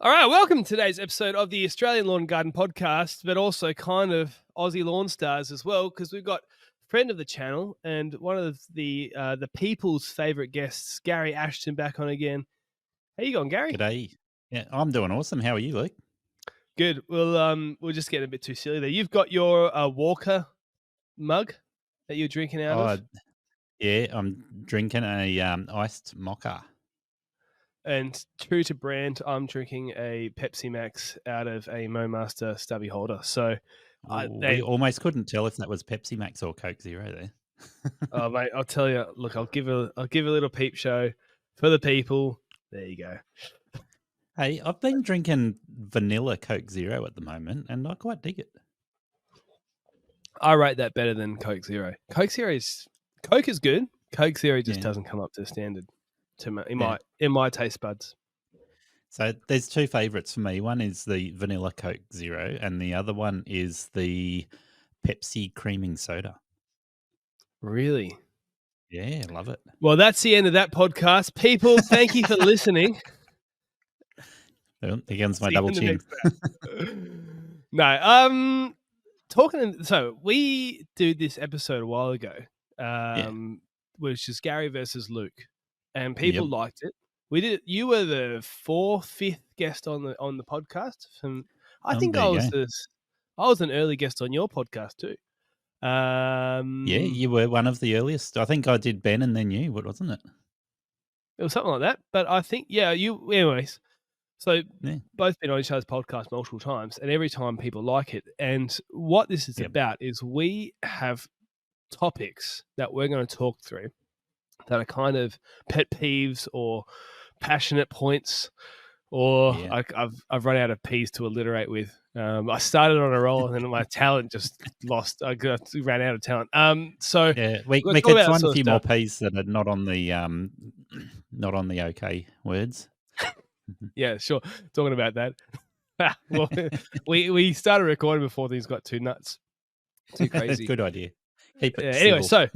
All right, welcome to today's episode of the Australian Lawn Garden Podcast, but also kind of Aussie Lawn Stars as well, because we've got a friend of the channel and one of the people's favourite guests, Garry Ashton, back on again. How you going, Garry? G'day. Yeah, I'm doing awesome. How are you, Luke? Good. Well, we're just getting a bit too silly there. You've got your Walker mug that you're drinking out of, Yeah, I'm drinking a iced mocha. and true to brand, I'm drinking a Pepsi Max out of a MoMaster stubby holder. So, We almost couldn't tell if that was Pepsi Max or Coke Zero there. oh mate, I'll tell you. Look, I'll give a little peep show for the people. There you go. Hey, I've been drinking vanilla Coke Zero at the moment, and I quite dig it. I rate that better than Coke Zero. Coke is good. Coke Zero just doesn't come up to standard to me, in my taste buds. So there's two favourites for me. One is the vanilla Coke Zero, and the other one is the Pepsi creaming soda. Really? Yeah, love it. Well, that's the end of that podcast. People, thank you for listening. There comes my double chin. No, so we did this episode a while ago, which is Garry versus Luke, and people liked it. We did. You were the fifth guest on the podcast. I think I was an early guest on your podcast too. Yeah, you were one of the earliest. I think I did Ben and then you, wasn't it? It was something like that. But I think, you, anyways. So both been on each other's podcast multiple times, and every time people like it. And what this is about is we have topics that we're going to talk through that are kind of pet peeves or passionate points, or I've run out of P's to alliterate with. I started on a roll and then my talent just lost. I ran out of talent. So we could find a few more P's that are not on the okay words. Yeah, sure. Talking about that. Well, we started recording before things got too nuts, too crazy. Good idea. Keep it anyway, so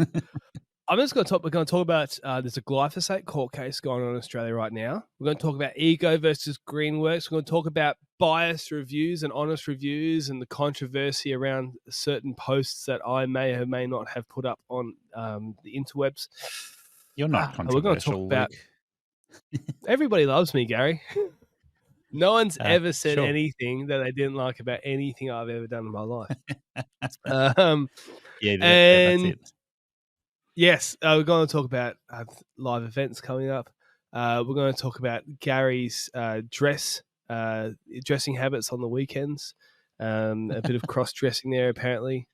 I'm just going to talk. We're going to talk about there's a glyphosate court case going on in Australia right now. We're going to talk about Ego versus Greenworks. We're going to talk about biased reviews and honest reviews and the controversy around certain posts that I may or may not have put up on the interwebs. You're not controversial. We're going to talk about. Everybody loves me, Garry. No one's ever said anything that they didn't like about anything I've ever done in my life. That's it. Yes, we're going to talk about live events coming up. We're going to talk about Garry's dressing habits on the weekends. A bit of cross-dressing there, apparently.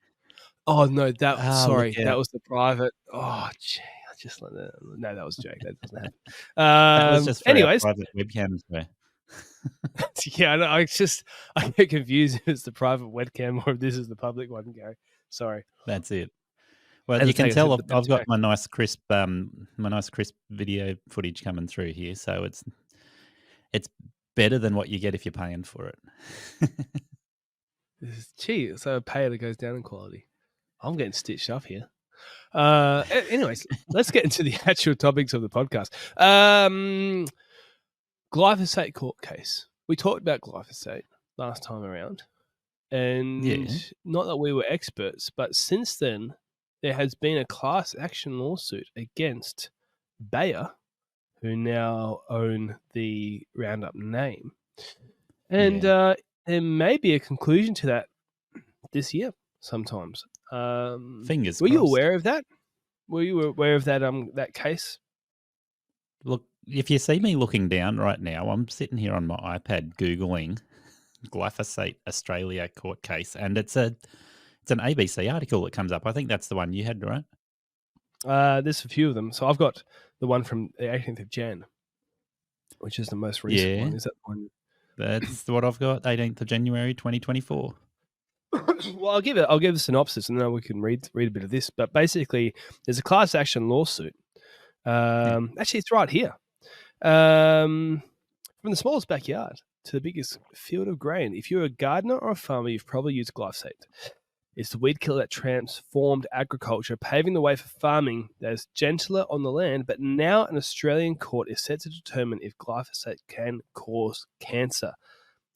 Oh, no, that was the private. Oh, gee, I just let that. No, that was a joke. That doesn't happen. That was just for anyways, private webcams there. Yeah, I get confused if it's the private webcam or if this is the public one, Garry. Sorry. That's it. Well, you can tell I've got my nice crisp video footage coming through here, so it's better than what you get if you're paying for it. Gee, so a payer that goes down in quality. I'm getting stitched up here. Anyways, let's get into the actual topics of the podcast. Glyphosate court case. We talked about glyphosate last time around, and not that we were experts, but since then there has been a class action lawsuit against Bayer, who now own the Roundup name, and there may be a conclusion to that this year. Sometimes. Fingers crossed. Were you aware of that? Were you aware of that case? Look, if you see me looking down right now, I'm sitting here on my iPad Googling glyphosate Australia court case, and it's an ABC article that comes up. I think that's the one you had, right? There's a few of them. So I've got the one from the 18th of Jan, which is the most recent one. Is that one? That's what I've got, 18th of January, 2024. Well, I'll give a synopsis, and then we can read a bit of this. But basically, there's a class action lawsuit. Actually, it's right here. From the smallest backyard to the biggest field of grain. If you're a gardener or a farmer, you've probably used glyphosate. It's the weed killer that transformed agriculture, paving the way for farming that is gentler on the land. But now an Australian court is set to determine if glyphosate can cause cancer.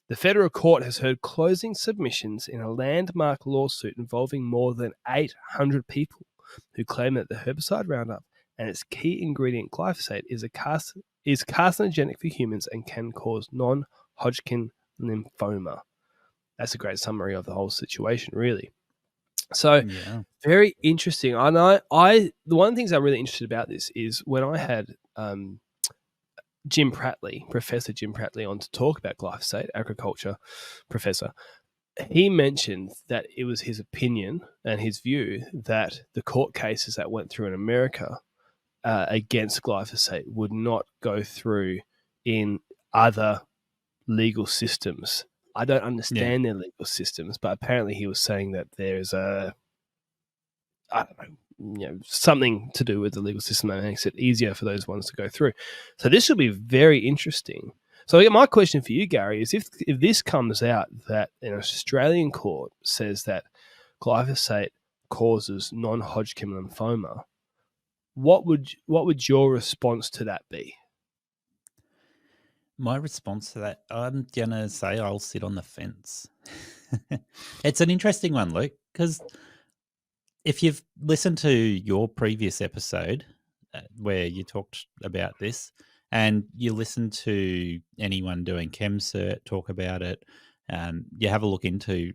The federal court has heard closing submissions in a landmark lawsuit involving more than 800 people who claim that the herbicide Roundup and its key ingredient glyphosate is carcinogenic for humans and can cause non-Hodgkin lymphoma. That's a great summary of the whole situation, really. So very interesting. And I the one of the things I'm really interested about this is when I had Professor Jim Prattley, on to talk about glyphosate, agriculture professor, he mentioned that it was his opinion and his view that the court cases that went through in America against glyphosate would not go through in other legal systems. I don't understand their legal systems, but apparently he was saying that there's something to do with the legal system that makes it easier for those ones to go through. So this will be very interesting. So my question for you, Garry, is if this comes out that an Australian court says that glyphosate causes non-Hodgkin lymphoma, what would your response to that be? My response to that, I'm going to say I'll sit on the fence. It's an interesting one, Luke, because if you've listened to your previous episode where you talked about this, and you listen to anyone doing ChemCert talk about it, and you have a look into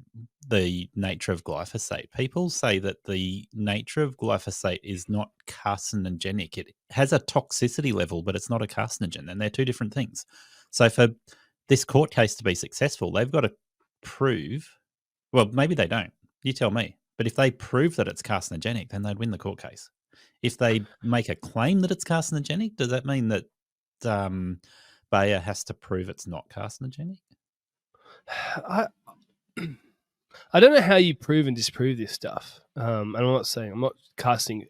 the nature of glyphosate, people say that the nature of glyphosate is not carcinogenic. It has a toxicity level, but it's not a carcinogen, and they're two different things. So for this court case to be successful, they've got to prove, well, maybe they don't. You tell me. But if they prove that it's carcinogenic, then they'd win the court case. If they make a claim that it's carcinogenic, does that mean that Bayer has to prove it's not carcinogenic? I don't know how you prove and disprove this stuff. And I'm not casting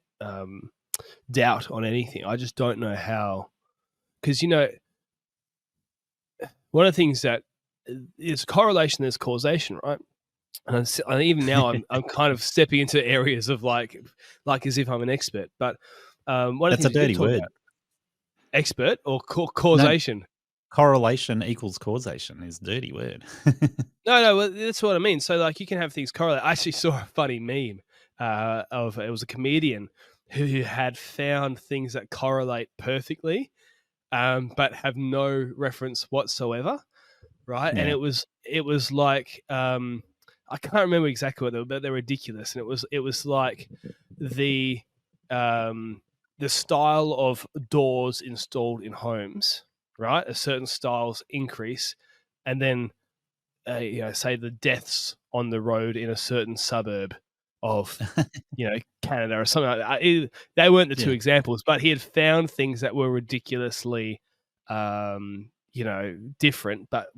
doubt on anything. I just don't know how, because one of the things that is correlation, there's causation, right? And even now, I'm kind of stepping into areas of like as if I'm an expert. But that's a dirty word. Expert or causation? No, correlation equals causation is a dirty word. No, well, that's what I mean. So like you can have things correlate. I actually saw a funny meme it was a comedian who had found things that correlate perfectly, but have no reference whatsoever, right? Yeah. And it was like I can't remember exactly what they were, but they're ridiculous. And it was like the style of doors installed in homes, right? A certain styles increase, and then say the deaths on the road in a certain suburb of Canada or something like that. They weren't the two examples, but he had found things that were ridiculously different, but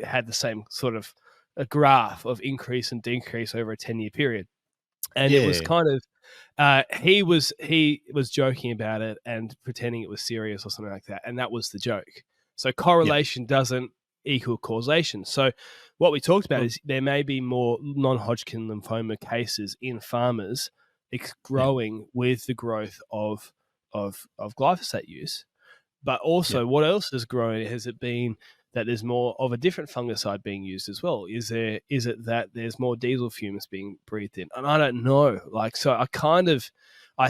had the same sort of a graph of increase and decrease over a 10-year period. And it was kind of he was joking about it and pretending it was serious or something like that, and that was the joke. So correlation doesn't equal causation. So what we talked about is there may be more non-Hodgkin lymphoma cases in farmers growing with the growth of glyphosate use. But also, what else has grown? Has it been that there's more of a different fungicide being used as well? Is it that there's more diesel fumes being breathed in? And I don't know. I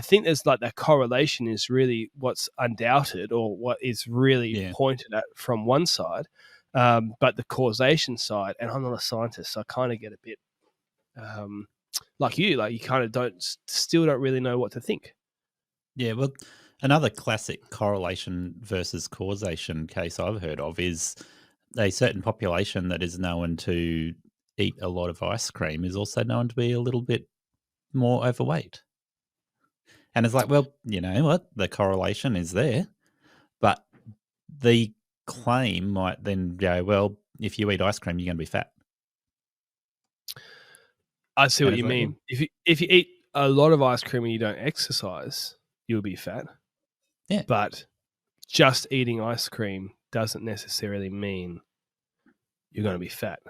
think there's like that correlation is really what's undoubted or what is really pointed at from one side. But the causation side, and I'm not a scientist, so I kind of get a bit like you kind of still don't really know what to think. Yeah, well, another classic correlation versus causation case I've heard of is a certain population that is known to eat a lot of ice cream is also known to be a little bit more overweight. And it's like, well, you know what? The correlation is there, but the claim might then go, well, if you eat ice cream, you're going to be fat. I see what you mean. If you eat a lot of ice cream and you don't exercise, you'll be fat. Yeah. But just eating ice cream doesn't necessarily mean you're going to be fat.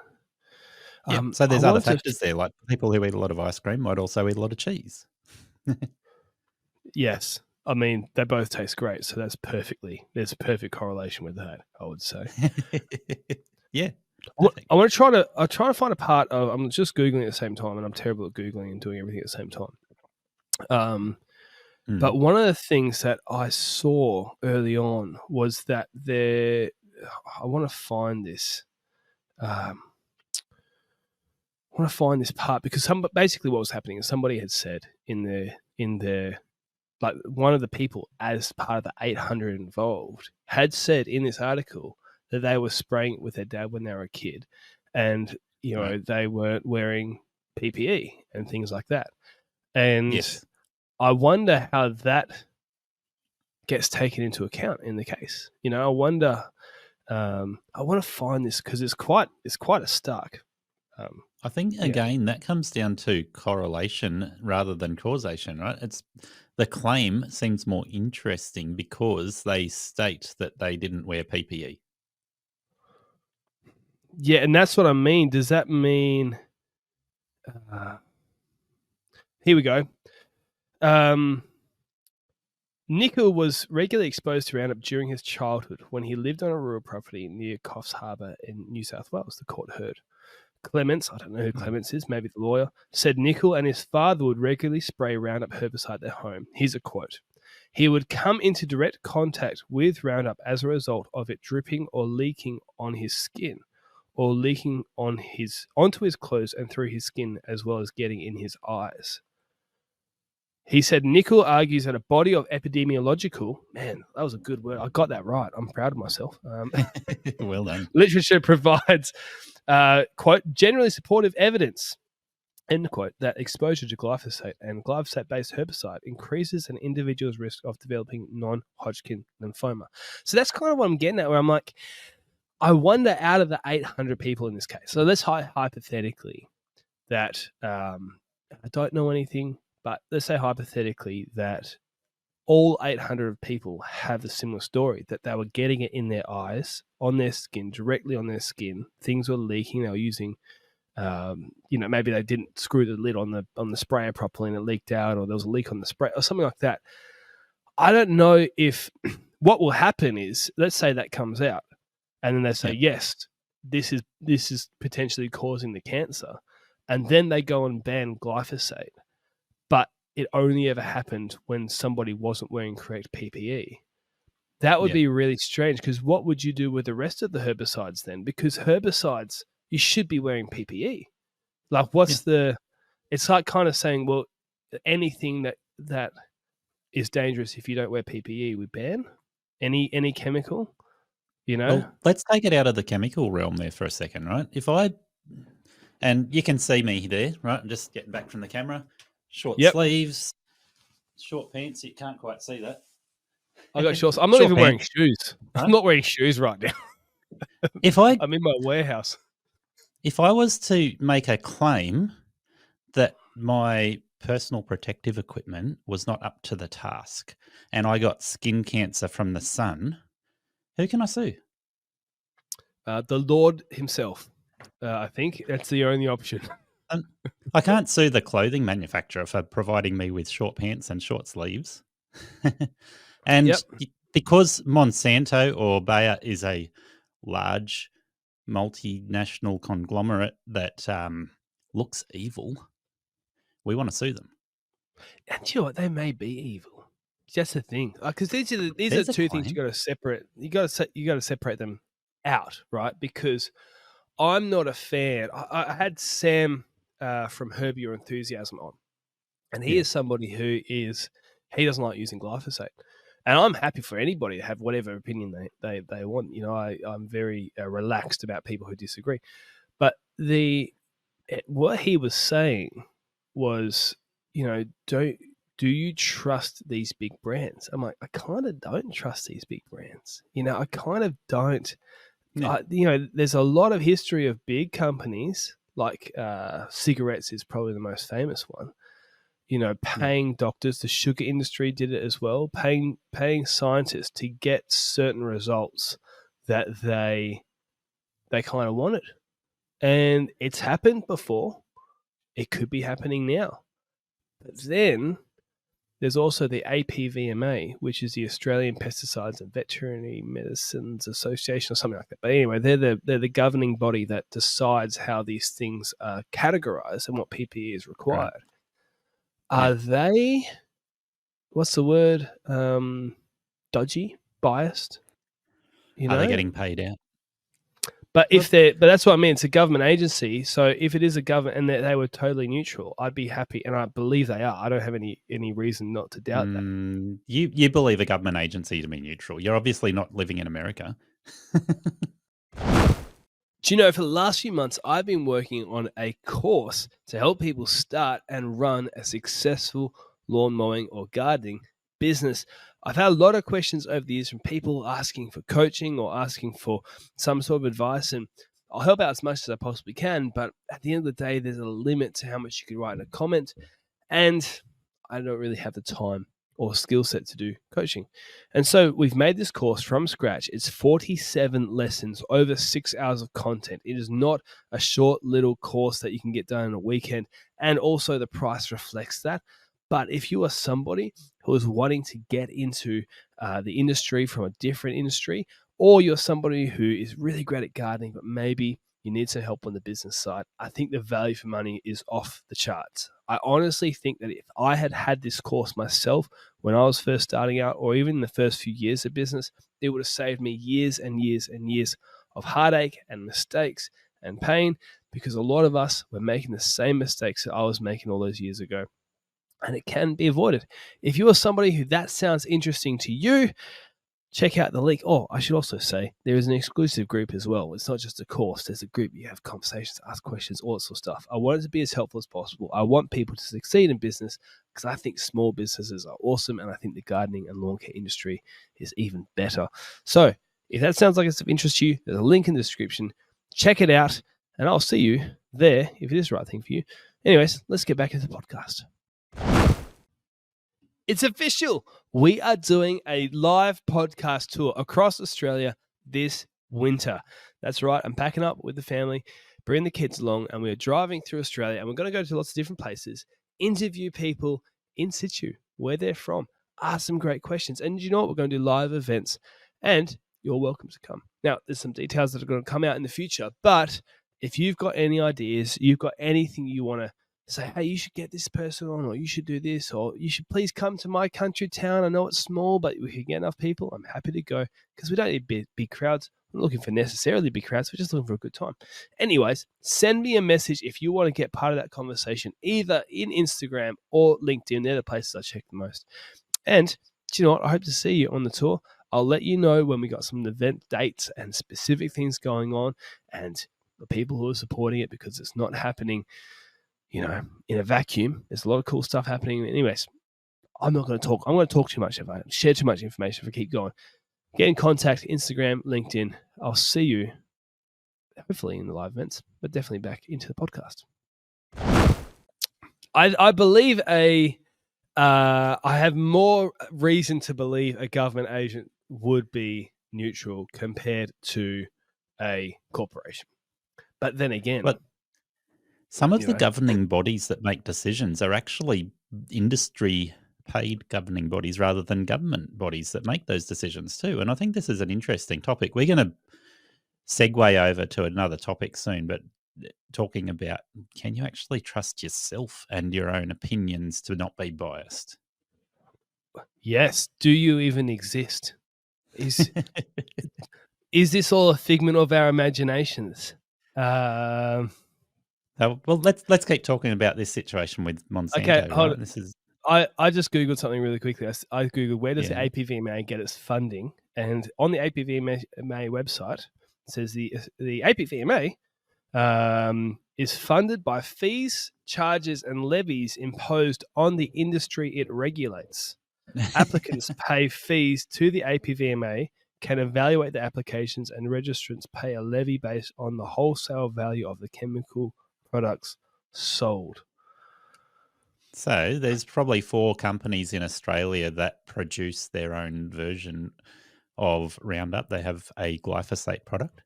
Yeah. So there's other factors there, like people who eat a lot of ice cream might also eat a lot of cheese. Yes. I mean, they both taste great, so there's a perfect correlation with that, I would say. Yeah. I want to try to find a part of. I'm just googling at the same time, and I'm terrible at googling and doing everything at the same time. But one of the things that I saw early on was that I want to find this. I want to find this part because basically what was happening is somebody had said in their like one of the people as part of the 800 involved had said in this article that they were spraying it with their dad when they were a kid, and they weren't wearing PPE and things like that. And yes. I wonder how that gets taken into account in the case. I wonder. I want to find this because it's quite a stark. I think again that comes down to correlation rather than causation, right? The claim seems more interesting because they state that they didn't wear PPE. Yeah, and that's what I mean. Does that mean? Here we go. Nickel was regularly exposed to Roundup during his childhood when he lived on a rural property near Coffs Harbour in New South Wales, the court heard. Clements, I don't know who Clements is, maybe the lawyer, said Nickel and his father would regularly spray Roundup herbicide at their home. Here's a quote. He would come into direct contact with Roundup as a result of it dripping or leaking on his skin, or leaking onto his clothes and through his skin, as well as getting in his eyes. He said Nickel argues that a body of epidemiological, man, that was a good word. I got that right. I'm proud of myself. Well done. Literature provides, quote, generally supportive evidence, end quote, that exposure to glyphosate and glyphosate-based herbicide increases an individual's risk of developing non-Hodgkin lymphoma. So that's kind of what I'm getting at, where I'm like, I wonder out of the 800 people in this case, so let's hypothetically that I don't know anything, but let's say hypothetically that all 800 people have a similar story, that they were getting it in their eyes, on their skin, directly on their skin. Things were leaking. They were using, maybe they didn't screw the lid on the sprayer properly and it leaked out, or there was a leak on the spray or something like that. I don't know if what will happen is, let's say that comes out and then they say, yes, this is potentially causing the cancer. And then they go and ban glyphosate. But it only ever happened when somebody wasn't wearing correct PPE. That would be really strange, because what would you do with the rest of the herbicides then? Because herbicides, you should be wearing PPE. Like, it's like kind of saying, well, anything that is dangerous if you don't wear PPE, we ban any chemical, Well, let's take it out of the chemical realm there for a second, right? And you can see me there, right? I'm just getting back from the camera. Short sleeves, short pants. You can't quite see that. I got shorts. I'm not even wearing shoes. Huh? I'm not wearing shoes right now. I'm in my warehouse. If I was to make a claim that my personal protective equipment was not up to the task and I got skin cancer from the sun, who can I sue? The Lord himself. I think that's the only option. I can't sue the clothing manufacturer for providing me with short pants and short sleeves. And because Monsanto or Bayer is a large multinational conglomerate that looks evil, we want to sue them. And you know what? They may be evil. That's the thing. Because these are two things you got to separate. You got to separate them out, right? Because I'm not a fan. I had Sam from Herb Your Enthusiasm on, and he is somebody who he doesn't like using glyphosate, and I'm happy for anybody to have whatever opinion they want. I'm very relaxed about people who disagree, but what he was saying was, do you trust these big brands? I'm like, I kind of don't trust these big brands. I kind of don't. There's a lot of history of big companies, like cigarettes is probably the most famous one. Paying doctors, the sugar industry did it as well, paying scientists to get certain results that they kind of wanted. And it's happened before. It could be happening now. But then there's also the APVMA, which is the Australian Pesticides and Veterinary Medicines Association or something like that. But anyway, they're the governing body that decides how these things are categorized and what PPE is required. Right. Are they, what's the word, dodgy, biased? Are they getting paid out? But but that's what I mean. It's a government agency. So if it is a government and they were totally neutral, I'd be happy, and I believe they are. I don't have any reason not to doubt that. You believe a government agency to be neutral. You're obviously not living in America. Do you know, for the last few months, I've been working on a course to help people start and run a successful lawn mowing or gardening business. I've had a lot of questions over the years from people asking for coaching or asking for some sort of advice, and I'll help out as much as I possibly can. But at the end of the day, there's a limit to how much you can write in a comment, and I don't really have the time or skill set to do coaching. And so we've made this course from scratch. It's 47 lessons, over 6 hours of content. It is not a short little course that you can get done in a weekend. And also the price reflects that. But if you are somebody who is wanting to get into the industry from a different industry, or you're somebody who is really great at gardening, but maybe you need some help on the business side, I think the value for money is off the charts. I honestly think that if I had this course myself when I was first starting out, or even in the first few years of business, it would have saved me years and years and years of heartache and mistakes and pain, because a lot of us were making the same mistakes that I was making all those years ago. And it can be avoided. If you are somebody who that sounds interesting to you, check out the link. Oh, I should also say there is an exclusive group as well. It's not just a course. There's a group. You have conversations, ask questions, all that sort of stuff. I want it to be as helpful as possible. I want people to succeed in business because I think small businesses are awesome, and I think the gardening and lawn care industry is even better. So if that sounds like it's of interest to you, there's a link in the description. Check it out, and I'll see you there if it is the right thing for you. Anyways, let's get back into the podcast. It's official. We are doing a live podcast tour across Australia this winter. That's right. I'm packing up with the family, bringing the kids along, and we're driving through Australia, and we're going to go to lots of different places, interview people in situ, where they're from, ask some great questions. And you know what? We're going to do live events, and you're welcome to come. Now, there's some details that are going to come out in the future, but if you've got any ideas, you've got anything you want to say, hey, you should get this person on, or you should do this, or you should please come to my country town. I know it's small, but we can get enough people. I'm happy to go, because we don't need big crowds. I'm not looking for necessarily big crowds. We're just looking for a good time. Anyways, send me a message if you want to get part of that conversation, either in Instagram or LinkedIn. They're the places I check the most. And do you know what? I hope to see you on the tour. I'll let you know when we got some event dates and specific things going on, and the people who are supporting it, because it's not happening in a vacuum. There's a lot of cool stuff happening. Anyways, I'm not going to talk. I'm going to talk too much if I share too much information if I keep going. Get in contact, Instagram, LinkedIn. I'll see you hopefully in the live events, but definitely back into the podcast. I believe I have more reason to believe a government agent would be neutral compared to a corporation. But then again, some of the governing bodies that make decisions are actually industry-paid governing bodies rather than government bodies that make those decisions too. And I think this is an interesting topic. We're going to segue over to another topic soon, but talking about, can you actually trust yourself and your own opinions to not be biased? Yes. Do you even exist? Is this all a figment of our imaginations? Well, let's keep talking about this situation with Monsanto. Okay, hold on. This is I just googled something really quickly. I googled where does the APVMA get its funding, and on the APVMA website it says the APVMA is funded by fees, charges, and levies imposed on the industry it regulates. Applicants pay fees to the APVMA, can evaluate the applications, and registrants pay a levy based on the wholesale value of the chemical products sold. So there's probably 4 companies in Australia that produce their own version of Roundup. They have a glyphosate product.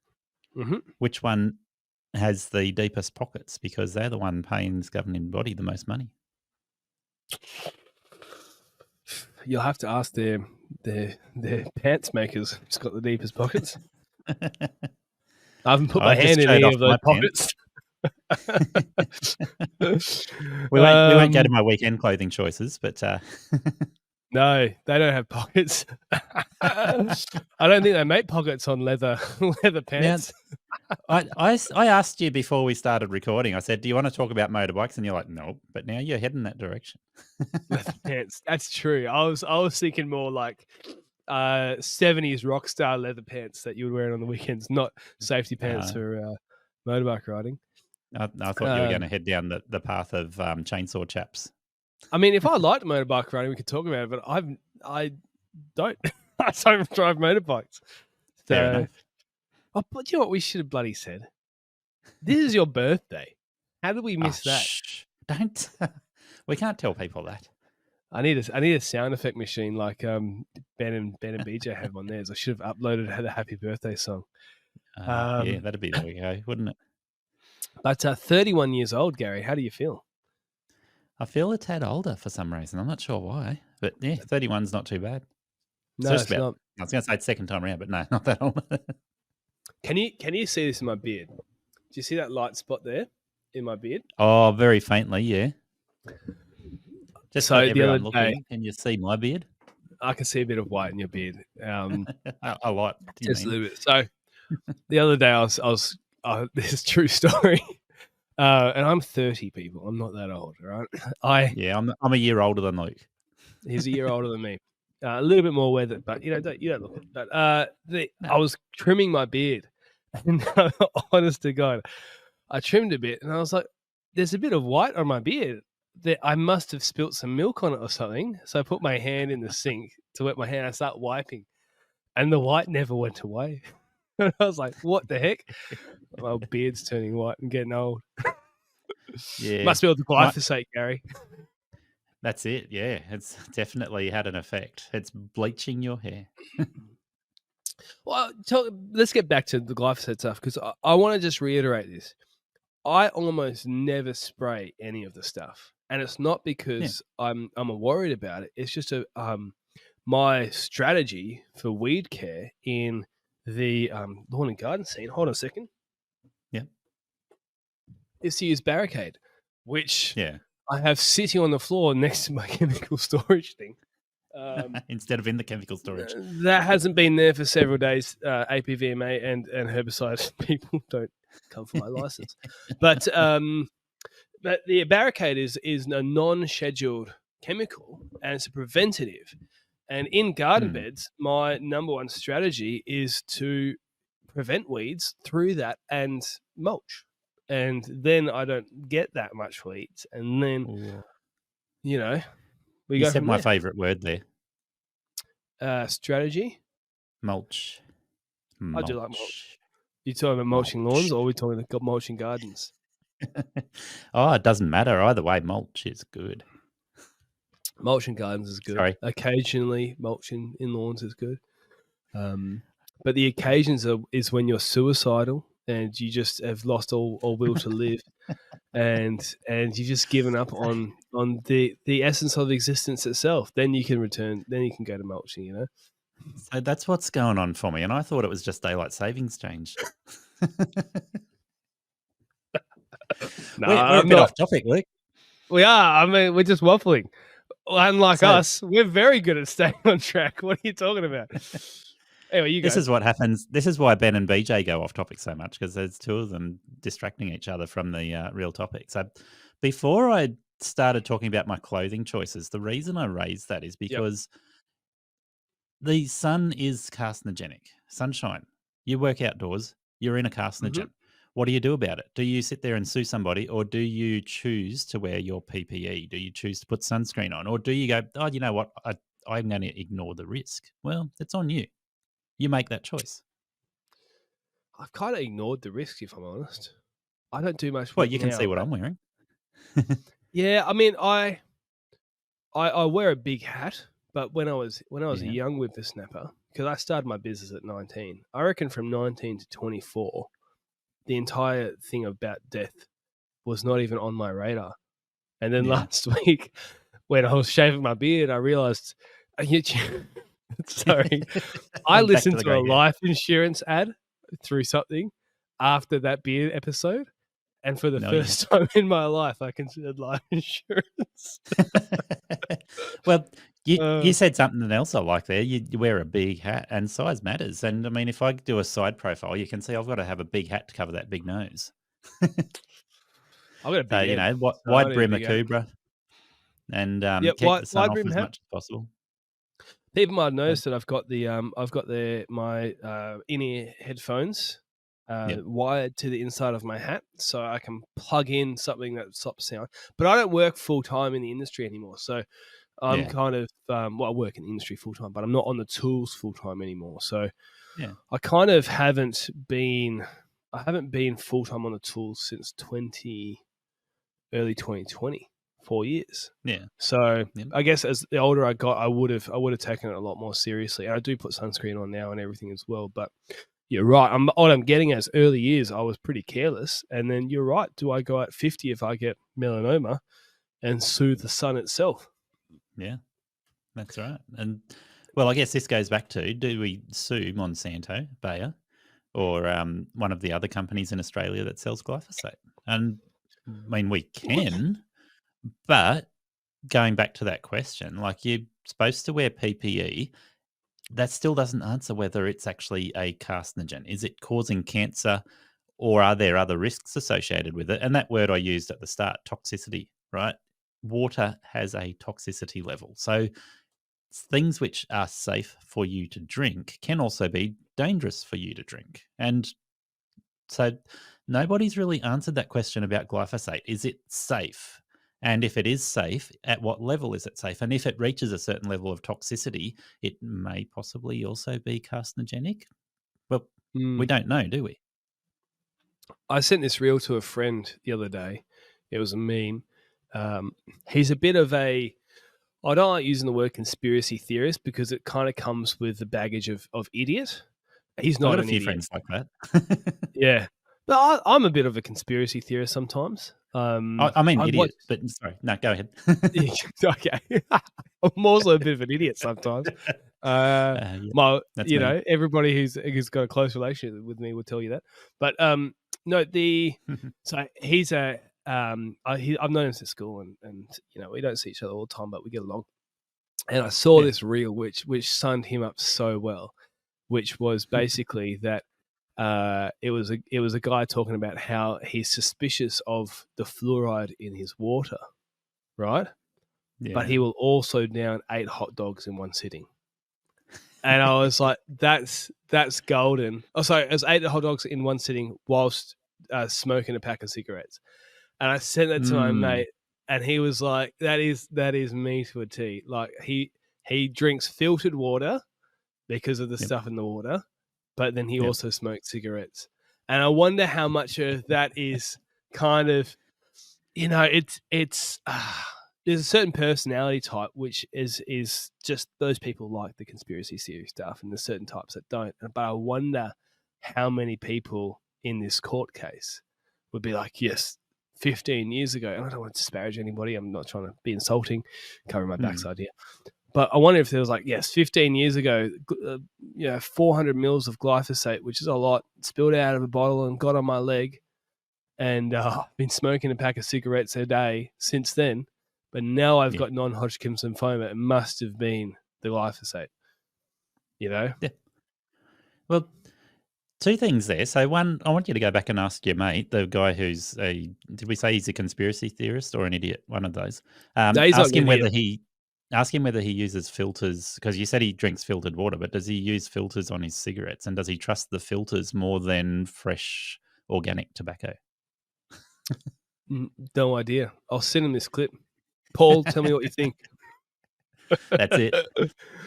Mm-hmm. Which one has the deepest pockets because they're the one paying this governing body the most money. You'll have to ask their pants makers who's got the deepest pockets. I haven't put my hand in any of those pockets. We won't go to my weekend clothing choices, but no, they don't have pockets. I don't think they make pockets on leather pants. Now, I asked you before we started recording. I said, "Do you want to talk about motorbikes?" And you're like, "No," but now you're heading that direction. Leather pants. That's true. I was thinking more like 70s rock star leather pants that you would wear on the weekends, not safety pants for motorbike riding. I thought you were going to head down the path of chainsaw chaps. I mean, if I liked motorbike riding, we could talk about it, but I don't. I don't drive motorbikes. Fair enough. Oh, but you know what we should have bloody said? This is your birthday. How did we miss that? Shh, don't. We can't tell people that. I need a sound effect machine like Ben and BJ have on theirs. I should have uploaded the happy birthday song. Yeah, that'd be the way to go, wouldn't it? But 31 years old, Gary. How do you feel? I feel a tad older for some reason. I'm not sure why, but yeah, 31's not too bad. No, it's not. I was going to say it's second time around, but no, not that old. Can you see this in my beard? Do you see that light spot there in my beard? Oh, very faintly, yeah. Just so so the other day, can you see my beard? I can see a bit of white in your beard. A lot. Just a little bit. So the other day, I was this is a true story. And I'm 30, people. I'm not that old, right? I'm a year older than Luke. He's a year older than me. A little bit more weathered, but you don't look it. But I was trimming my beard, and honest to God, I trimmed a bit, and I was like, "There's a bit of white on my beard. That I must have spilt some milk on it or something." So I put my hand in the sink to wet my hand. I start wiping, and the white never went away. And I was like, "What the heck?" My beard's turning white and getting old. Yeah, must be all the glyphosate, Gary. That's it. Yeah, it's definitely had an effect. It's bleaching your hair. Well, let's get back to the glyphosate stuff because I want to just reiterate this. I almost never spray any of the stuff, and it's not because I'm worried about it. It's just my strategy for weed care in the lawn and garden scene. Hold on a second. Yeah, is to use barricade, which yeah. I have sitting on the floor next to my chemical storage thing. Instead of in the chemical storage. That hasn't been there for several days. APVMA and herbicide people don't come for my license. But the barricade is a non-scheduled chemical and it's a preventative. And in garden beds, my number one strategy is to prevent weeds through that and mulch. And then I don't get that much weeds. And then, we go You said my favourite word there. Strategy? Mulch. I do like mulch. You talking about mulching lawns or are we talking about mulching gardens? Oh, it doesn't matter. Either way, mulch is good. Mulching gardens is good. Sorry. Occasionally, mulching in lawns is good. But the occasions is when you're suicidal and you just have lost all will to live, and you've just given up on the essence of existence itself. Then you can return. Then you can go to mulching. So that's what's going on for me, and I thought it was just daylight savings change. No, we're a bit off topic, Luke. We are. I mean, we're just waffling. Unlike us, we're very good at staying on track. What are you talking about? Anyway, you go. This is what happens. This is why Ben and BJ go off topic so much, because there's two of them distracting each other from the real topic. So before I started talking about my clothing choices, the reason I raised that is because the sun is carcinogenic. Sunshine. You work outdoors, you're in a carcinogen. What do you do about it? Do you sit there and sue somebody, or do you choose to wear your PPE? Do you choose to put sunscreen on? Or do you go, oh, you know what? I'm going to ignore the risk. Well, it's on you. You make that choice. I've kind of ignored the risk, if I'm honest. I don't do much. Well, you can see what I'm wearing. Yeah, I mean, I wear a big hat, but when I was a young whippersnapper, because I started my business at 19, I reckon from 19 to 24, the entire thing about death was not even on my radar. And then last week, when I was shaving my beard, I realized, sorry, I listened to a life insurance ad through something after that beard episode. And for the first time in my life, I considered life insurance. Well, you said something else I like there. You wear a big hat, and size matters. And I mean, if I do a side profile, you can see I've got to have a big hat to cover that big nose. I've got a big head. So wide brim Akubra, and keep the sun off as much as possible. People might notice that I've got my in-ear headphones wired to the inside of my hat, so I can plug in something that stops sound. But I don't work full time in the industry anymore, so I'm kind of I work in the industry full time, but I'm not on the tools full time anymore. So I kind of haven't been full time on the tools since early 2020. 4 years. So I guess as the older I got, I would have taken it a lot more seriously. And I do put sunscreen on now and everything as well. But you're right. What I'm getting at is early years, I was pretty careless. And then you're right. Do I go at 50 if I get melanoma and sue the sun itself? Yeah, that's right. And well, I guess this goes back to, do we sue Monsanto, Bayer, or one of the other companies in Australia that sells glyphosate? And I mean, we can. But going back to that question, like, you're supposed to wear PPE, that still doesn't answer whether it's actually a carcinogen. Is it causing cancer, or are there other risks associated with it? And that word I used at the start, toxicity, right? Water has a toxicity level. So things which are safe for you to drink can also be dangerous for you to drink. And so nobody's really answered that question about glyphosate. Is it safe? And if it is safe, at what level is it safe? And if it reaches a certain level of toxicity, it may possibly also be carcinogenic. Well, we don't know, do we? I sent this reel to a friend the other day. It was a meme. He's a bit of I don't like using the word conspiracy theorist because it kind of comes with the baggage of idiot. He's not I've got an a few idiot. friends like that. Yeah. But I'm a bit of a conspiracy theorist sometimes. I mean, idiot, but sorry. No, go ahead. Okay. I'm also a bit of an idiot sometimes. Everybody who's got a close relationship with me will tell you that. But no, so he's I've known him since school, and we don't see each other all the time, but we get along. And I saw this reel which summed him up so well, which was basically that it was a guy talking about how he's suspicious of the fluoride in his water, right? Yeah. But he will also down 8 hot dogs in one sitting. And I was like, that's golden. Oh, sorry, it was 8 hot dogs in one sitting whilst smoking a pack of cigarettes. And I sent that to my mate, and he was like, that is me to a T. Like, he drinks filtered water because of the stuff in the water, but then he also smokes cigarettes. And I wonder how much of that is kind of, it's there's a certain personality type which is just those people like the conspiracy theory stuff, and there's certain types that don't. But I wonder how many people in this court case would be like, yes, 15 years ago, and I don't want to disparage anybody, I'm not trying to be insulting, covering my backside here. But I wonder if there was 15 years ago, 400 mils of glyphosate, which is a lot, spilled out of a bottle and got on my leg, and been smoking a pack of cigarettes a day since then. But now I've got non-Hodgkin's lymphoma. It must have been the glyphosate, Yeah. Well, two things there. So one, I want you to go back and ask your mate, the guy who's did we say he's a conspiracy theorist or an idiot? One of those. No, he's ask him whether he uses filters, because you said he drinks filtered water, but does he use filters on his cigarettes, and does he trust the filters more than fresh organic tobacco? No idea. I'll send him this clip. Paul, tell me what you think. That's it.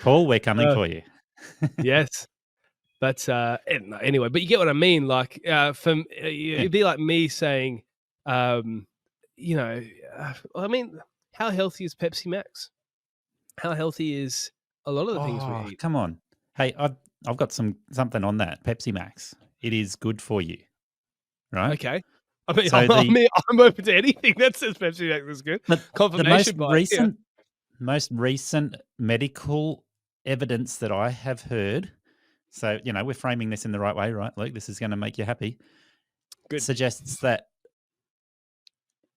Paul, we're coming for you. Yes. But anyway, but you get what I mean. Like, it'd be like me saying, I mean, how healthy is Pepsi Max? How healthy is a lot of the things we eat? Come on. Hey, I've got something on that. Pepsi Max. It is good for you. right? Okay. I mean, So I'm open to anything that says Pepsi Max is good. Confirmation bias. Most recent medical evidence that I have heard, so, we're framing this in the right way, right, Luke? This is going to make you happy. Good. Suggests that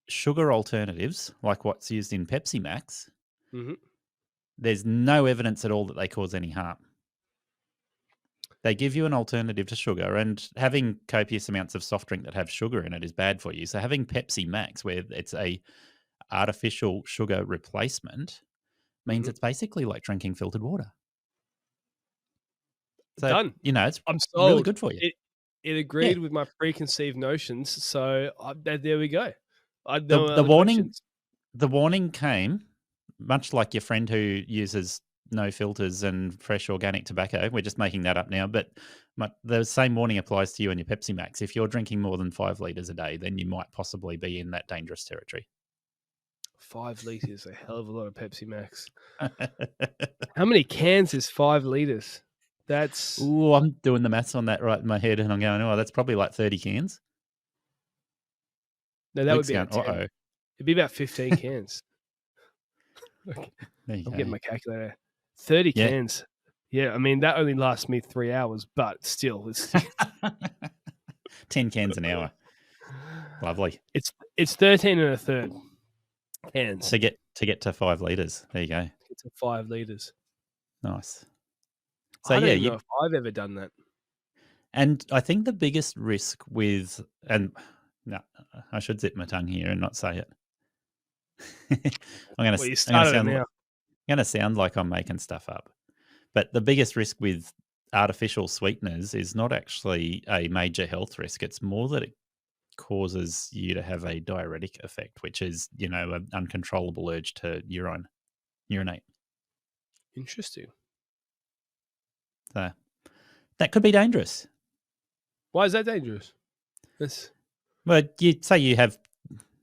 sugar alternatives, like what's used in Pepsi Max, there's no evidence at all that they cause any harm. They give you an alternative to sugar, and having copious amounts of soft drink that have sugar in it is bad for you. So having Pepsi Max, where it's a artificial sugar replacement, means it's basically like drinking filtered water. So, Done. It's I'm sold. really good for you. It agreed with my preconceived notions. So there we go. The warning came, much like your friend who uses no filters and fresh organic tobacco. We're just making that up now, but the same warning applies to you and your Pepsi Max. If you're drinking more than 5 litres a day, then you might possibly be in that dangerous territory. 5 litres, a hell of a lot of Pepsi Max. How many cans is 5 litres? That's... Ooh, I'm doing the maths on that right in my head, and I'm going, that's probably like 30 cans. No, that would be it'd be about 15 cans. Okay. I'm getting my calculator. 30 cans. Yeah, I mean, that only lasts me 3 hours, but still. It's 10 cans an hour. Lovely. It's 13 and a third cans. To get to 5 litres. There you go. Get to 5 litres. Nice. So I don't know if I've ever done that. And I think the biggest risk with, and no, I should zip my tongue here and not say it. I'm going to sound like I'm making stuff up. But the biggest risk with artificial sweeteners is not actually a major health risk. It's more that it causes you to have a diuretic effect, which is, an uncontrollable urge to urinate. Interesting. So that could be dangerous. Why is that dangerous? Well, you say you have,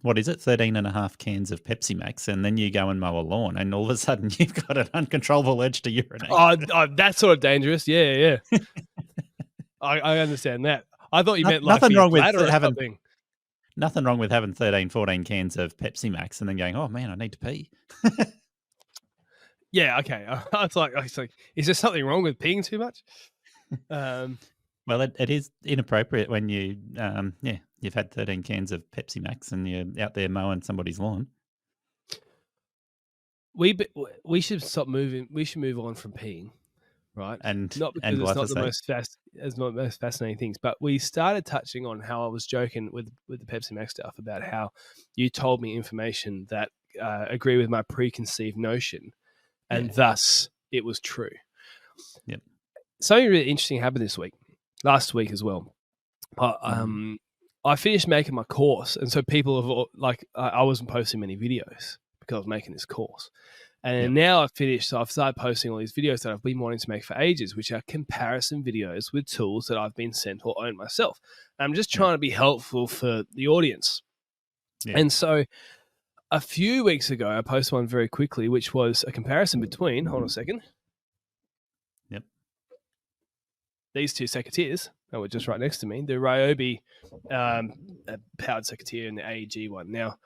13 and a half cans of Pepsi Max, and then you go and mow a lawn, and all of a sudden you've got an uncontrollable urge to urinate. Oh, that's sort of dangerous. Yeah. I understand that. I thought you meant like nothing wrong with having nothing wrong with having 13, 14 cans of Pepsi Max and then going, oh man, I need to pee. Yeah, okay. I was like, is there something wrong with peeing too much? Well, it is inappropriate when you, you've had 13 cans of Pepsi Max and you're out there mowing somebody's lawn. We should stop moving. We should move on from peeing, right? And not because it's not the most fascinating things, but we started touching on how I was joking with the Pepsi Max stuff about how you told me information that agree with my preconceived notion, and thus it was true. Yep. Something really interesting happened last week as well. I finished making my course, and so people have I wasn't posting many videos because I was making this course. And now I've finished, so I've started posting all these videos that I've been wanting to make for ages, which are comparison videos with tools that I've been sent or owned myself. And I'm just trying to be helpful for the audience. Yeah. And so a few weeks ago, I posted one very quickly, which was a comparison between, hold on a second. Yep. These two secateurs that were just right next to me, the Ryobi powered secateur and the AEG one. Now,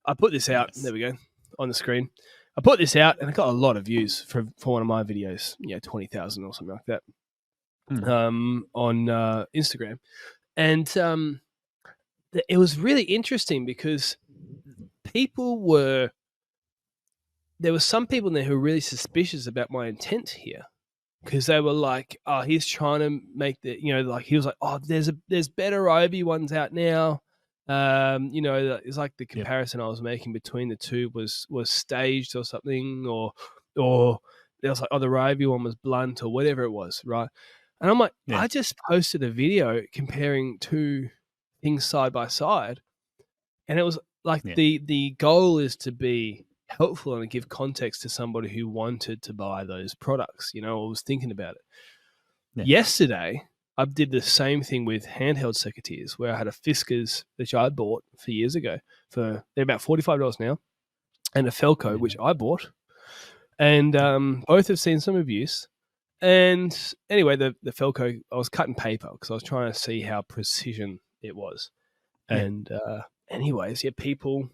I put this out, there we go, on the screen. I put this out and I got a lot of views for one of my videos, 20,000 or something like that, on Instagram. And it was really interesting because there were some people in there who were really suspicious about my intent here, because they were like, oh, he's trying to make he was like, oh, there's better Ryobi ones out now. It's like the comparison I was making between the two was staged or something, or there was like, oh, the Ryobi one was blunt or whatever it was, right? And I'm like, I just posted a video comparing two things side by side, and it was like the goal is to be helpful and to give context to somebody who wanted to buy those products, or was thinking about it. Yeah. Yesterday, I did the same thing with handheld secateurs, where I had a Fiskars, which I bought for years ago. They're about $45 now, and a Felco, which I bought. And both have seen some abuse. And anyway, the Felco, I was cutting paper because I was trying to see how precision it was. And anyways, people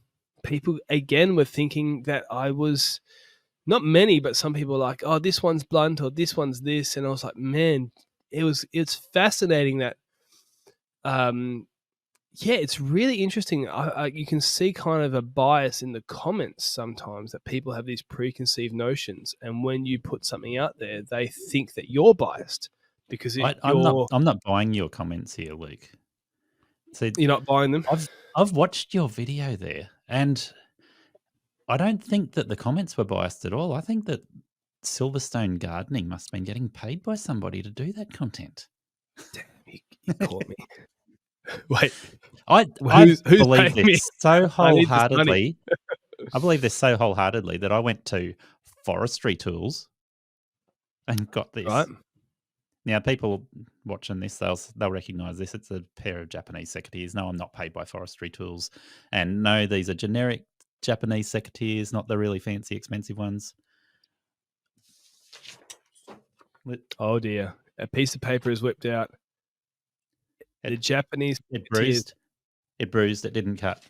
again were thinking that I was, not many, but some people were like, oh, this one's blunt or this one's this. And I was like, man, it's fascinating that, it's really interesting. You can see kind of a bias in the comments sometimes, that people have these preconceived notions. And when you put something out there, they think that you're biased because I'm not buying your comments here, Luke. So you're not buying them? I've watched your video there, and I don't think that the comments were biased at all. I think that Silverstone Gardening must have been getting paid by somebody to do that content. Damn, you caught me. Wait, I who's believe paying me? this so wholeheartedly. I believe this so wholeheartedly that I went to Forestry Tools and got this. Right. Now, people watching this, they'll recognise this. It's a pair of Japanese secateurs. No, I'm not paid by Forestry Tools. And no, these are generic Japanese secateurs, not the really fancy, expensive ones. Oh, dear. A piece of paper is whipped out. The Japanese... It bruised. It bruised. It didn't cut.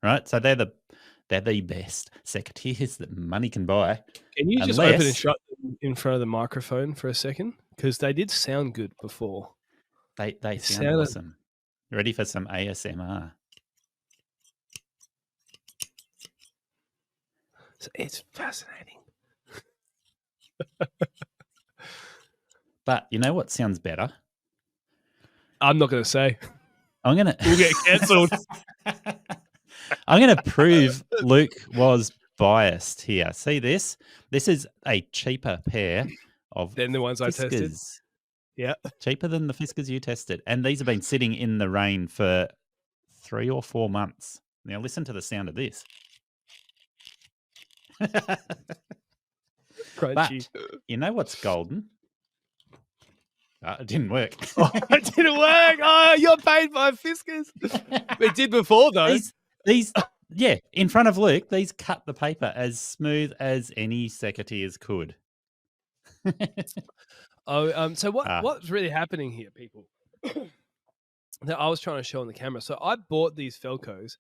Right? So they're the best secateurs that money can buy. Can you just open and shut them in front of the microphone for a second? Because they did sound good before. They sound awesome. Ready for some ASMR? So it's fascinating. But you know what sounds better? I'm not going to say. We'll get cancelled. I'm going to prove Luke was biased here. See this? This is a cheaper pair of than the ones Fiskars. I tested. Yeah. Cheaper than the Fiskars you tested. And these have been sitting in the rain for 3 or 4 months. Now listen to the sound of this. Crunchy. But you know what's golden? It didn't work. It didn't work. Oh, you're paid by Fiskars. It did before, though. These, yeah, in front of Luke, these cut the paper as smooth as any secateurs could. So what's really happening here, people? That I was trying to show on the camera. So I bought these Felcos,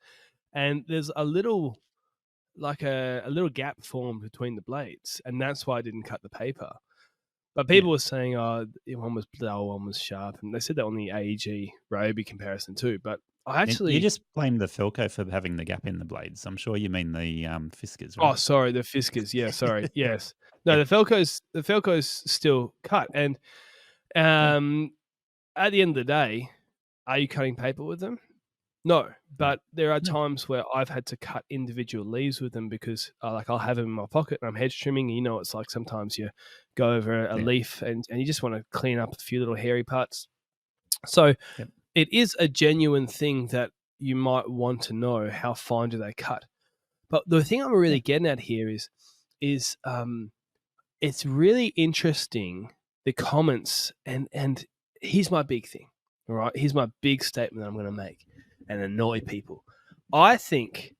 and there's a little gap formed between the blades, and that's why I didn't cut the paper. But people were saying, one was dull, one was sharp, and they said that on the AEG Ryobi comparison too. But I actually... You just blame the Felco for having the gap in the blades. I'm sure you mean the Fiskars, right? Oh, sorry, the Fiskars. Yeah, sorry. Yes. No, the Felco's still cut. And at the end of the day, are you cutting paper with them? No, but there are times where I've had to cut individual leaves with them because I'll have them in my pocket and I'm hedge trimming. You know, it's like sometimes you go over a leaf and you just want to clean up a few little hairy parts. So it is a genuine thing that you might want to know, how fine do they cut. But the thing I'm really getting at here is it's really interesting, the comments, and here's my big thing, all right? Here's my big statement that I'm going to make and annoy people. I think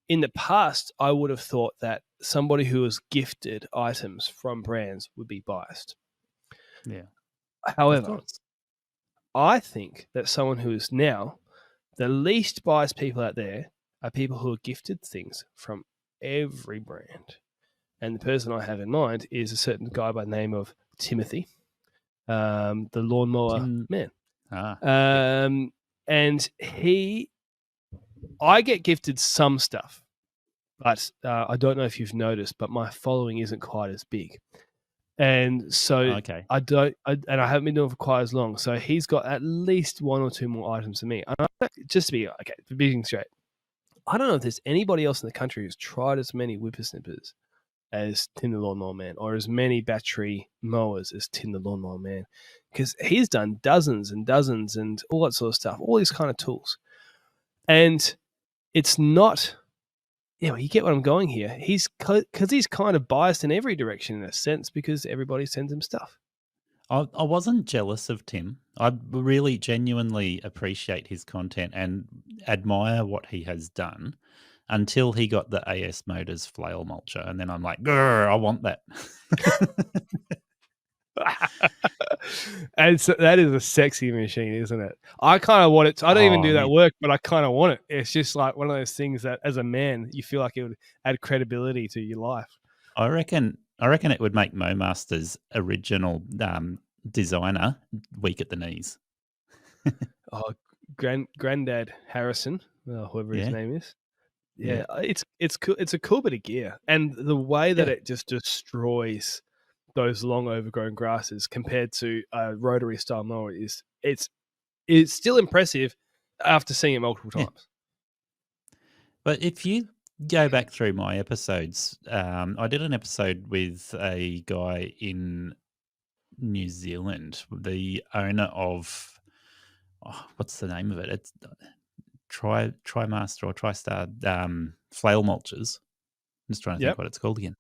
in the past, I would have thought that somebody who was gifted items from brands would be biased. Yeah. However, I think that someone who is now the least biased people out there are people who are gifted things from every brand. And the person I have in mind is a certain guy by the name of Timothy, the lawnmower man. And I get gifted some stuff, but I don't know if you've noticed, but my following isn't quite as big. And so I haven't been doing it for quite as long. So he's got at least 1 or 2 more items than me. Just to be being straight, I don't know if there's anybody else in the country who's tried as many whippersnippers as Tim the Lawnmower Man, or as many battery mowers as Tim the Lawnmower Man, because he's done dozens and dozens and all that sort of stuff, all these kind of tools. And it's not, you get what I'm going here. Because he's kind of biased in every direction in a sense, because everybody sends him stuff. I wasn't jealous of Tim. I really genuinely appreciate his content and admire what he has done until he got the AS Motors flail mulcher. And then I'm like, grr, I want that. And so that is a sexy machine, isn't it? I kind of want it. I don't even do that work, but I kind of want it. It's just like one of those things that, as a man, you feel like it would add credibility to your life. I reckon it would make MoMaster's original designer weak at the knees. Oh, Granddad Harrison, whoever his name is. Yeah, it's cool. It's a cool bit of gear, and the way that it just destroys those long overgrown grasses compared to a rotary style mower it's still impressive after seeing it multiple times. But if you go back through my episodes, I did an episode with a guy in New Zealand, the owner of what's the name of it? It's TriMaster or TriStar flail mulchers. I'm just trying to think what it's called again.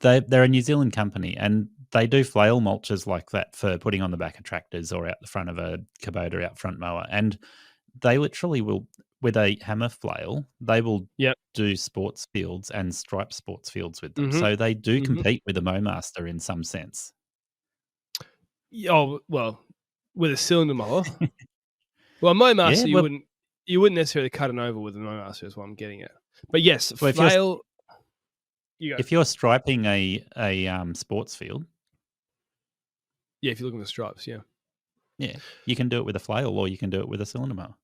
They're a New Zealand company, and they do flail mulches like that for putting on the back of tractors or out the front of a Kubota out front mower. And they literally will, with a hammer flail, they will do sports fields and stripe sports fields with them. So they do compete with the MoMaster in some sense. Oh, well, with a cylinder mower. Well, a MoMaster, you wouldn't necessarily cut an oval with a MoMaster is what I'm getting at. But yes, flail. If you're striping a sports field, if you're looking for stripes, you can do it with a flail or you can do it with a cylinder mower.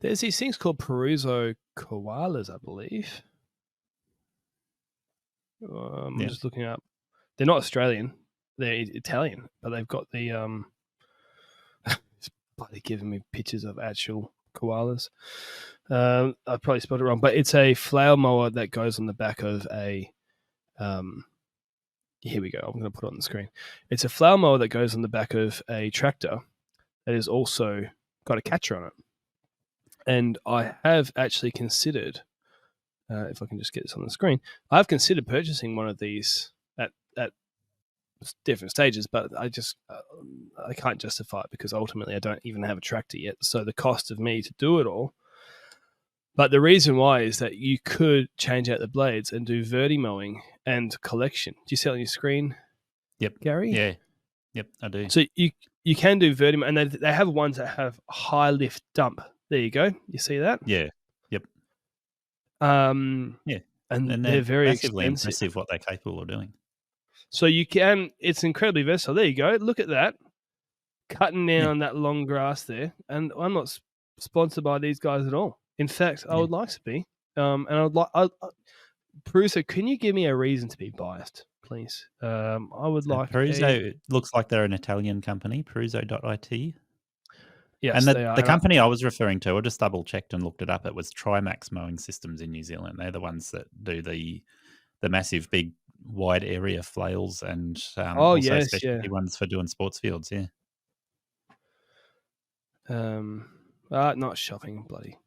There's these things called Peruso koalas, I believe. I'm just looking up. They're not Australian; they're Italian, but they've got the it's bloody giving me pictures of actual koalas. I probably spelled it wrong, but it's a flail mower that goes on the back of a. Here we go. I'm going to put it on the screen. It's a flail mower that goes on the back of a tractor that has also got a catcher on it. And I have actually considered, if I can just get this on the screen, I've considered purchasing one of these at different stages, but I can't justify it because ultimately I don't even have a tractor yet. So the cost of me to do it all. But the reason why is that you could change out the blades and do verti mowing and collection. Do you see it on your screen? Yep. Gary? Yeah. Yep, I do. So you can do verti, and they have ones that have high lift dump. There you go. You see that? Yeah. Yep. And they're very impressive what they're capable of doing. So it's incredibly versatile. There you go. Look at that. Cutting down that long grass there. And I'm not sponsored by these guys at all. In fact, I would like to be. And I'd like, Peruso, can you give me a reason to be biased, please? I would like. Peruso looks like they're an Italian company, Peruso.it. Yes, and the company I was referring to, I just double checked and looked it up. It was Trimax Mowing Systems in New Zealand. They're the ones that do the massive, big, wide area flails and also specialty ones for doing sports fields. Yeah. Not shopping, bloody.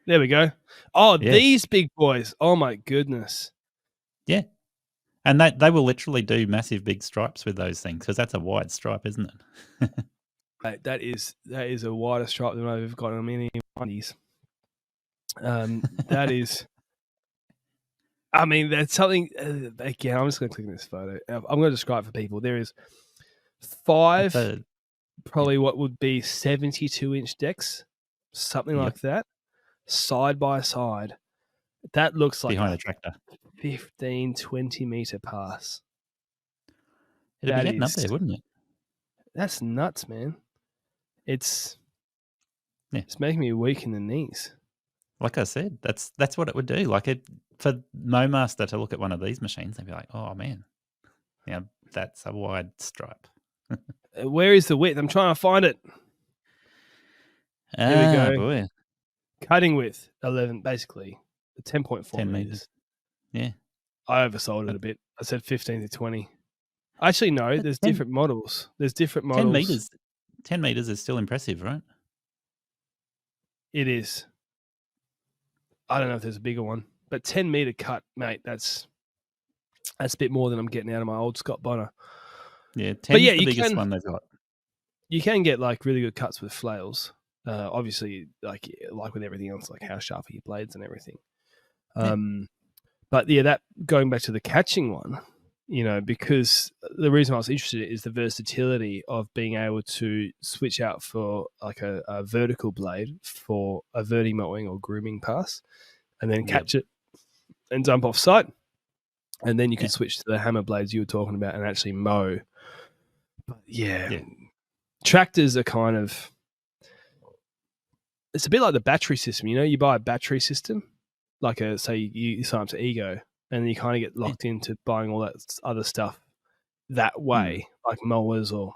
There we go. Oh, these big boys. Oh my goodness. Yeah. And they will literally do massive big stripes with those things because that's a wide stripe, isn't it? Mate, that is a wider stripe than I've ever got on any of these. That is. I mean, that's something. Again, I'm just going to click on this photo. I'm going to describe it for people. There is 5, probably what would be 72-inch decks, something like that, side by side. That looks like behind a tractor. 15-20 meter pass. It'd be getting up there, wouldn't it? That's nuts, man. It's making me weak in the knees. Like I said, that's what it would do. Like for MoMaster to look at one of these machines, they'd be like, "Oh man, that's a wide stripe." Where is the width? I'm trying to find it. Here we go. Boy. Cutting width 11, basically 10.4 meters. Yeah, I oversold it a bit. I said 15 to 20. Actually, no. There's different models. 10 meters. 10 meters is still impressive, right? It is. I don't know if there's a bigger one, but 10 meter cut, mate. That's a bit more than I'm getting out of my old Scott Bonner. Yeah, 10's the biggest one they've got. You can get like really good cuts with flails. Obviously, like with everything else, like how sharp are your blades and everything. But that going back to the catching one, because the reason I was interested is the versatility of being able to switch out for like a vertical blade for a verti-mowing or grooming pass, and then catch it and dump off site. And then you can switch to the hammer blades you were talking about and actually mow. But tractors are kind of, it's a bit like the battery system. You buy a battery system, like say you sign up to Ego, and then you kind of get locked into buying all that other stuff that way, like mowers or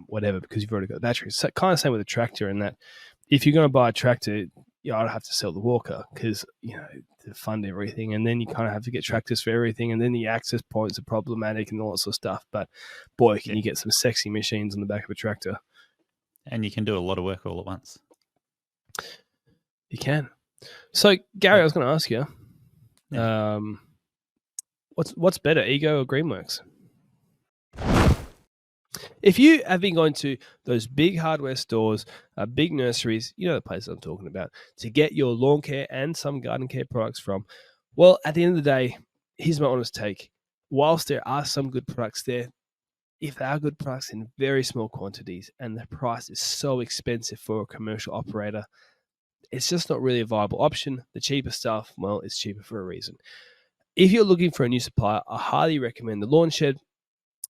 whatever, because you've already got the batteries. So kind of same with a tractor, in that if you're going to buy a tractor, I'd have to sell the walker because to fund everything, and then you kind of have to get tractors for everything, and then the access points are problematic and all that sort of stuff. But boy, can you get some sexy machines on the back of a tractor, and you can do a lot of work all at once. You can. So Garry, I was going to ask you, what's better, Ego or Greenworks? If you have been going to those big hardware stores, big nurseries, the place I'm talking about, to get your lawn care and some garden care products from, well, at the end of the day, here's my honest take. Whilst there are some good products there, if they are good products in very small quantities and the price is so expensive for a commercial operator, it's just not really a viable option. The cheaper stuff, well, it's cheaper for a reason. If you're looking for a new supplier, I highly recommend the Lawn Shed.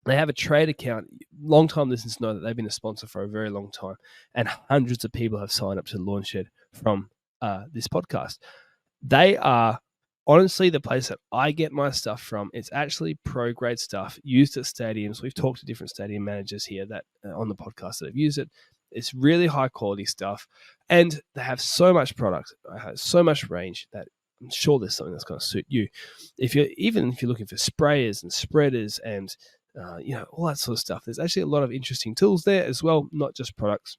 They have a trade account. Long-time listeners know that they've been a sponsor for a very long time, and hundreds of people have signed up to the Lawn Shed from this podcast. They are honestly the place that I get my stuff from. It's actually pro-grade stuff used at stadiums. We've talked to different stadium managers here that on the podcast that have used it. It's really high-quality stuff, and they have so much product, so much range that I'm sure there's something that's going to suit you. If you're looking for sprayers and spreaders and all that sort of stuff, there's actually a lot of interesting tools there as well, not just products.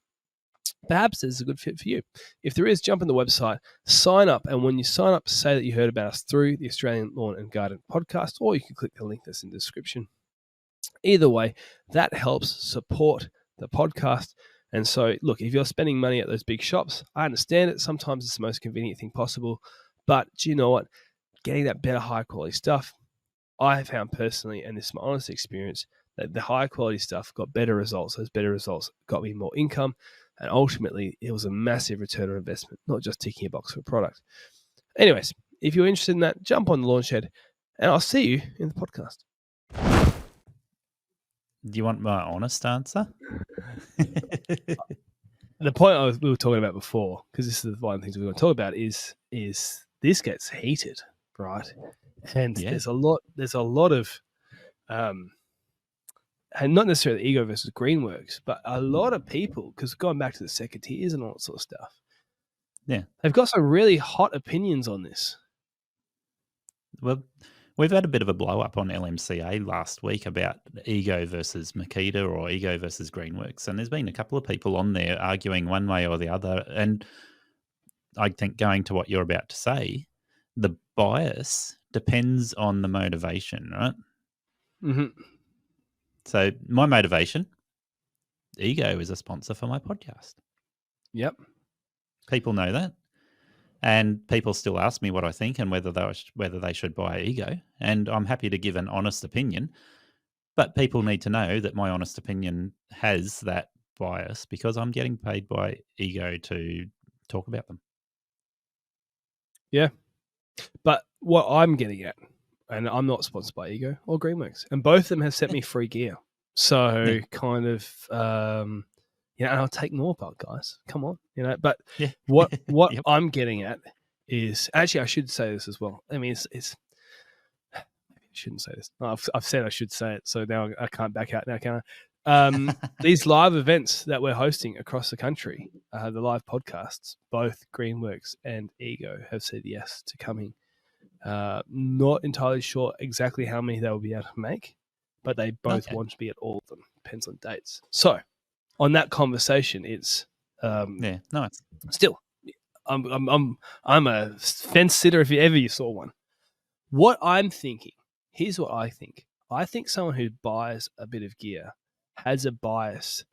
Perhaps there's a good fit for you. If there is, jump on the website, sign up, and when you sign up, say that you heard about us through the Australian Lawn and Garden podcast, or you can click the link that's in the description. Either way, that helps support the podcast. And so, look, if you're spending money at those big shops, I understand it. Sometimes it's the most convenient thing possible. But do you know what? Getting that better, high-quality stuff, I have found personally, and this is my honest experience, that the high-quality stuff got better results. Those better results got me more income. And ultimately, it was a massive return on investment, not just ticking a box for a product. Anyways, if you're interested in that, jump on the Lawn Shed, and I'll see you in the podcast. Do you want my honest answer? The point we were talking about before, because this is one of the things we're going to talk about, is this gets heated, right? And there's a lot of, and not necessarily Ego versus Greenworks, but a lot of people, because going back to the second tiers and all that sort of stuff, they've got some really hot opinions on this. Well, we've had a bit of a blow up on LMCA last week about Ego versus Makita or Ego versus Greenworks. And there's been a couple of people on there arguing one way or the other. And I think going to what you're about to say, the bias depends on the motivation, right? Mm-hmm. So my motivation, Ego is a sponsor for my podcast. Yep. People know that. And people still ask me what I think and whether they should buy Ego. And I'm happy to give an honest opinion. But people need to know that my honest opinion has that bias because I'm getting paid by Ego to talk about them. Yeah. But what I'm getting at, and I'm not sponsored by Ego or Greenworks, and both of them have sent me free gear. So kind of, and I'll take more part, guys. Come on, But what yep. I'm getting at is, actually, I should say this as well. I mean, it's maybe I shouldn't say this. I've said I should say it, so now I can't back out now, can I? These live events that we're hosting across the country, the live podcasts, both Greenworks and Ego have said yes to coming. Not entirely sure exactly how many they will be able to make, but they both want to be at all of them. Depends on dates. So, on that conversation, it's nice. Still, I'm a fence sitter if you saw one. What I'm thinking, here's what I think. I think someone who buys a bit of gear has a bias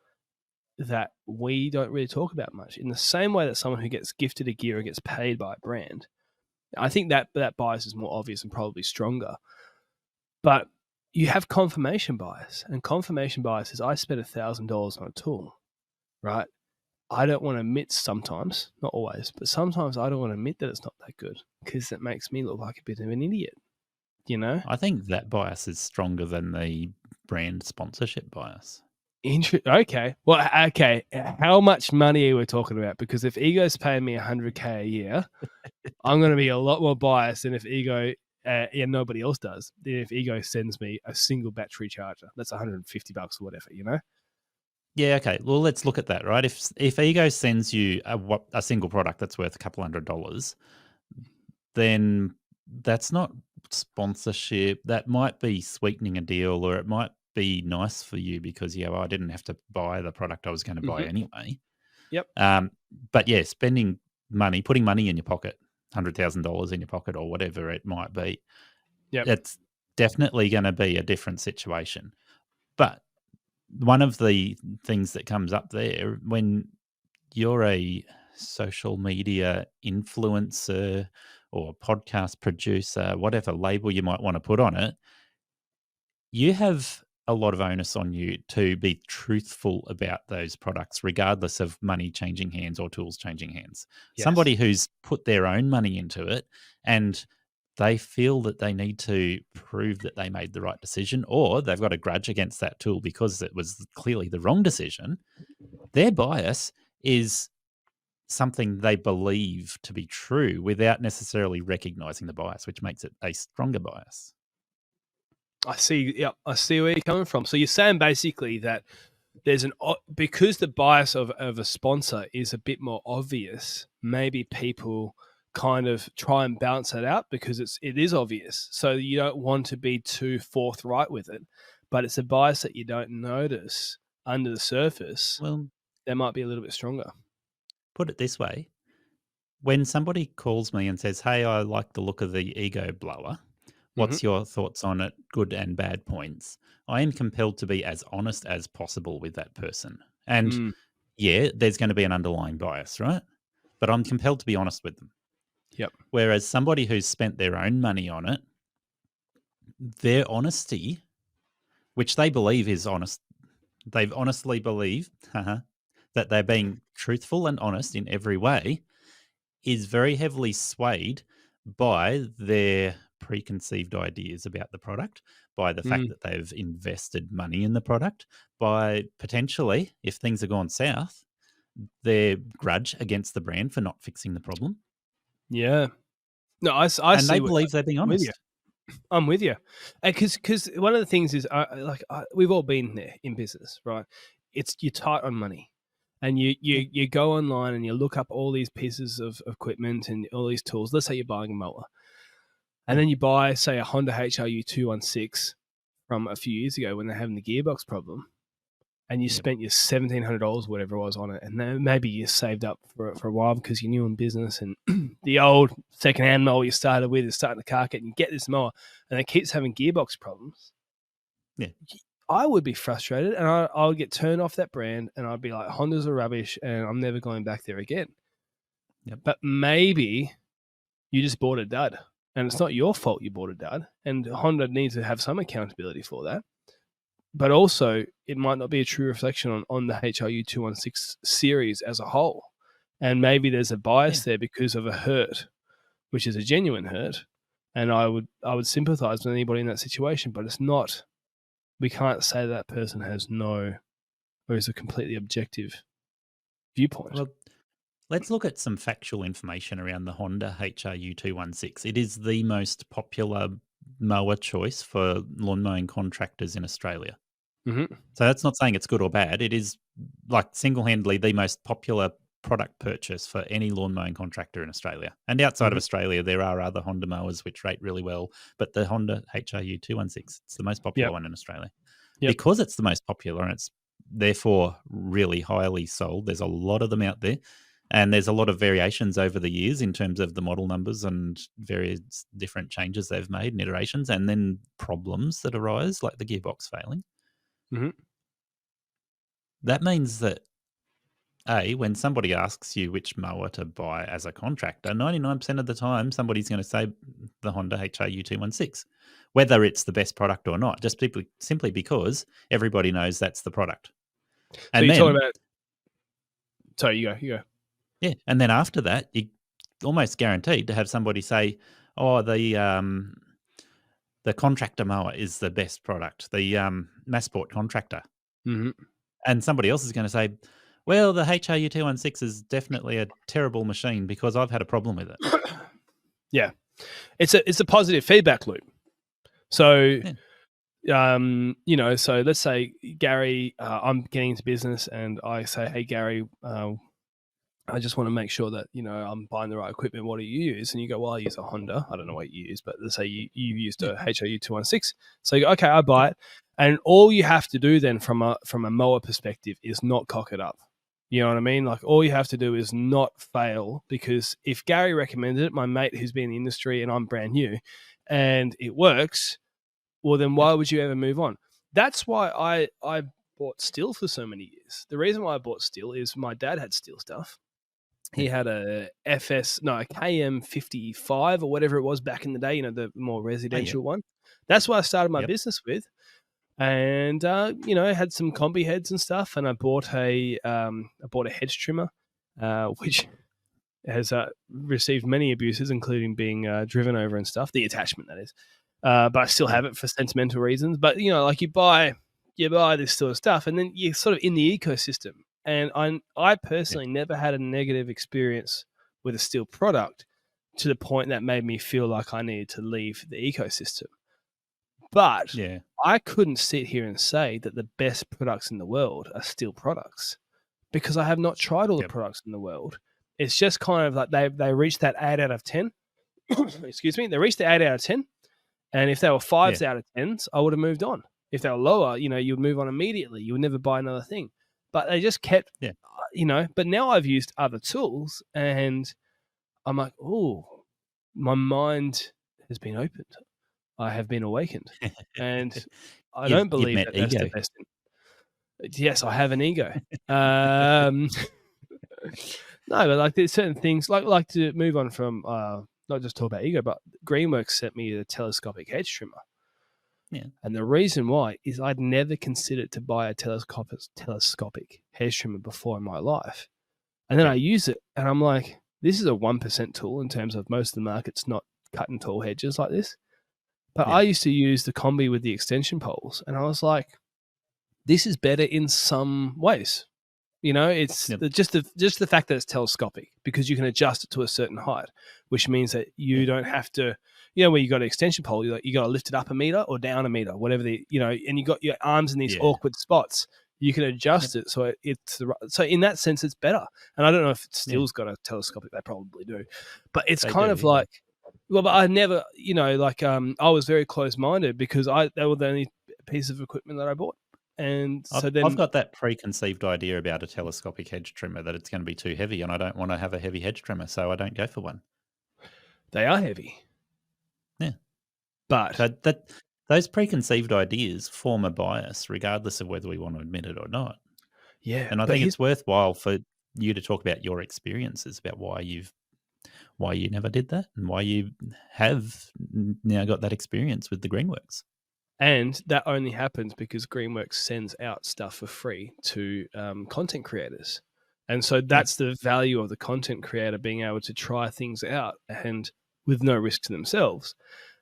that we don't really talk about much. In the same way that someone who gets gifted a gear or gets paid by a brand, I think that bias is more obvious and probably stronger. But you have confirmation bias, and confirmation bias is I spent $1,000 on a tool, right? I don't want to admit sometimes, not always, but sometimes I don't want to admit that it's not that good because it makes me look like a bit of an idiot, you know? I think that bias is stronger than the brand sponsorship bias. Okay. Well, okay. How much money are we talking about? Because if Ego's paying me $100K a year, I'm going to be a lot more biased than if Ego, nobody else does. Than if Ego sends me a single battery charger. That's $150 or whatever, you know? Yeah, okay. Well, let's look at that, right? If Ego sends you a single product that's worth a couple $100, then that's not sponsorship. That might be sweetening a deal, or it might be nice for you because I didn't have to buy the product I was going to buy anyway. Yep. But yeah, spending money, putting money in your pocket, $100,000 in your pocket, or whatever it might be. Yep. It's definitely going to be a different situation. But one of the things that comes up there when you're a social media influencer or podcast producer, whatever label you might want to put on it, you have a lot of onus on you to be truthful about those products, regardless of money changing hands or tools changing hands. Yes. Somebody who's put their own money into it and they feel that they need to prove that they made the right decision, or they've got a grudge against that tool because it was clearly the wrong decision, their bias is something they believe to be true without necessarily recognizing the bias, which makes it a stronger bias. I see. Yeah, I see where you're coming from. So you're saying basically that there's because the bias of a sponsor is a bit more obvious, maybe people kind of try and balance that out because it is obvious. So you don't want to be too forthright with it, but it's a bias that you don't notice under the surface. Well, that might be a little bit stronger. Put it this way. When somebody calls me and says, hey, I like the look of the Ego blower, what's your thoughts on it, good and bad points? I am compelled to be as honest as possible with that person. And yeah, there's going to be an underlying bias, right? But I'm compelled to be honest with them. Yep. Whereas somebody who's spent their own money on it, their honesty, which they believe is honest, they've honestly believed that they're being truthful and honest in every way, is very heavily swayed by their preconceived ideas about the product, by the fact that they've invested money in the product, by potentially, if things have gone south, their grudge against the brand for not fixing the problem. Yeah. No, I and see. They believe they're being honest. I'm with you. Because one of the things is, we've all been there in business, right? You're tight on money. And you go online and you look up all these pieces of equipment and all these tools. Let's say you're buying a mower. And then you buy, say, a Honda HRU 216 from a few years ago when they're having the gearbox problem. And you spent your $1,700, whatever it was, on it. And then maybe you saved up for a while because you're new in business. And the old secondhand mower you started with is starting to cark it. And you get this mower and it keeps having gearbox problems. Yeah. I would be frustrated and I would get turned off that brand and I'd be like, Hondas are rubbish and I'm never going back there again. Yep. But maybe you just bought a dud and it's not your fault you bought a dud, and Honda needs to have some accountability for that. But also, it might not be a true reflection on the HRU 216 series as a whole. And maybe there's a bias there because of a hurt, which is a genuine hurt. And I would sympathize with anybody in that situation, but it's not. We can't say that person has or is a completely objective viewpoint. Well, let's look at some factual information around the Honda HRU 216. It is the most popular mower choice for lawn mowing contractors in Australia. Mm-hmm. So that's not saying it's good or bad. It is like single-handedly the most popular product purchase for any lawn mowing contractor in Australia. And outside of Australia, there are other Honda mowers which rate really well, but the Honda HRU 216, it's the most popular one in Australia. Because it's the most popular and it's therefore really highly sold, there's a lot of them out there. And there's a lot of variations over the years in terms of the model numbers and various different changes they've made and iterations, and then problems that arise, like the gearbox failing. Mm-hmm. That means that when somebody asks you which mower to buy as a contractor, 99% of the time somebody's going to say the Honda HRU216, whether it's the best product or not, just simply because everybody knows that's the product. And so you're talking about... Sorry, you go. Yeah, and then after that, you're almost guaranteed to have somebody say, "Oh, the contractor mower is the best product, the Massport contractor," and somebody else is going to say, "Well, the HRU216 is definitely a terrible machine because I've had a problem with it." Yeah, it's a positive feedback loop. So. Yeah. So let's say, Garry, I'm getting into business and I say, "Hey, Garry, I just want to make sure that, I'm buying the right equipment. What do you use?" And you go, "Well, I use a Honda." I don't know what you use, but let's say you used a HRU216. So you go, "Okay, I buy it." And all you have to do then from a mower perspective is not cock it up. You know what I mean? Like, all you have to do is not fail, because if Garry recommended it, my mate who's been in the industry and I'm brand new, and it works, well, then why would you ever move on? That's why I bought Stihl for so many years. The reason why I bought Stihl is my dad had Stihl stuff. He had a KM55 or whatever it was back in the day, the more residential one. That's what I started my business with. And, I had some combi heads and stuff, and I bought a hedge trimmer, which has received many abuses, including being driven over and stuff, the attachment, that is. But I still have it for sentimental reasons. But, like you buy this sort of stuff, and then you're sort of in the ecosystem. And I personally never had a negative experience with a Stihl product to the point that made me feel like I needed to leave the ecosystem. But I couldn't sit here and say that the best products in the world are Stihl products, because I have not tried all the products in the world. It's just kind of like they reached that 8 out of 10. Excuse me. They reached the 8 out of 10. And if they were 5s out of 10s, I would have moved on. If they were lower, you would move on immediately. You would never buy another thing. But they just kept, but now I've used other tools and I'm like, oh, my mind has been opened. I have been awakened. And I don't believe that that's the best thing. Yes, I have an ego. No, but like there's certain things, like to move on from, not just talk about ego, but Greenworks sent me a telescopic hedge trimmer. Yeah. And the reason why is I'd never considered to buy a telescopic hedge trimmer before in my life. And then I use it and I'm like, this is a 1% tool in terms of most of the market's not cutting tall hedges like this. But I used to use the combi with the extension poles and I was like, this is better in some ways. It's just the fact that it's telescopic, because you can adjust it to a certain height, which means that you don't have to, where you got an extension pole, you got to lift it up a meter or down a meter, whatever and you got your arms in these awkward spots. You can adjust it so so in that sense it's better. And I don't know if Stihl's got a telescopic, they probably do, but it's kind of like, well, but I never, I was very close-minded because they were the only piece of equipment that I bought. And so I've got that preconceived idea about a telescopic hedge trimmer that it's going to be too heavy, and I don't want to have a heavy hedge trimmer, so I don't go for one. They are heavy. Yeah. But so those preconceived ideas form a bias, regardless of whether we want to admit it or not. Yeah. And I think it's worthwhile for you to talk about your experiences, about why you never did that and why you have now got that experience with the Greenworks. And that only happens because Greenworks sends out stuff for free to content creators. And so that's the value of the content creator, being able to try things out and with no risk to themselves.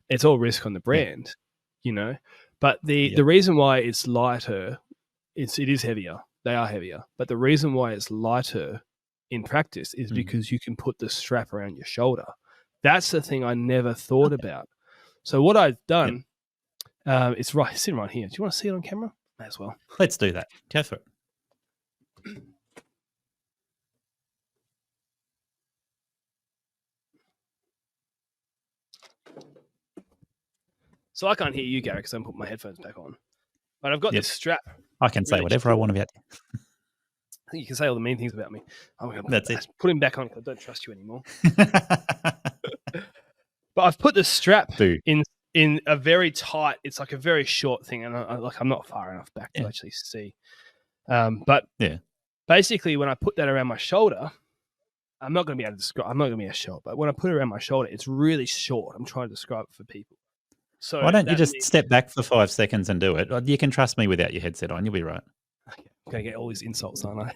It's all risk on the brand, But the reason why it's lighter, it is heavier. They are heavier. But the reason why it's lighter in practice is because you can put the strap around your shoulder. That's the thing I never thought about. So what I've done... it's sitting right here. Do you want to see it on camera? May as well. Let's do that. Go for it. So I can't hear you, Garry, because I'm putting my headphones back on. But I've got this strap. I can say whatever I want about you. I think you can say all the mean things about me. That's it. Put him back on because I don't trust you anymore. But I've put the strap in a very tight, it's like a very short thing, and I'm not far enough back to actually see. But basically when I put that around my shoulder, I'm not going to be able to describe. I'm not going to be able to show it, but when I put it around my shoulder, it's really short. I'm trying to describe it for people. So why don't you just step back for 5 seconds and do it? You can trust me without your headset on. You'll be right. Okay, I'm going to get all these insults, aren't I?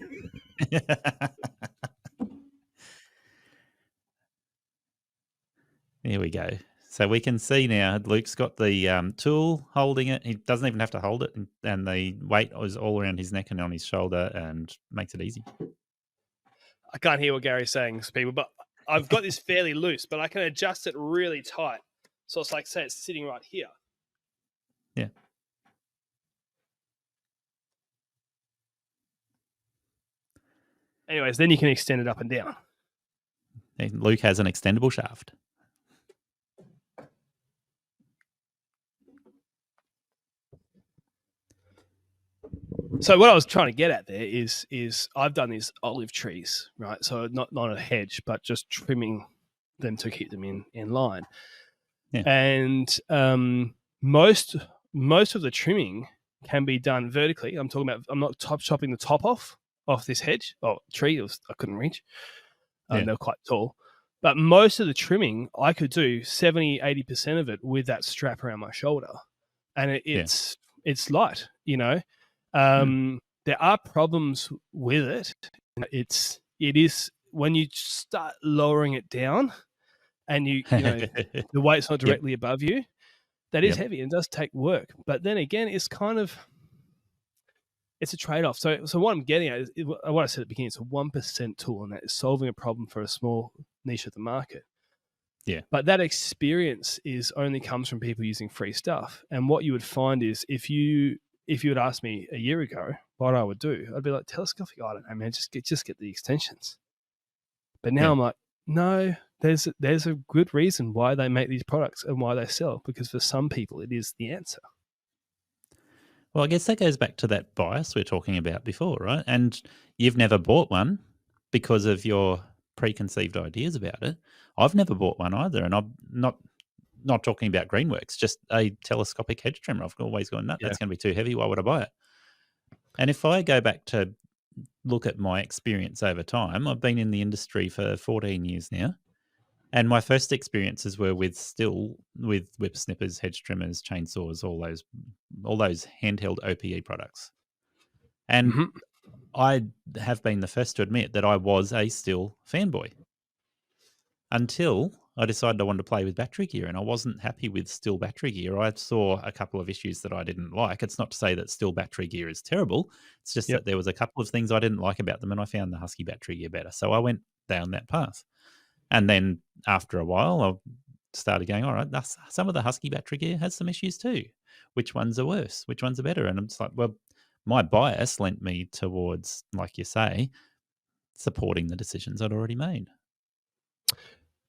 Here we go. So we can see now Luke's got the tool holding it. He doesn't even have to hold it, and the weight is all around his neck and on his shoulder and makes it easy. I can't hear what Gary's saying, people, but I've got this fairly loose, but I can adjust it really tight. So it's like, say it's sitting right here. Yeah. Anyways, then you can extend it up and down. And Luke has an extendable shaft. So what I was trying to get at there is I've done these olive trees, right? So not a hedge, but just trimming them to keep them in line. Yeah. And most of the trimming can be done vertically. I'm talking about, I'm not chopping the top off this hedge or tree. I couldn't reach. They're quite tall. But most of the trimming, I could do 70, 80% of it with that strap around my shoulder. And it's light, you know. There are problems with it. It is when you start lowering it down and you know the weight's not directly above you, that is heavy and does take work. But then again, it's a trade-off. So what I'm getting at is what I said at the beginning, it's a 1% tool, and that is solving a problem for a small niche of the market. Yeah. But that experience only comes from people using free stuff. And what you would find is if you had asked me a year ago what I would do, I'd be like, telescopic, I don't know, man, just get the extensions. But now I'm like, no, there's a good reason why they make these products and why they sell, because for some people it is the answer. Well, I guess that goes back to that bias we were talking about before, right? And you've never bought one because of your preconceived ideas about it. I've never bought one either, and I'm not talking about Greenworks, just a telescopic hedge trimmer. I've always gone, no, that's going to be too heavy. Why would I buy it? And if I go back to look at my experience over time, I've been in the industry for 14 years now. And my first experiences were with whip snippers, hedge trimmers, chainsaws, all those handheld OPE products. And I have been the first to admit that I was a Stihl fanboy until I decided I wanted to play with battery gear, and I wasn't happy with Stihl battery gear. I saw a couple of issues that I didn't like. It's not to say that Stihl battery gear is terrible. It's just that there was a couple of things I didn't like about them, and I found the Husky battery gear better. So I went down that path. And then after a while, I started going, all right, some of the Husky battery gear has some issues too. Which ones are worse? Which ones are better? And I'm just like, well, my bias lent me towards, like you say, supporting the decisions I'd already made.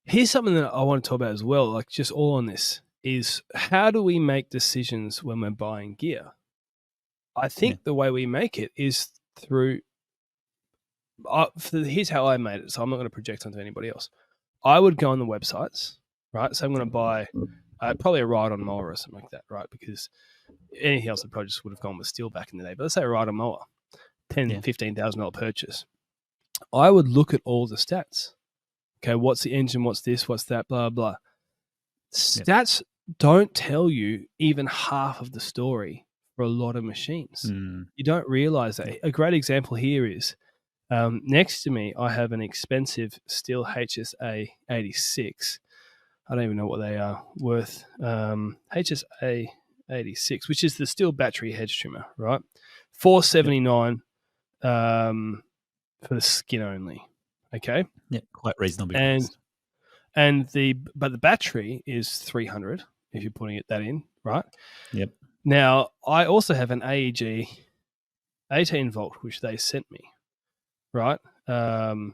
Here's something that I want to talk about as well, like just all on this, is how do we make decisions when we're buying gear? I think the way we make it is through, here's how I made it, so I'm not going to project onto anybody else. I would go on the websites, right? So I'm going to buy probably a ride-on mower or something like that, right? Because anything else I probably just would have gone with Stihl back in the day. But let's say a ride-on mower, $10,000, $15,000 purchase. I would look at all the stats. Okay, what's the engine? What's this? What's that? Blah, blah. Stats don't tell you even half of the story for a lot of machines. You don't realize that. A great example here is next to me, I have an expensive Stihl HSA 86. I don't even know what they are worth. HSA 86, which is the Stihl battery hedge trimmer, right? $479 for the skin only. Okay. Yeah, quite reasonably priced. But the battery is $300 if you're putting that in, right? Yep. Now I also have an AEG 18 volt, which they sent me, right? I'll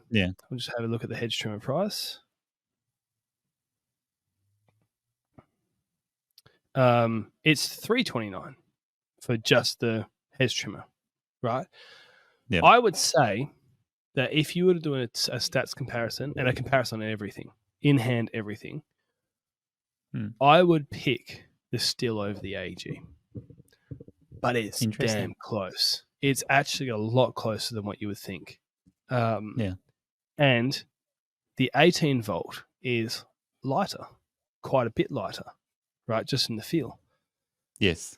just have a look at the hedge trimmer price. It's $329 for just the hedge trimmer, right? Yeah. I would say that if you were to do a stats comparison and a comparison on everything, in-hand everything, I would pick the Stihl over the AEG. But it's damn close. it's actually a lot closer than what you would think. Yeah. And the 18 volt is lighter, quite a bit lighter, right? Just in the feel. Yes.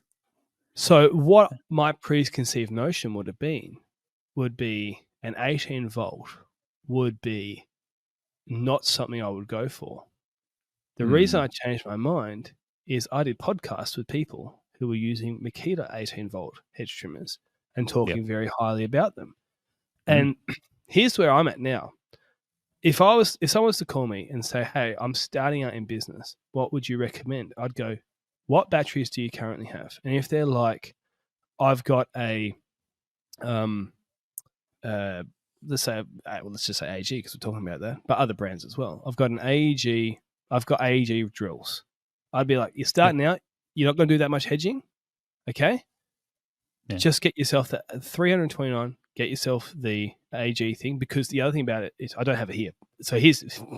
So what my preconceived notion would have been would be an 18 volt would be not something I would go for. The reason I changed my mind is I did podcasts with people who were using Makita 18 volt hedge trimmers and talking very highly about them. And here's where I'm at now. If someone was to call me and say, hey, I'm starting out in business, what would you recommend? I'd go, what batteries do you currently have? And if they're like, I've got a, let's just say AEG because we're talking about that, but other brands as well. I've got an AEG. I've got AEG drills. I'd be like, you're starting out. You're not going to do that much hedging. Okay. Yeah. Just get yourself the 329, get yourself the AEG thing, because the other thing about it is I don't have it here. So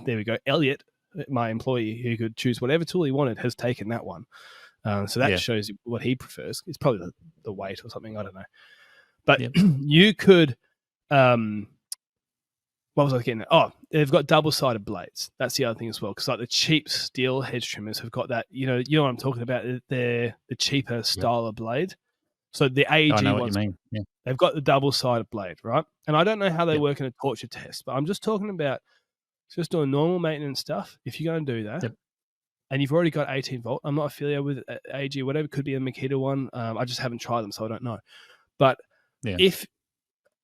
there we go. Elliot, my employee who could choose whatever tool he wanted, has taken that one. So that shows what he prefers. It's probably the weight or something. I don't know. But you could, what was I getting at? Oh, they've got double-sided blades. That's the other thing as well. Because like the cheap steel hedge trimmers have got that, you know what I'm talking about? They're the cheaper style of blade. So the AEG I know what ones, you mean. Yeah. They've got the double-sided blade, right? And I don't know how they work in a torture test, but I'm just talking about just doing normal maintenance stuff. If you're going to do that, and you've already got 18 volt, I'm not affiliated with AEG, whatever, could be a Makita one. I just haven't tried them, so I don't know. But if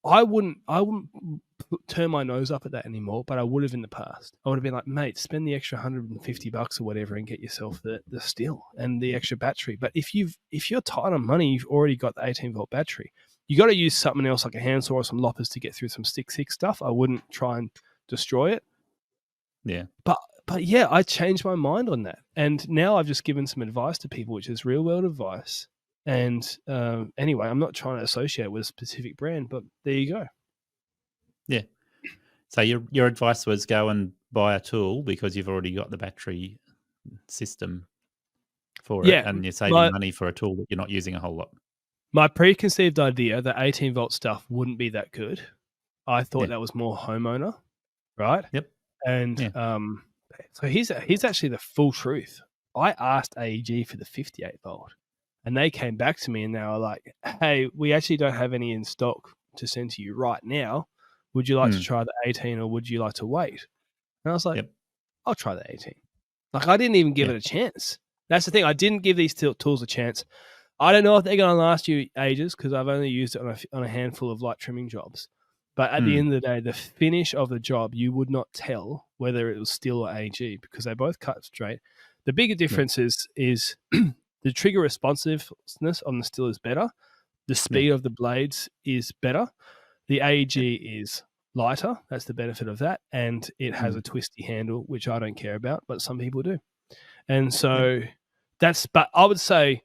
I wouldn't turn my nose up at that anymore, but I would have in the past. I would have been like, mate, spend the extra $150 or whatever and get yourself the steel and the extra battery. But if you're tight on money, you've already got the 18 volt battery. You got to use something else like a handsaw or some loppers to get through some stick stuff. I wouldn't try and destroy it. Yeah. But yeah, I changed my mind on that. And now I've just given some advice to people, which is real world advice. And anyway, I'm not trying to associate with a specific brand, but there you go. Yeah. So your advice was go and buy a tool because you've already got the battery system for it, and you're saving money for a tool that you're not using a whole lot. My preconceived idea that 18 volt stuff wouldn't be that good. I thought that was more homeowner, right? Yep. And so here's actually the full truth. I asked AEG for the 58 volt. And they came back to me and they were like, hey, we actually don't have any in stock to send to you right now. Would you like to try the 18 or would you like to wait? And I was like, I'll try the 18. Like, I didn't even give it a chance. That's the thing. I didn't give these tools a chance. I don't know if they're going to last you ages because I've only used it on a handful of light trimming jobs. But at the end of the day, the finish of the job, you would not tell whether it was steel or AG because they both cut straight. The bigger difference is the trigger responsiveness on the steel is better. The speed of the blades is better. The AEG is lighter. That's the benefit of that. And it has a twisty handle, which I don't care about, but some people do. And so but I would say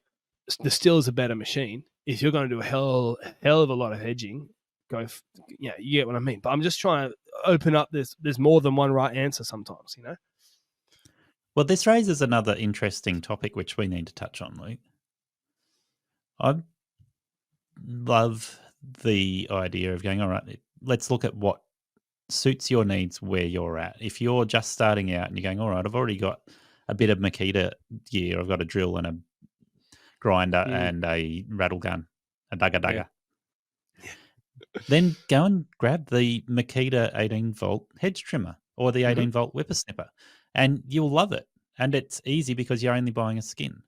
the steel is a better machine. If you're going to do a hell of a lot of hedging, you get what I mean. But I'm just trying to open up there's more than one right answer sometimes, you know? Well, this raises another interesting topic which we need to touch on, Luke. I love the idea of going, all right, let's look at what suits your needs where you're at. If you're just starting out and you're going, all right, I've already got a bit of Makita gear. I've got a drill and a grinder and a rattle gun, a dugger. Yeah. Then go and grab the Makita 18 volt hedge trimmer or the 18 volt whippersnipper. And you'll love it. And it's easy because you're only buying a skin.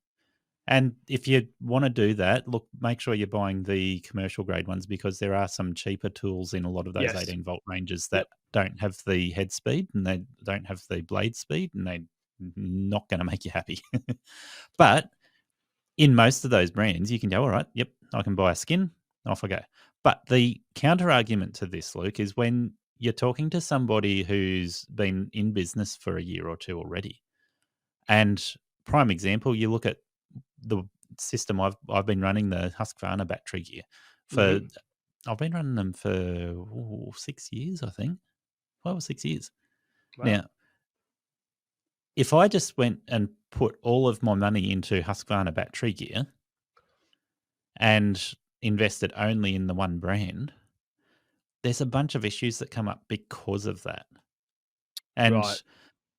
And if you want to do that, look, make sure you're buying the commercial grade ones because there are some cheaper tools in a lot of those 18 volt ranges that don't have the head speed and they don't have the blade speed and they're not going to make you happy. But in most of those brands, you can go, all right, yep, I can buy a skin, off I go. But the counter argument to this, Luke, is when you're talking to somebody who's been in business for a year or two already. And prime example, you look at the system I've been running, the Husqvarna battery gear for. I've been running them for 6 years, I think, 5 or 6 years. Wow. Now, if I just went and put all of my money into Husqvarna battery gear, and invested only in the one brand, there's a bunch of issues that come up because of that. And Right.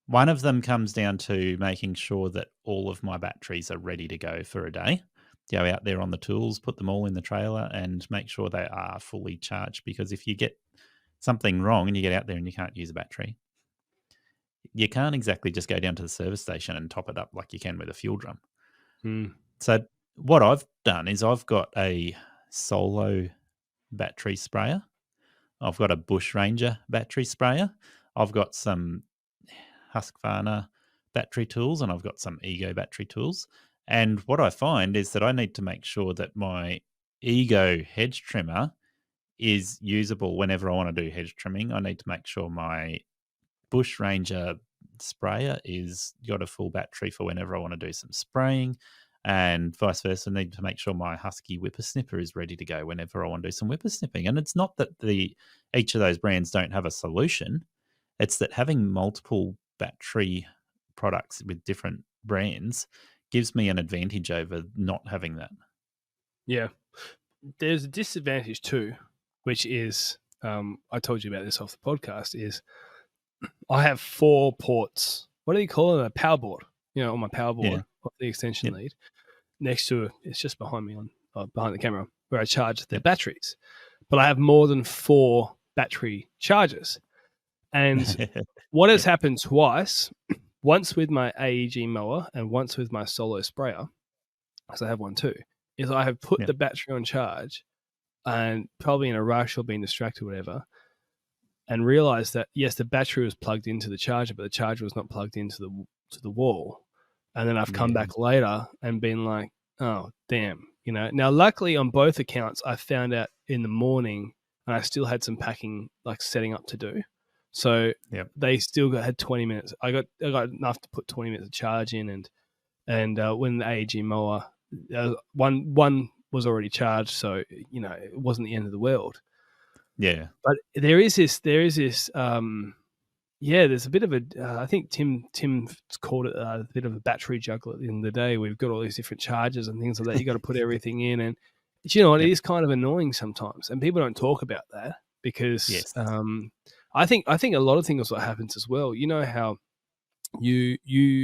one of them comes down to making sure that all of my batteries are ready to go for a day. Go out there on the tools, put them all in the trailer, and make sure they are fully charged. Because if you get something wrong and you get out there and you can't use a battery, you can't exactly just go down to the service station and top it up like you can with a fuel drum. So what I've done is I've got a Solo battery sprayer. I've got a Bush Ranger battery sprayer. I've got some Husqvarna battery tools, and I've got some Ego battery tools. And what I find is that I need to make sure that my Ego hedge trimmer is usable whenever I want to do hedge trimming. I need to make sure my Bush Ranger sprayer is got a full battery for whenever I want to do some spraying, and vice versa. I need to make sure my Husky whippersnipper is ready to go whenever I want to do some whippersnipping. And it's not that each of those brands don't have a solution. It's that having multiple battery products with different brands gives me an advantage over not having that. Yeah. There's a disadvantage too, which is, I told you about this off the podcast, is I have 4 ports. What do you call it? A power board, on my power board, the extension lead. Next to it's just behind me behind the camera where I charge the batteries. But I have more than 4 battery chargers. And what has happened twice, once with my AEG mower and once with my Solo sprayer, because I have one too, is I have put the battery on charge and probably in a rush or being distracted or whatever, and realized that, yes, the battery was plugged into the charger, but the charger was not plugged into the wall. And then I've come back later and been like, oh, damn. Now, luckily on both accounts, I found out in the morning and I still had some packing, like setting up to do. So they still had 20 minutes. I got enough to put 20 minutes of charge in, and when the AEG mower, one was already charged, so it wasn't the end of the world. Yeah, but there is this. There's a bit of a. I think Tim called it a bit of a battery juggle at the end of the day. We've got all these different chargers and things like that. You got to put everything in, and it is kind of annoying sometimes, and people don't talk about that because I think a lot of things what happens as well. You know how you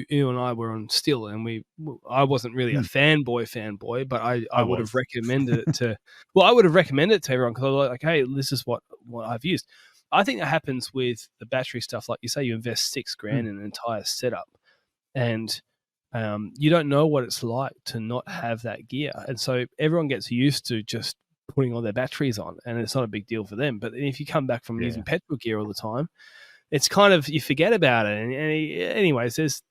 and I were on Still, and I wasn't really a fanboy, but I would have recommended it to. Well, I would have recommended it to everyone because I was like, hey, this is what I've used. I think that happens with the battery stuff. Like you say, you invest $6,000 in an entire setup, and you don't know what it's like to not have that gear, and so everyone gets used to just putting all their batteries on, and it's not a big deal for them. But if you come back from using petrol gear all the time, it's kind of, you forget about it. And anyways, there's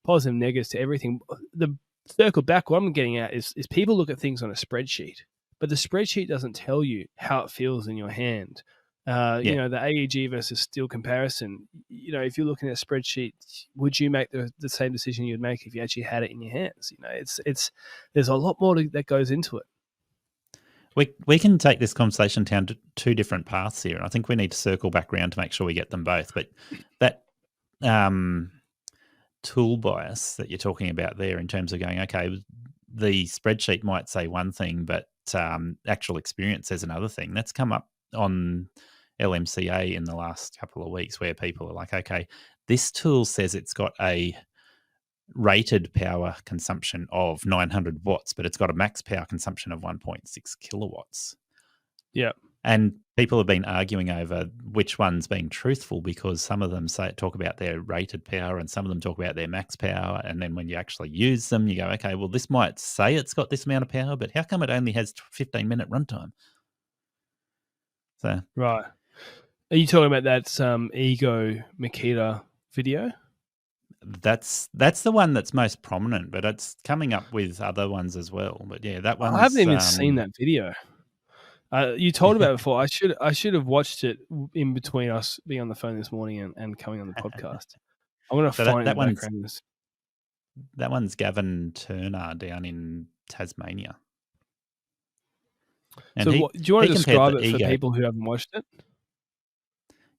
positive and negatives to everything. The circle back, what I'm getting at is people look at things on a spreadsheet, but the spreadsheet doesn't tell you how it feels in your hand. The AEG versus Still comparison, if you're looking at a spreadsheet, would you make the same decision you'd make if you actually had it in your hands? It's there's a lot more that goes into it. We can take this conversation down to 2 different paths here. I think we need to circle back around to make sure we get them both. But that tool bias that you're talking about there, in terms of going, okay, the spreadsheet might say one thing, but actual experience says another thing. That's come up on LMCA in the last couple of weeks, where people are like, okay, this tool says it's got a rated power consumption of 900 watts, but it's got a max power consumption of 1.6 kilowatts. Yeah. And people have been arguing over which one's being truthful, because some of them talk about their rated power and some of them talk about their max power. And then when you actually use them, you go, okay, well, this might say it's got this amount of power, but how come it only has 15-minute runtime? So, right. Are you talking about that Ego Makita video? That's the one that's most prominent, but it's coming up with other ones as well. But yeah, that one. I haven't even seen that video. You told about it before. I should have watched it in between us being on the phone this morning and coming on the podcast. I'm going to find that background. That one's Gavin Turner down in Tasmania. And so do you want to describe it for people who haven't watched it?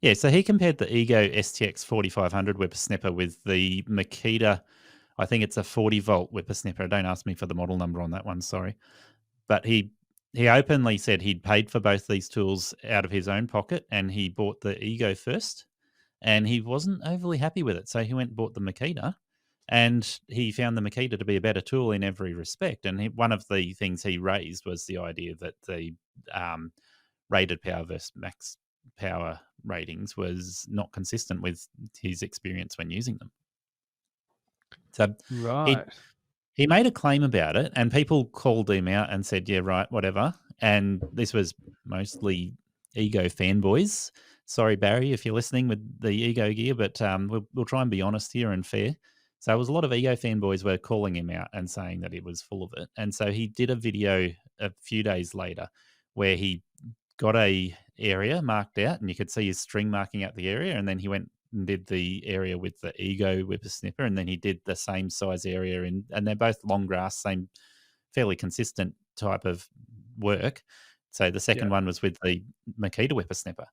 Yeah, so he compared the Ego STX 4500 whippersnipper with the Makita, I think it's a 40-volt whippersnipper. Don't ask me for the model number on that one, sorry. But he he openly said he'd paid for both these tools out of his own pocket, and he bought the Ego first, and he wasn't overly happy with it. So he went and bought the Makita, and he found the Makita to be a better tool in every respect. And one of the things he raised was the idea that the rated power versus max power ratings was not consistent with his experience when using them. So Right. he made a claim about it, and people called him out and said, yeah, right, whatever. And this was mostly Ego fanboys. Sorry, Barry, if you're listening with the Ego gear, but we'll try and be honest here and fair. So it was a lot of Ego fanboys were calling him out and saying that he was full of it. And so he did a video a few days later where he got a area marked out, and you could see his string marking out the area, and then he went and did the area with the Ego whippersnipper, and then he did the same size area and they're both long grass, same fairly consistent type of work. So the second one was with the Makita whippersnipper.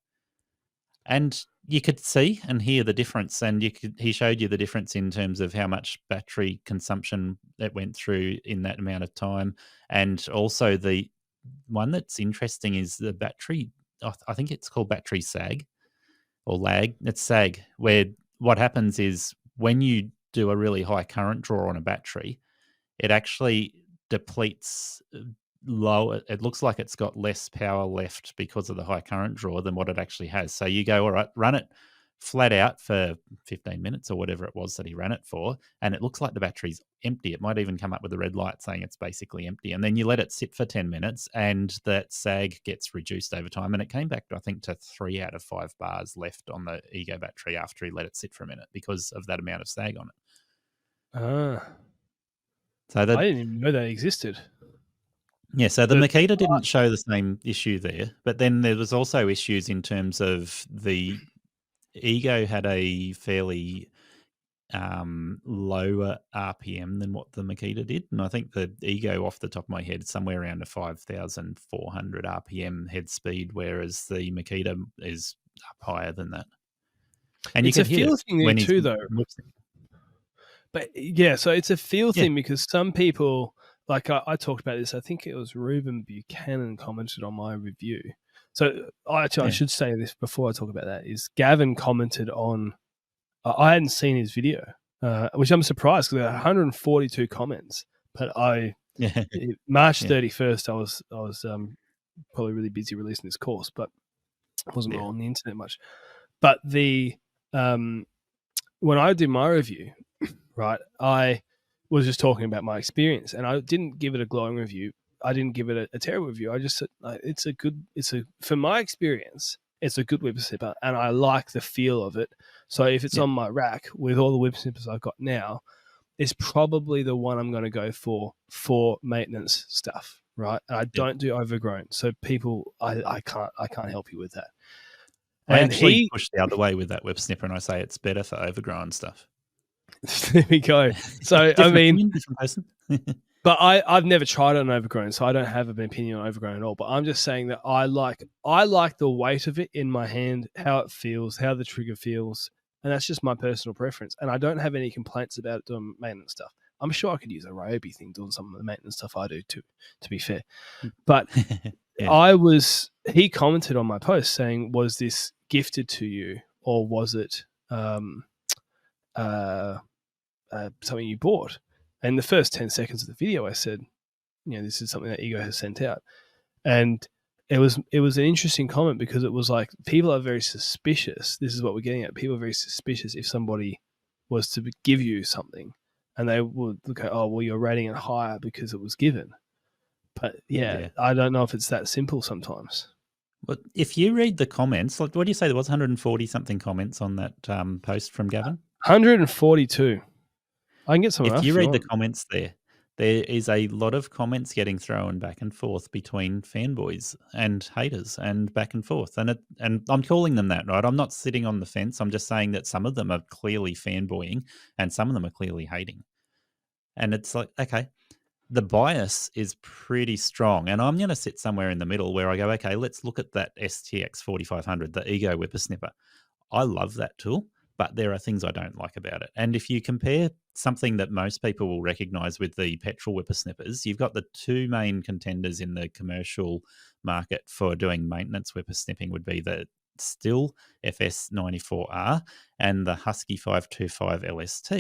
And you could see and hear the difference, and he showed you the difference in terms of how much battery consumption it went through in that amount of time. And also the one that's interesting is the battery, I think it's called battery sag or lag. It's sag, where what happens is when you do a really high current draw on a battery, it actually depletes low. It looks like it's got less power left because of the high current draw than what it actually has. So you go, all right, run it flat out for 15 minutes or whatever it was that he ran it for, and it looks like the battery's empty. It might even come up with a red light saying it's basically empty. And then you let it sit for 10 minutes and that sag gets reduced over time. And it came back, I think, to 3 out of 5 bars left on the Ego battery after he let it sit for a minute because of that amount of sag on it. So I didn't even know that existed. Yeah, so the Makita didn't show the same issue there, but then there was also issues in terms of the Ego had a fairly lower RPM than what the Makita did, and I think the Ego, off the top of my head, somewhere around a 5,400 RPM head speed, whereas the Makita is up higher than that. And it's you can a feel thing too, though. But yeah, so it's a feel thing because some people, like I talked about this, I think it was Ruben Buchanan commented on my review. So I should say this before I talk about that, is Gavin commented on, I hadn't seen his video, which I'm surprised because there are 142 comments, but March 31st, I was probably really busy releasing this course, but I wasn't on the internet much. But when I did my review, right, I was just talking about my experience, and I didn't give it a glowing review. I didn't give it a terrible review. I just said for my experience, it's a good whippersnipper, and I like the feel of it. So if it's on my rack with all the whippersnippers I've got now, it's probably the one I'm going to go for maintenance stuff, right? And I don't do overgrown, so people, I can't help you with that. I actually push the other way with that whippersnipper, and I say it's better for overgrown stuff. There we go. So I mean, different person. But I've never tried it on overgrown, so I don't have an opinion on overgrown at all. But I'm just saying that I like the weight of it in my hand, how it feels, how the trigger feels, and that's just my personal preference. And I don't have any complaints about it doing maintenance stuff. I'm sure I could use a Ryobi thing doing some of the maintenance stuff I do too, to be fair. But he commented on my post saying, was this gifted to you or was it something you bought? And the first 10 seconds of the video, I said, this is something that Ego has sent out. And it was an interesting comment because it was like, people are very suspicious. This is what we're getting at. People are very suspicious if somebody was to give you something and they would go, oh, well, you're rating it higher because it was given. But I don't know if it's that simple sometimes. But if you read the comments, like, what do you say? There was 140 something comments on that post from Gavin? 142. I can get some. If you read the comments there is a lot of comments getting thrown back and forth between fanboys and haters and back and forth. And I'm calling them that, right? I'm not sitting on the fence. I'm just saying that some of them are clearly fanboying and some of them are clearly hating. And it's like, okay, the bias is pretty strong. And I'm going to sit somewhere in the middle where I go, okay, let's look at that STX 4500, the Ego whippersnipper. I love that tool. but there are things I don't like about it. And if you compare something that most people will recognise with the petrol whippersnippers, you've got the two main contenders in the commercial market for doing maintenance whippersnipping would be the Still FS94R and the Husky 525 LST.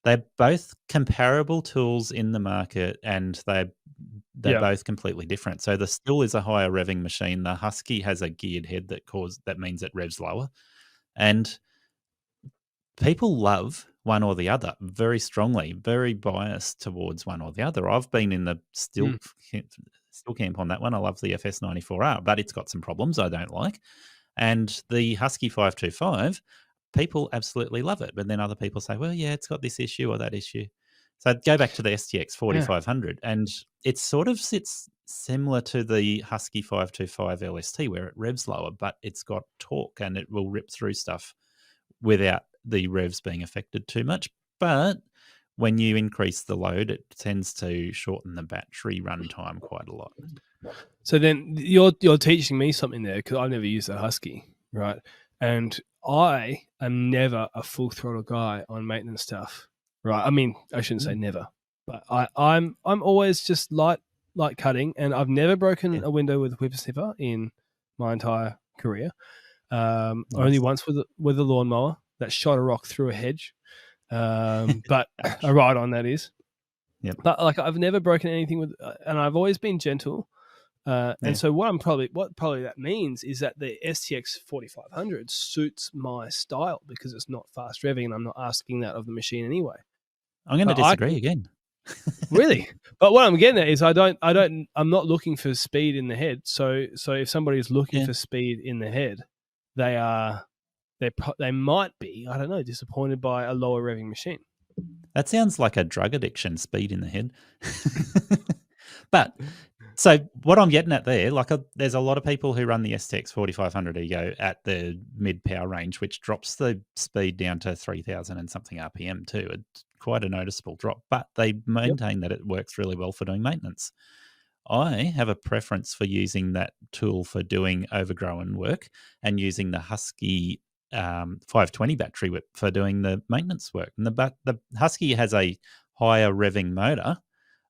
They're both comparable tools in the market, and they're both completely different. So the Still is a higher revving machine. The Husky has a geared head that means it revs lower. And people love one or the other very strongly, very biased towards one or the other. I've been in the Still camp on that one. I love the FS94R, but it's got some problems I don't like. And the Husky 525, people absolutely love it. But then other people say, well, yeah, it's got this issue or that issue. So go back to the STX 4500, and it sort of sits similar to the Husky 525 LST, where it revs lower, but it's got torque and it will rip through stuff without the revs being affected too much. But when you increase the load, it tends to shorten the battery runtime quite a lot. So then you're teaching me something there, because I've never used a Husky, right? And I am never a full throttle guy on maintenance stuff, right? I mean, I shouldn't say never, but I'm always just light cutting, and I've never broken a window with a whippersnipper in my entire career. Only once with a lawnmower that shot a rock through a hedge, but a ride-on, that is. Yep. But like, I've never broken anything with, and I've always been gentle. And so what probably that means is that the STX 4500 suits my style, because it's not fast revving, and I'm not asking that of the machine anyway. I'm going to disagree again. Really? But what I'm getting at is I'm not looking for speed in the head. So if somebody is looking for speed in the head, they might be, I don't know, disappointed by a lower revving machine. That sounds like a drug addiction, speed in the head. But so what I'm getting at there, there's a lot of people who run the STX 4500 Ego at the mid power range, which drops the speed down to 3,000 and something RPM too. It's quite a noticeable drop, but they maintain that it works really well for doing maintenance. I have a preference for using that tool for doing overgrown work and using the Husky 520 battery whip for doing the maintenance work. And the Husky has a higher revving motor,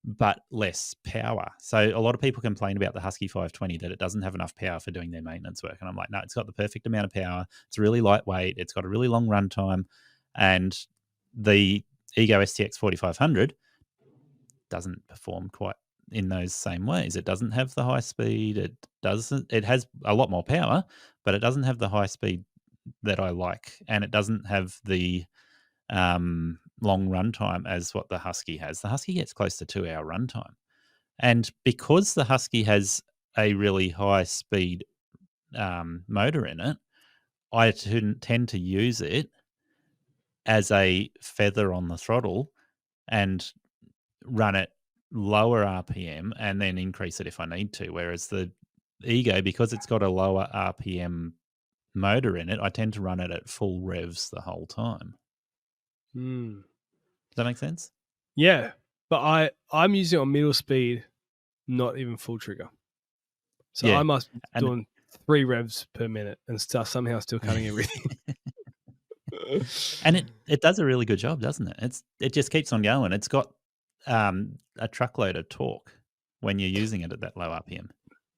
but less power. So a lot of people complain about the Husky 520 that it doesn't have enough power for doing their maintenance work. And I'm like, no, it's got the perfect amount of power. It's really lightweight. It's got a really long runtime. And the Ego STX 4500 doesn't perform quite in those same ways. It doesn't have the high speed. It has a lot more power, but it doesn't have the high speed that I like. And it doesn't have the long runtime as what the Husky has. The Husky gets close to 2-hour runtime. And because the Husky has a really high speed motor in it, I tend to use it as a feather on the throttle and run it lower RPM and then increase it if I need to. Whereas the Ego, because it's got a lower RPM motor in it, I tend to run it at full revs the whole time. Does that make sense? Yeah, but I'm using it on middle speed, not even full trigger. So I must be doing 3 revs per minute and somehow still cutting everything. And it does a really good job, doesn't it? It just keeps on going. It's got a truckload of torque when you're using it at that low RPM.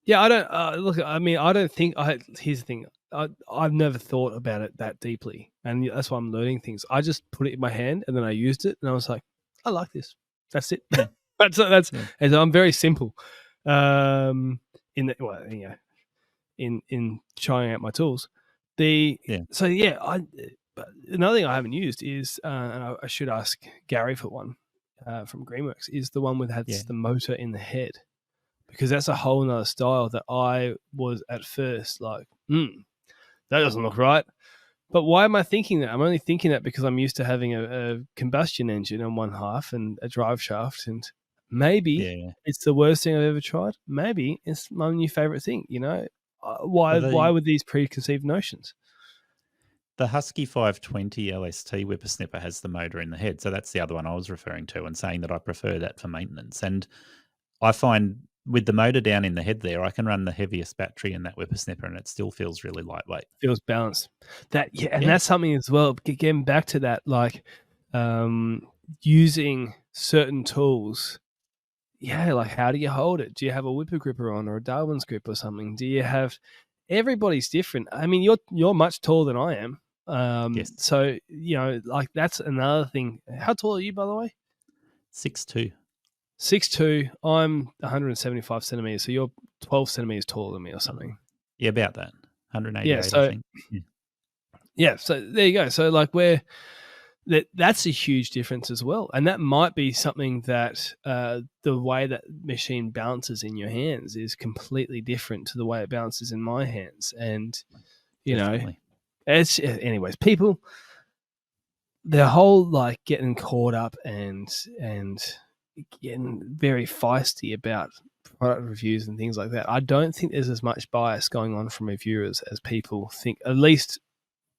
Yeah, I don't look. I mean, I don't think. Here's the thing. I've never thought about it that deeply, and that's why I'm learning things. I just put it in my hand, and then I used it, and I was like, I like this. That's it. Yeah. that's. Yeah. And I'm very simple. In trying out my tools. But another thing I haven't used is, and I should ask Garry for one from Greenworks, is the one that has the motor in the head, because that's a whole nother style that I was at first like, that doesn't look right. But why am I thinking that? I'm only thinking that because I'm used to having a combustion engine on one half and a drive shaft, and maybe it's the worst thing I've ever tried. Maybe it's my new favorite thing. Why with these preconceived notions? The Husky 520 LST whippersnipper has the motor in the head. So that's the other one I was referring to and saying that I prefer that for maintenance. And I find with the motor down in the head there, I can run the heaviest battery in that whippersnapper and it still feels really lightweight. Feels balanced. That's something as well. Getting back to that, like using certain tools. Yeah, like how do you hold it? Do you have a whipper gripper on or a Darwin's grip or something? Do you have? Everybody's different. I mean, you're much taller than I am. Yes. So like that's another thing. How tall are you, by the way? 6'2". 6'2". I'm 175 centimeters. So you're 12 centimeters taller than me or something. Yeah, about that. 188, yeah, so, I think. Yeah, so there you go. So like that's a huge difference as well. And that might be something that the way that machine balances in your hands is completely different to the way it balances in my hands. And, Definitely. it's anyways, people, the whole like getting caught up and getting very feisty about product reviews and things like that. I don't think there's as much bias going on from reviewers as people think, at least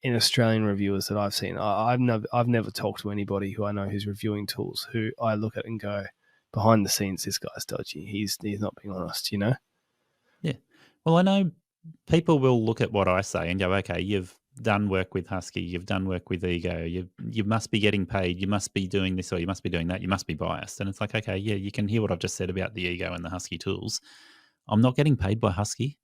in Australian reviewers that I've seen. I've never talked to anybody who I know who's reviewing tools who I look at and go, behind the scenes, this guy's dodgy. He's not being honest, Yeah. Well, I know people will look at what I say and go, okay, you've done work with Husky, you've done work with Ego, you must be getting paid, you must be doing this or you must be doing that, you must be biased. And it's like, okay, yeah, you can hear what I've just said about the Ego and the Husky tools. I'm not getting paid by Husky,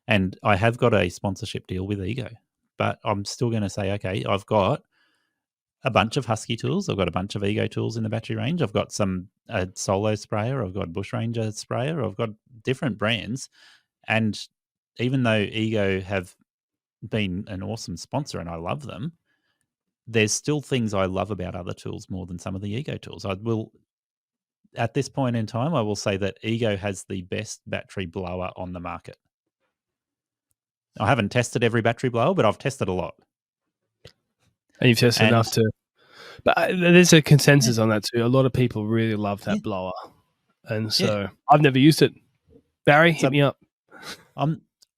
and I have got a sponsorship deal with Ego, but I'm still going to say, okay, I've got a bunch of Husky tools, I've got a bunch of Ego tools in the battery range, I've got a Solo sprayer, I've got Bush Ranger sprayer, I've got different brands, and even though Ego have been an awesome sponsor and I love them, there's still things I love about other tools more than some of the Ego tools. At this point in time, I will say that Ego has the best battery blower on the market. I haven't tested every battery blower, but I've tested a lot. And you've tested enough to... But there's a consensus on that too. A lot of people really love that blower. And so I've never used it. Barry, hit me up.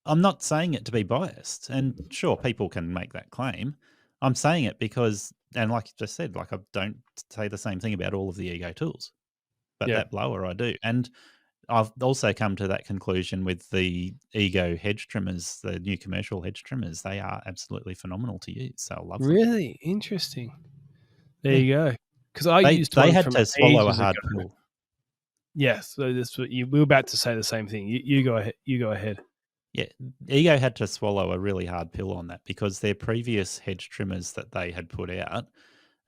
I'm not saying it to be biased, and sure, people can make that claim. I'm saying it because, and like you just said, like I don't say the same thing about all of the Ego tools, but that blower I do. And I've also come to that conclusion with the Ego hedge trimmers, the new commercial hedge trimmers. They are absolutely phenomenal to use. So I love them. Really interesting. There you go. Because they had to swallow a hard pill. Yes, so that's what we were about to say the same thing. You go ahead. You go ahead. Yeah, Ego had to swallow a really hard pill on that because their previous hedge trimmers that they had put out,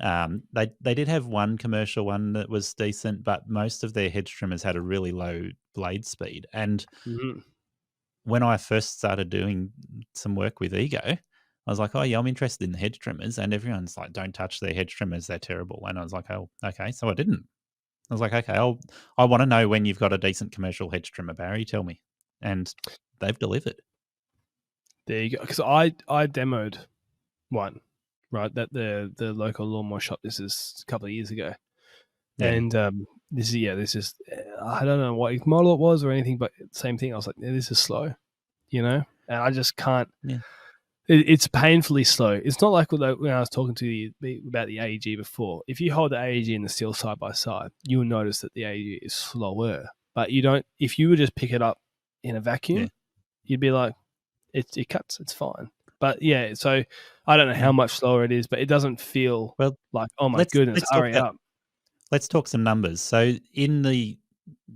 they did have one commercial one that was decent, but most of their hedge trimmers had a really low blade speed. And when I first started doing some work with Ego, I was like, oh yeah, I'm interested in the hedge trimmers. And everyone's like, don't touch their hedge trimmers, they're terrible. And I was like, oh, okay. So I didn't. I was like, okay, I want to know when you've got a decent commercial hedge trimmer, Barry, tell me. And they've delivered. There you go. Because I demoed one, right? That the local lawnmower shop. This is a couple of years ago, and this is I don't know what model it was or anything, but same thing. I was like, this is slow, and I just can't. Yeah. It's painfully slow. It's not like when I was talking to you about the AEG before. If you hold the AEG and the steel side by side, you will notice that the AEG is slower. But you don't. If you would just pick it up in a vacuum, you'd be like, it cuts. It's fine. But yeah, so I don't know how much slower it is, but it doesn't feel like, oh my goodness, hurry up. Let's talk some numbers. So in the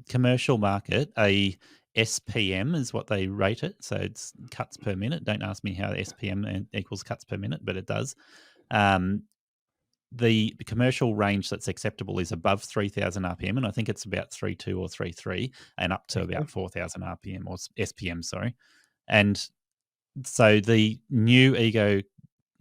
commercial market, a SPM is what they rate it. So it's cuts per minute. Don't ask me how SPM equals cuts per minute, but it does. The commercial range that's acceptable is above 3,000 RPM, and I think it's about 3.2 or 3.3, and up to about 4,000 RPM or SPM, sorry. And so the new Ego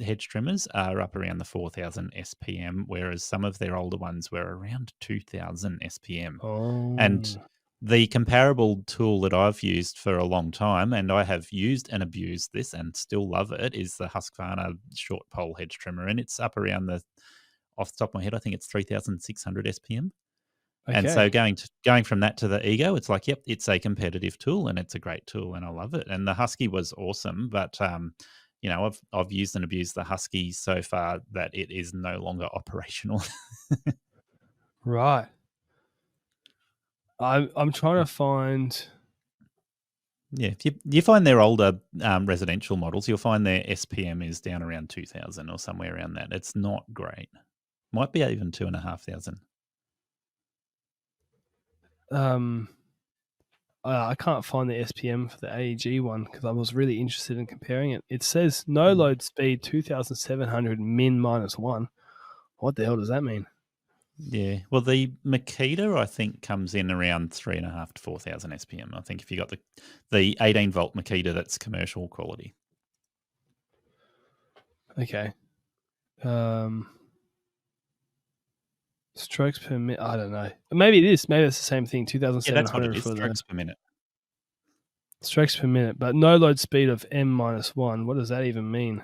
hedge trimmers are up around the 4,000 SPM, whereas some of their older ones were around 2,000 SPM. Oh. And the comparable tool that I've used for a long time, and I have used and abused this and still love it, is the Husqvarna short pole hedge trimmer, and it's up around off the top of my head, I think it's 3,600 SPM. Okay. And so going from that to the Ego, it's like, yep, it's a competitive tool and it's a great tool and I love it. And the Husky was awesome, but I've used and abused the Husky so far that it is no longer operational. Right. I'm trying to find Yeah, if you find their older residential models, you'll find their SPM is down around 2,000 or somewhere around that. It's not great. Might be even 2,500. I can't find the SPM for the AEG one because I was really interested in comparing it. It says no load speed 2,700 min -1. What the hell does that mean? Yeah, well, the Makita I think comes in around 3,500 to 4,000 SPM. I think if you got the 18-volt Makita, that's commercial quality. Okay. Strokes per minute. I don't know. Maybe it is. Maybe it's the same thing. 2,700 that's what it is. for Strokes per minute. Strokes per minute, but no load speed of M -1. What does that even mean?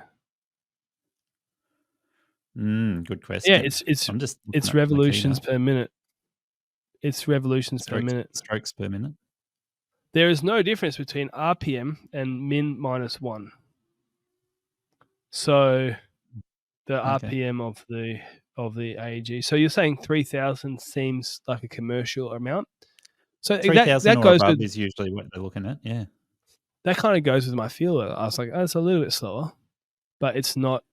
Good question. Yeah, it's revolutions Makita. per minute. It's revolutions per minute. Strokes per minute. There is no difference between RPM and min -1. So the RPM of the AEG. So you're saying 3,000 seems like a commercial amount. So 3,000 or goes above is usually what they're looking at. Yeah, that kind of goes with my feel. I was like, oh, it's a little bit slower, but it's not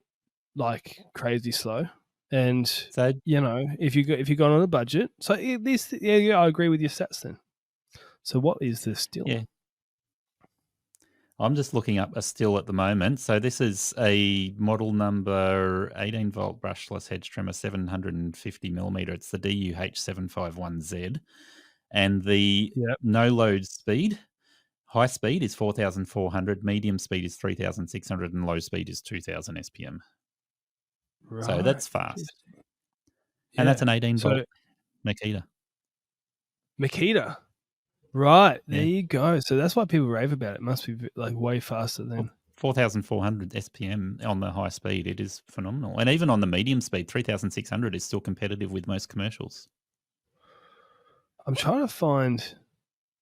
like crazy slow. And so, if you got on a budget, so this, I agree with your stats then. So what is this still? Yeah. I'm just looking up a still at the moment. So this is a model number 18-volt brushless hedge trimmer, 750 millimeter. It's the DUH751Z. And the no load speed, high speed is 4,400, medium speed is 3,600, and low speed is 2,000 SPM. Right. So that's fast. Yeah. And that's an 18-volt Makita. Makita. Right, there you go. So that's why people rave about it. It must be like way faster than 4,400 SPM on the high speed. It is phenomenal. And even on the medium speed, 3,600 is still competitive with most commercials. I'm trying to find,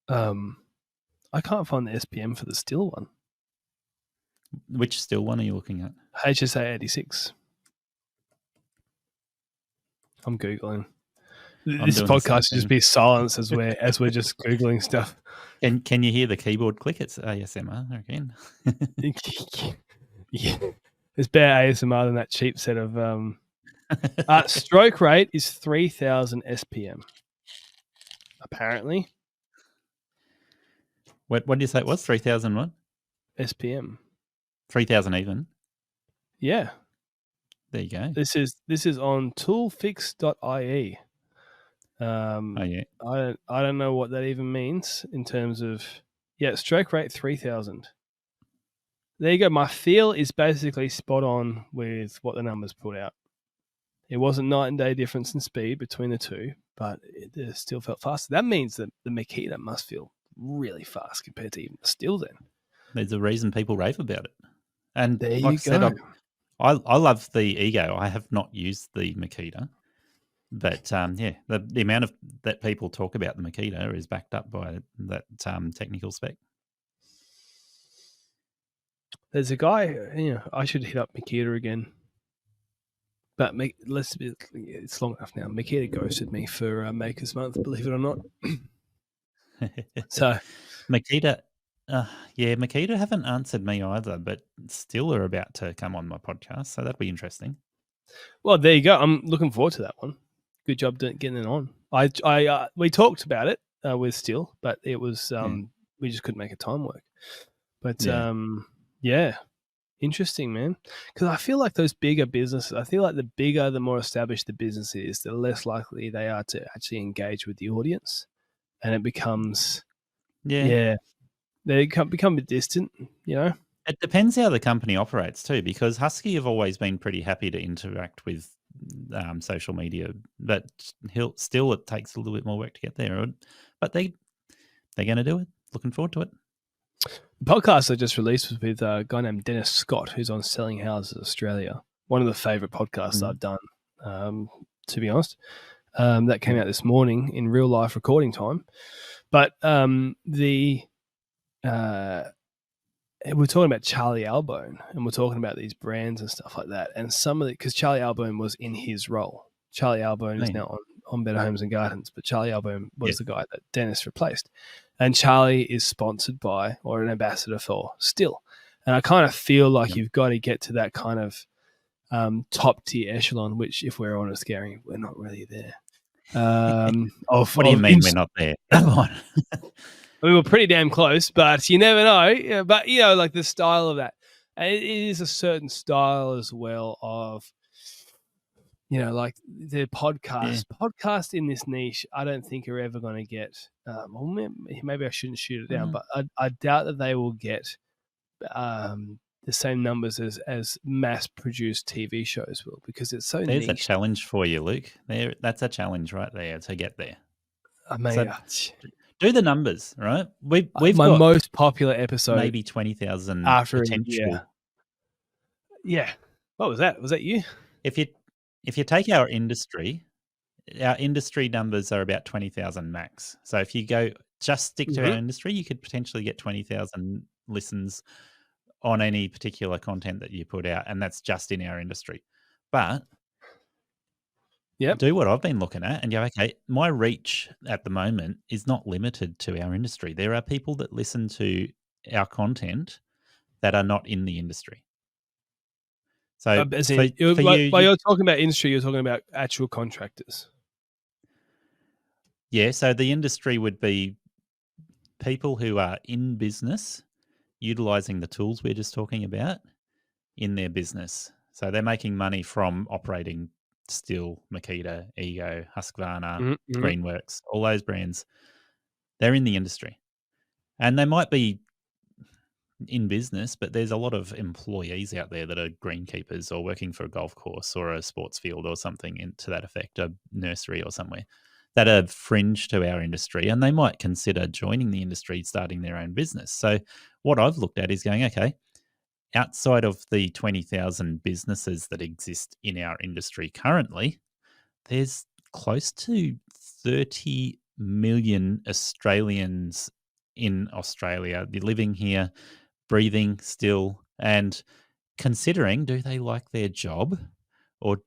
I can't find the SPM for the still one. Which still one are you looking at? HSA 86. I'm Googling. This podcast should just be silence as we're just Googling stuff. And can you hear the keyboard click? It's ASMR again. Yeah. It's better ASMR than that cheap set of stroke rate is 3,000 SPM. Apparently. What did you say it was? 3,000 what? SPM. 3,000 even? Yeah. There you go. This is on toolfix.ie. I don't know what that even means in terms of stroke rate 3,000. There you go. My feel is basically spot on with what the numbers put out. It wasn't night and day difference in speed between the two, but it still felt faster. That means that the Makita must feel really fast compared to even the still then. There's a reason people rave about it. And there like you go. Said, I love the Ego. I have not used the Makita. But the amount of that people talk about the Makita is backed up by that technical spec. There's a guy, I should hit up Makita again. But it's long enough now. Makita ghosted me for Makers Month, believe it or not. So Makita, Makita haven't answered me either, but still are about to come on my podcast, so that'll be interesting. Well, there you go. I'm looking forward to that one. Good job getting it on. We talked about it with Still, but it was we just couldn't make a time work. But interesting, man. Because I feel like those bigger businesses, I feel like the bigger, the more established the business is, the less likely they are to actually engage with the audience, and it becomes they become a bit distant. It depends how the company operates too, because Husky have always been pretty happy to interact with social media, but still it takes a little bit more work to get there. But they're going to do it. Looking forward to it. The podcast I just released was with a guy named Dennis Scott, who's on Selling Houses Australia. One of the favorite podcasts I've done, to be honest. That came out this morning in real life recording time. But we're talking about Charlie Albone, and we're talking about these brands and stuff like that. And some of it, because Charlie Albone was in his role. Charlie Albone is now Better Homes and Gardens, but Charlie Alboom was the guy that Dennis replaced. And Charlie is sponsored by or an ambassador for Still. And I kind of feel like you've got to get to that kind of top tier echelon, which, if we're honest, Garry, we're not really there. What do you mean we're not there? Come on. I mean, we're pretty damn close, but you never know. But, like the style of that. And it is a certain style as well of, like the podcast in this niche, I don't think are ever going to get, well, maybe I shouldn't shoot it down, but I doubt that they will get the same numbers as mass-produced TV shows will, because it's so There's niche. A challenge for you, Luke. That's a challenge right there to get there. I mean, do the numbers, right? We've my got most popular episode, maybe 20,000 after potential. Yeah. What was that? Was that you? If you take our industry numbers are about 20,000 max. So if you go just stick to our industry, you could potentially get 20,000 listens on any particular content that you put out, and that's just in our industry. But do what I've been looking at and go, okay, my reach at the moment is not limited to our industry. There are people that listen to our content that are not in the industry. So while you're talking about industry, you're talking about actual contractors. Yeah, so the industry would be people who are in business, utilizing the tools we're just talking about in their business. So they're making money from operating Still, Makita, Ego, Husqvarna, Greenworks, all those brands. They're in the industry. And they might be in business, but there's a lot of employees out there that are greenkeepers or working for a golf course or a sports field or something to that effect, a nursery or somewhere, that are fringe to our industry, and they might consider joining the industry, starting their own business. So what I've looked at is going, okay, outside of the 20,000 businesses that exist in our industry currently, there's close to 30 million Australians in Australia living here, breathing still, and considering, do they like their job, or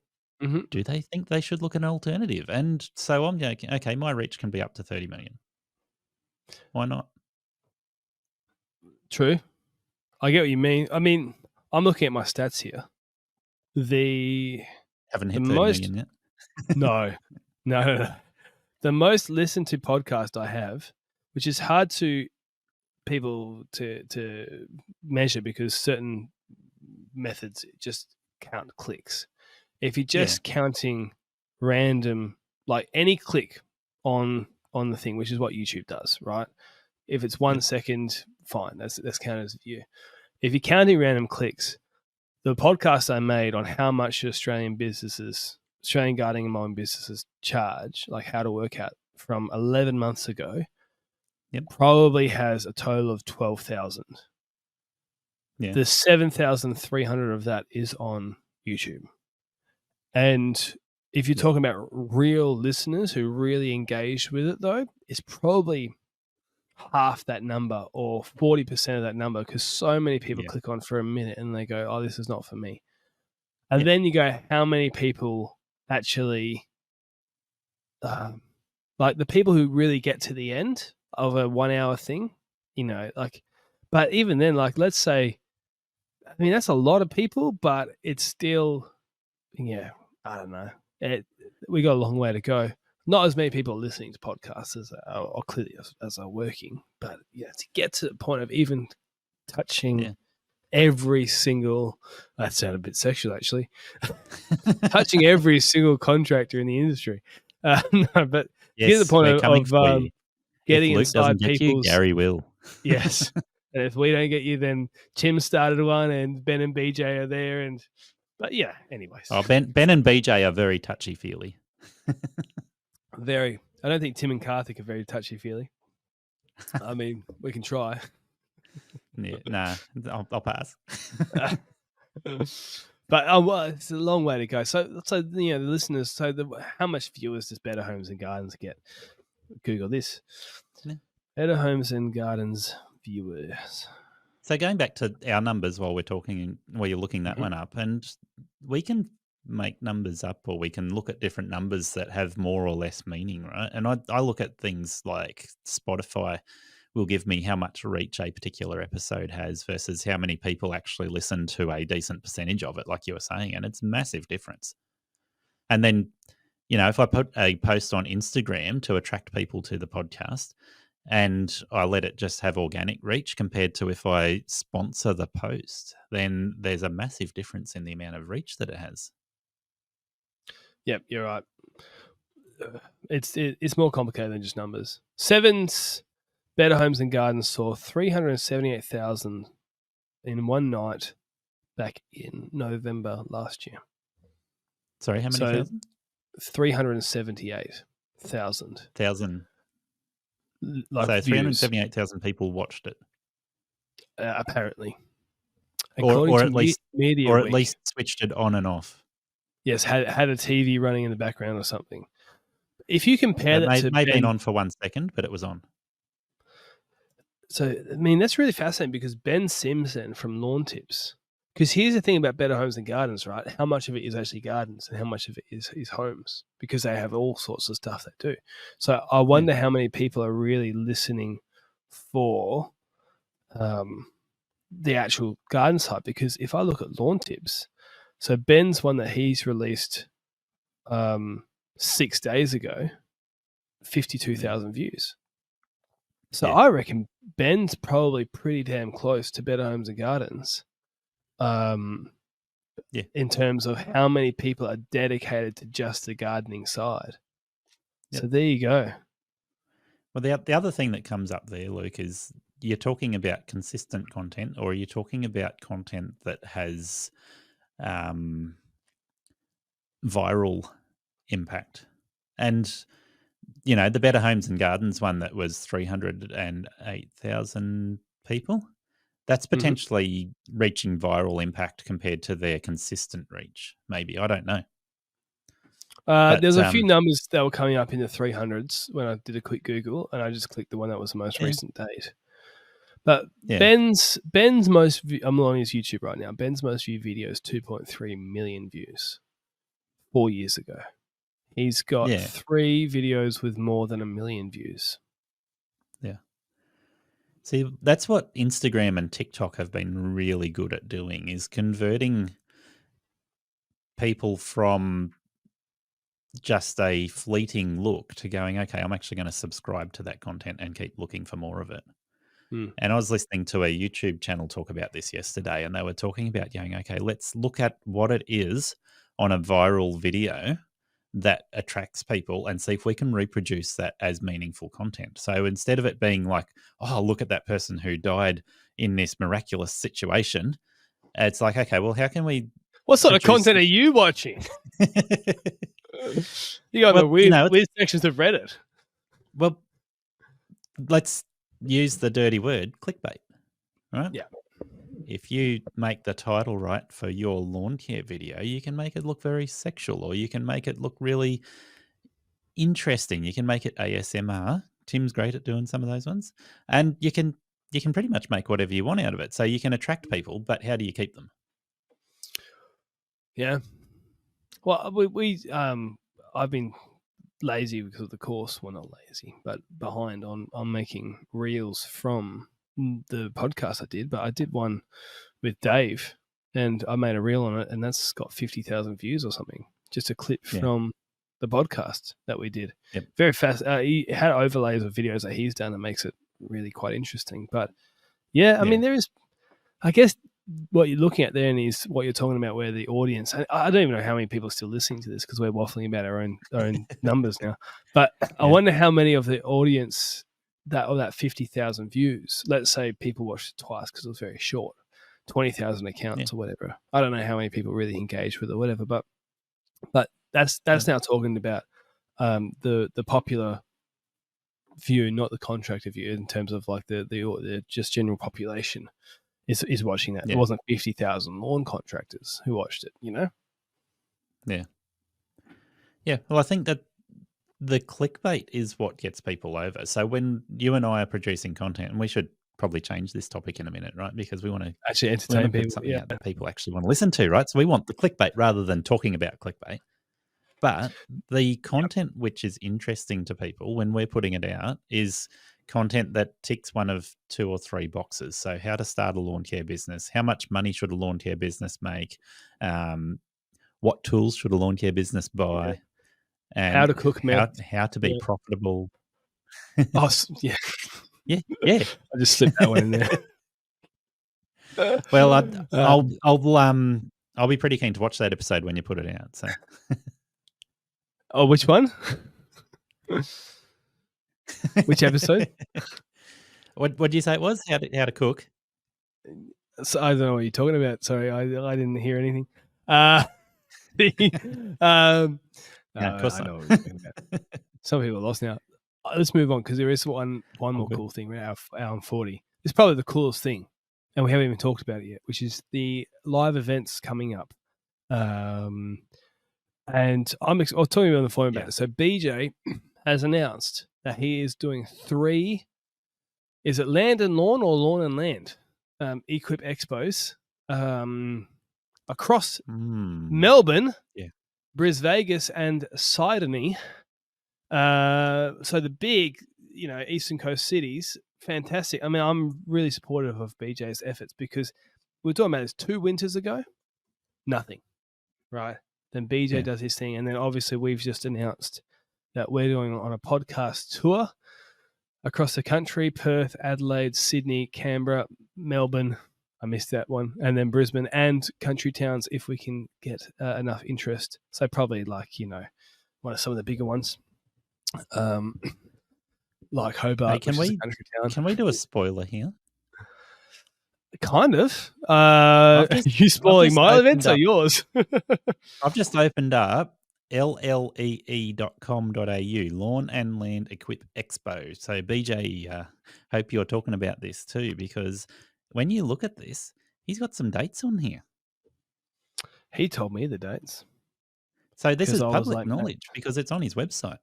do they think they should look at an alternative? And so I'm going, okay, my reach can be up to 30 million. Why not? True. I get what you mean. I mean, I'm looking at my stats here. Haven't hit 30 million yet. No. The most listened to podcast I have, which is hard to people to measure because certain methods just count clicks. If you're just counting random, like any click on the thing, which is what YouTube does, right? If it's 1 second, fine, that's counted as a view. If you're counting random clicks, the podcast I made on how much Australian gardening and mowing businesses charge, like how to work out from 11 months ago, probably has a total of 12,000. Yeah. The 7,300 of that is on YouTube. And if you're talking about real listeners who really engaged with it, though, it's probably half that number or 40% of that number, because so many people click on for a minute and they go, oh, this is not for me. And then you go, how many people actually, like the people who really get to the end of a 1 hour thing, but even then, like, let's say, I mean, that's a lot of people, but it's still, I don't know. We got a long way to go. Not as many people listening to podcasts as are working, but to get to the point of even touching every single, that sounded a bit sexual actually, touching every single contractor in the industry. No, but get to the point of getting inside people's. Garry will. Yes. And if we don't get you, then Tim started one, and Ben and BJ are there, but anyways. Oh, Ben and BJ are very touchy feely. Very. I don't think Tim and Karthik are very touchy feely. I mean, we can try. I'll pass. But it's a long way to go. So the listeners. So how much viewers does Better Homes and Gardens get? Google this. Better Homes and Gardens viewers. So going back to our numbers while we're talking, while you're looking that one up, and we can make numbers up, or we can look at different numbers that have more or less meaning, right? And I look at things like Spotify will give me how much reach a particular episode has versus how many people actually listen to a decent percentage of it, like you were saying, and it's a massive difference. And then, if I put a post on Instagram to attract people to the podcast and I let it just have organic reach compared to if I sponsor the post, then there's a massive difference in the amount of reach that it has. Yep, you're right. It's more complicated than just numbers. Seven's Better Homes and Gardens saw 378,000 in one night back in November last year. Sorry, how many thousand? 378,000. So 378,000 people watched it. Apparently. Or at least switched it on and off. Yes, had a TV running in the background or something. If you compare that to it may have been on for 1 second, but it was on. So, I mean, that's really fascinating because Ben Simpson from Lawn Tips, because here's the thing about Better Homes and Gardens, right? How much of it is actually gardens and how much of it is homes, because they have all sorts of stuff they do. So I wonder how many people are really listening for the actual garden side, because if I look at Lawn Tips, so Ben's one that he's released 6 days ago, 52,000 views. So I reckon Ben's probably pretty damn close to Better Homes and Gardens in terms of how many people are dedicated to just the gardening side. Yep. So there you go. Well, the other thing that comes up there, Luke, is you're talking about consistent content, or you're talking about content that has viral impact. And the Better Homes and Gardens one that was 308,000 people, that's potentially reaching viral impact compared to their consistent reach. Maybe, I don't know. There's a few numbers that were coming up in the 300s when I did a quick Google, and I just clicked the one that was the most recent date. But Ben's most I'm on his YouTube right now. Ben's most viewed video is 2.3 million views 4 years ago. He's got 3 videos with more than 1 million views. Yeah. See, that's what Instagram and TikTok have been really good at doing, is converting people from just a fleeting look to going, okay, I'm actually going to subscribe to that content and keep looking for more of it. And I was listening to a YouTube channel talk about this yesterday, and they were talking about going, okay, let's look at what it is on a viral video that attracts people and see if we can reproduce that as meaningful content. So instead of it being like, oh, look at that person who died in this miraculous situation, it's like, okay, well, how can we... What sort of content are you watching? You got the weird sections of Reddit. Well, let's use the dirty word, clickbait, right? Yeah. If you make the title right for your lawn care video, you can make it look very sexual, or you can make it look really interesting. You can make it ASMR. Tim's great at doing some of those ones. And you can pretty much make whatever you want out of it. So you can attract people, but how do you keep them? Yeah. Well, I've been lazy because of the course. Well, not lazy, but behind on making reels from the podcast I did. But I did one with Dave, and I made a reel on it, and that's got 50,000 views or something. Just a clip from the podcast that we did. Yep. Very fast. He had overlays of videos that he's done that makes it really quite interesting. But I mean, there is, I guess, what you're looking at there is what you're talking about, where the audience, I don't even know how many people are still listening to this because we're waffling about our own numbers now. But I wonder how many of the audience that 50,000 views, let's say people watched it twice because it was very short, 20,000 accounts or whatever. I don't know how many people really engage with it or whatever, but that's now talking about the popular view, not the contractor view, in terms of like the just general population is watching that. It wasn't 50,000 lawn contractors who watched it, Yeah. Well, I think that the clickbait is what gets people over. So when you and I are producing content, and we should probably change this topic in a minute, right? Because we want to actually entertain people. Put something out that people actually want to listen to, right? So we want the clickbait rather than talking about clickbait. But the content which is interesting to people when we're putting it out is content that ticks one of 2 or 3 boxes. So how to start a lawn care business, how much money should a lawn care business make, what tools should a lawn care business buy, and how to cook milk, how to be profitable. Oh, yeah. Yeah. I just slipped that one in there. Well, I'll be pretty keen to watch that episode when you put it out. So, oh, which one? Which episode? What did you say it was? How to cook? So, I don't know what you're talking about. Sorry, I didn't hear anything. No, of course I not. know what you're talking about. Some people are lost now. Let's move on because there is one more cool thing. We're at hour and 40. It's probably the coolest thing, and we haven't even talked about it yet, which is the live events coming up. And I'll tell you on the phone about it. So BJ has announced that he is doing 3. Is it Land and Lawn or Lawn and Land? Equip Expos across Melbourne, Bris Vegas, and Sydney. So the big, Eastern Coast cities, fantastic. I mean, I'm really supportive of BJ's efforts because we were talking about this 2 winters ago, nothing, right? Then BJ does his thing, and then obviously we've just announced that we're going on a podcast tour across the country: Perth, Adelaide, Sydney, Canberra, Melbourne. I missed that one, and then Brisbane and country towns if we can get enough interest. So probably one of some of the bigger ones. Like Hobart, hey, can we do a spoiler here? Kind of. You spoiling my events or yours? I've just opened up llee.com.au, Lawn and Land Equip Expo. So BJ, hope you're talking about this too, because when you look at this, he's got some dates on here. He told me the dates. So this is public knowledge because it's on his website.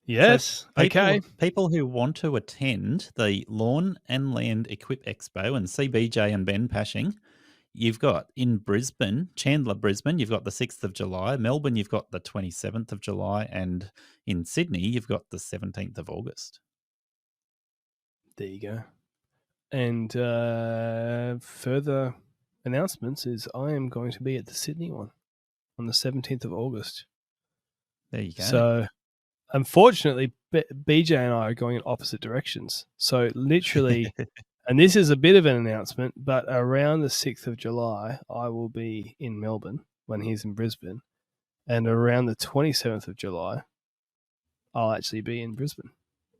Yes. So people who want to attend the Lawn and Land Equip Expo and see BJ and Ben Pashing, you've got in Brisbane, Chandler, Brisbane, you've got the 6th of July. Melbourne, you've got the 27th of July. And in Sydney, you've got the 17th of August. There you go. And further announcements is I am going to be at the Sydney one on the 17th of August. There you go. So unfortunately, BJ and I are going in opposite directions. So literally, and this is a bit of an announcement, but around the 6th of July, I will be in Melbourne when he's in Brisbane. And around the 27th of July, I'll actually be in Brisbane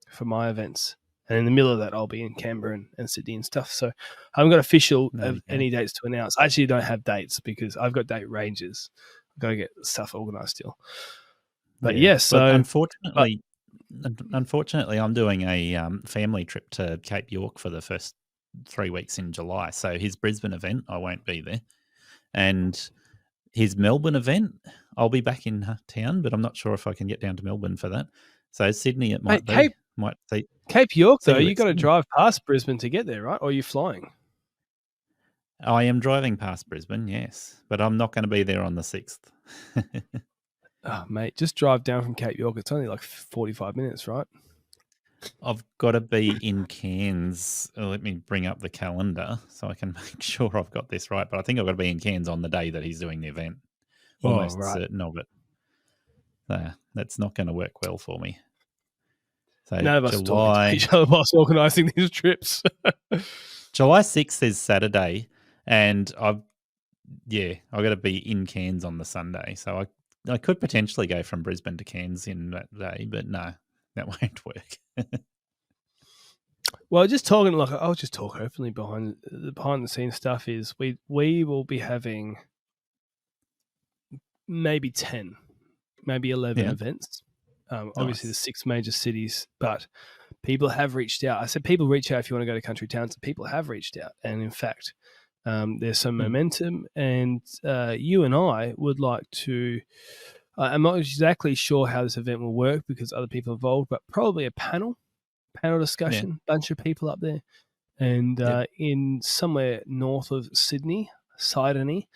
for my events. And in the middle of that, I'll be in Canberra and Sydney and stuff. So I haven't got official any dates to announce. I actually don't have dates because I've got date ranges. I've got to get stuff organised still. But so unfortunately, I'm doing a family trip to Cape York for the first 3 weeks in July. So his Brisbane event, I won't be there, and his Melbourne event, I'll be back in town, but I'm not sure if I can get down to Melbourne for that. So Sydney, it might be. Cape York, though, you got to drive past Brisbane to get there, right? Or are you flying? I am driving past Brisbane, yes, but I'm not going to be there on the 6th. Oh, mate, just drive down from Cape York. It's only like 45 minutes, right? I've got to be in Cairns. Let me bring up the calendar so I can make sure I've got this right. But I think I've got to be in Cairns on the day that he's doing the event. Almost certain of it. So that's not going to work well for me. So none of us talk to each other whilst organising these trips. July 6th is Saturday, and I've got to be in Cairns on the Sunday. So I could potentially go from Brisbane to Cairns in that day, but no, that won't work. Well, I'll just talk openly behind the scenes stuff. Is we will be having maybe 10, maybe 11 events. Obviously, the 6 major cities, but people have reached out. I said people reach out if you want to go to country towns, and people have reached out. And in fact, there's some momentum, and you and I would like to. I'm not exactly sure how this event will work because other people are involved, but probably a panel panel discussion, bunch of people up there. And in somewhere north of Sydney, Sydney,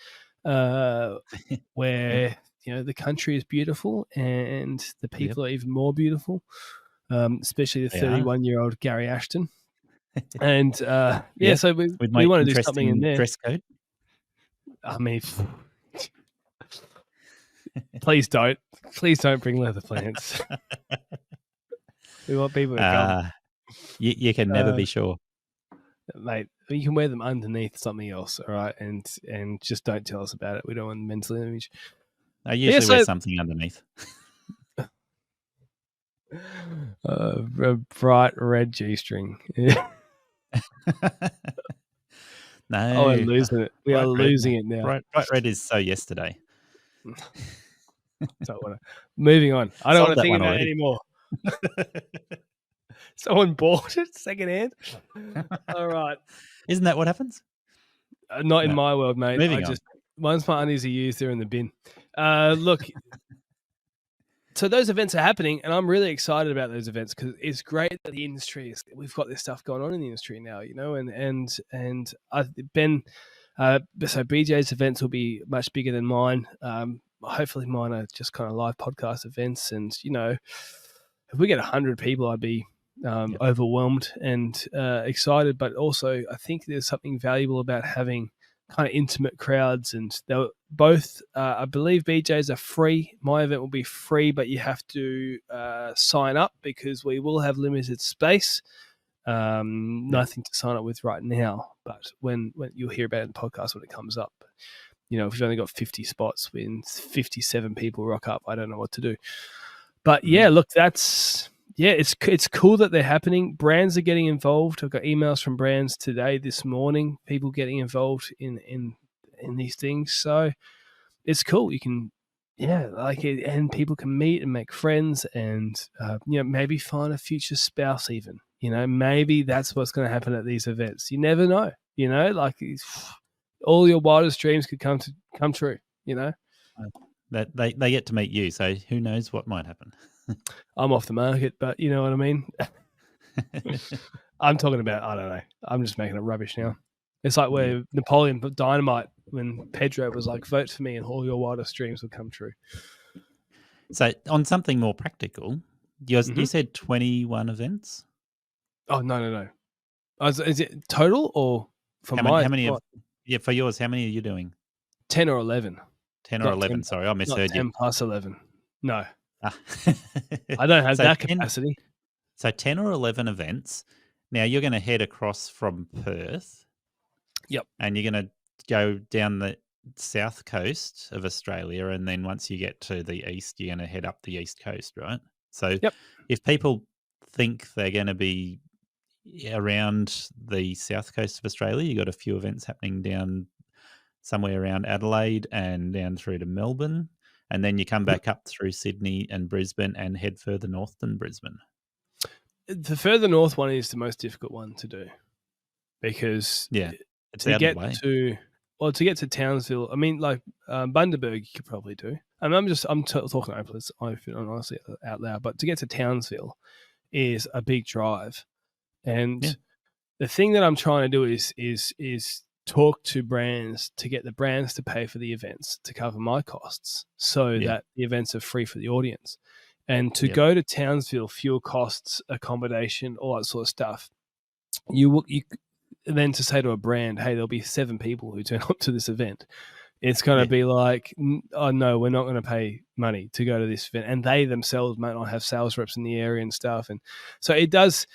where the country is beautiful and the people are even more beautiful, especially the 31-year-old Garry Ashton. And so we want to do something in there. Dress code. I mean, please don't bring leather plants. We want people to come. You can never be sure, mate. You can wear them underneath something else, all right, and just don't tell us about it. We don't want mental image. I usually wear something underneath. A bright red G-string. No, we're losing it. We are losing it now. Bright red is so yesterday. Moving on. I don't want to think about it anymore. Someone bought it secondhand. All right. Isn't that what happens? Not in my world, mate. Once my undies are used, they're in the bin. Look, so those events are happening, and I'm really excited about those events because it's great that the industry we've got this stuff going on in the industry now, and I've been so BJ's events will be much bigger than mine. Hopefully mine are just kind of live podcast events, and if we get 100 people, I'd be overwhelmed and excited, but also I think there's something valuable about having kind of intimate crowds, and they'll both I believe BJ's are free. My event will be free, but you have to sign up because we will have limited space. Nothing to sign up with right now, but when you'll hear about it in the podcast when it comes up. If you've only got 50 spots, when 57 people rock up, I don't know what to do. But look, it's cool that they're happening. Brands are getting involved. I've got emails from brands this morning, people getting involved in these things. So it's cool. You can, like it, and people can meet and make friends and, maybe find a future spouse even. Maybe that's what's going to happen at these events. You never know, like all your wildest dreams could come true, That they get to meet you, so who knows what might happen. I'm off the market, but you know what I mean? I'm talking about, I don't know. I'm just making it rubbish now. It's like where Napoleon Dynamite, when Pedro was like, vote for me and all your wildest dreams will come true. So on something more practical, you said 21 events? Oh, no. Is it total or for how many for yours, how many are you doing? 10 or 11. 10 or 11, sorry, I misheard you. 10 plus 11. No. I don't have that capacity. So 10 or 11 events. Now you're going to head across from Perth. Yep. And you're going to go down the south coast of Australia, and then once you get to the east, you're going to head up the east coast, right? So if people think they're going to be around the south coast of Australia, you've got a few events happening down somewhere around Adelaide and down through to Melbourne. And then you come back up through Sydney and Brisbane and head further north than Brisbane. The further north one is the most difficult one to do because it's to get to Townsville, I mean, like Bundaberg, you could probably do. And I'm talking honestly out loud, but to get to Townsville is a big drive. And the thing that I'm trying to do is talk to brands to get the brands to pay for the events to cover my costs so that the events are free for the audience. And to go to Townsville, fuel costs, accommodation, all that sort of stuff, you then to say to a brand, hey, there'll be 7 people who turn up to this event. It's going to be like, oh, no, we're not going to pay money to go to this event. And they themselves might not have sales reps in the area and stuff. And so it does...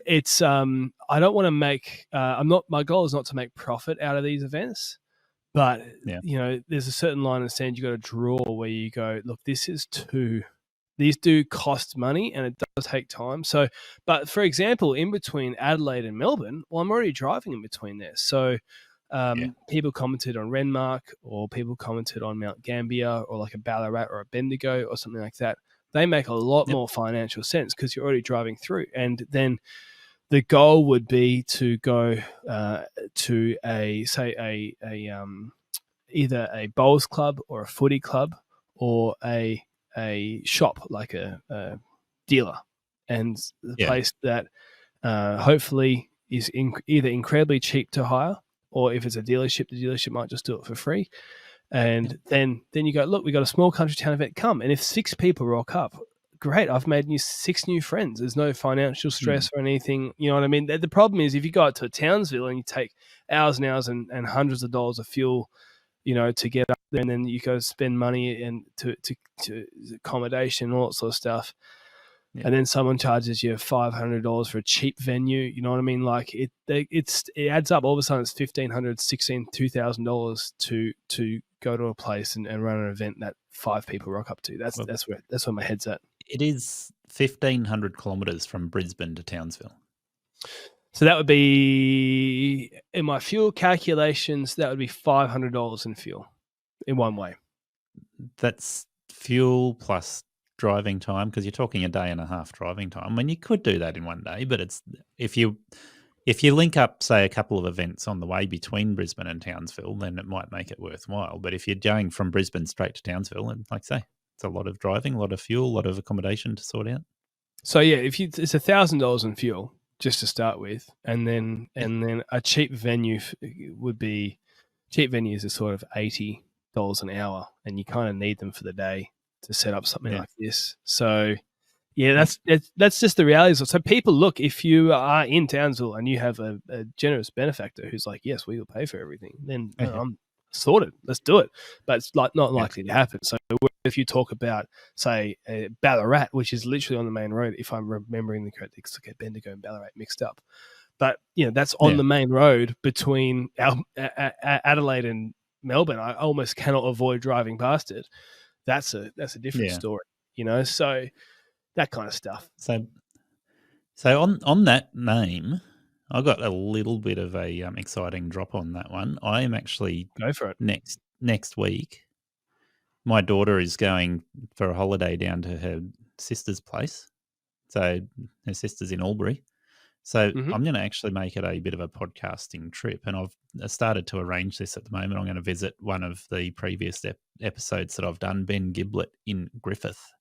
It's I don't want to make my goal is not to make profit out of these events, but there's a certain line in the sand you got to draw where you go, look, these do cost money and it does take time. So, but for example, in between Adelaide and Melbourne, well, I'm already driving in between there. So people commented on Renmark, or people commented on Mount Gambier, or like a Ballarat or a Bendigo or something like that. They make a lot more financial sense because you're already driving through. And then the goal would be to go to either a bowls club or a footy club or a shop like a dealer, and the place that hopefully is either incredibly cheap to hire, or if it's a dealership, the dealership might just do it for free. And then you go, look, we got a small country town event, come. And if 6 people rock up, great, I've made 6 new friends. There's no financial stress or anything. You know what I mean? The problem is if you go out to Townsville and you take hours and hours and hundreds of dollars of fuel, to get up there, and then you go spend money and to accommodation, all that sort of stuff. Yeah. And then someone charges you $500 for a cheap venue. You know what I mean? Like it adds up. All of a sudden, it's $1,500, $1,600, $2,000 to go to a place and run an event that 5 people rock up to. That's where my head's at. It is 1,500 kilometers from Brisbane to Townsville. So that would be, in my fuel calculations, that would be $500 in fuel in one way. That's fuel plus driving time, because you're talking a day and a half driving time. I mean, you could do that in one day, but it's if you link up, say, a couple of events on the way between Brisbane and Townsville, then it might make it worthwhile. But if you're going from Brisbane straight to Townsville, and like I say, it's a lot of driving, a lot of fuel, a lot of accommodation to sort out. So yeah, it's $1,000 in fuel just to start with, and then a cheap venue would be, cheap venues are sort of $80 an hour, and you kind of need them for the day to set up something like this. So yeah, that's just the reality. So people, look, if you are in Townsville and you have a generous benefactor who's like, yes, we will pay for everything, then I'm sorted. Let's do it. But it's not likely to happen. So if you talk about, say, Ballarat, which is literally on the main road, if I'm remembering the correct, because I get Bendigo and Ballarat mixed up, but that's on the main road between Adelaide and Melbourne. I almost cannot avoid driving past it. That's a different story, so that kind of stuff. So on that name, I got a little bit of a exciting drop on that one. I am actually, go for it, next week. My daughter is going for a holiday down to her sister's place. So her sister's in Albury. So I'm going to actually make it a bit of a podcasting trip, and I've started to arrange this at the moment. I'm going to visit one of the previous episodes that I've done, Ben Giblett in Griffith.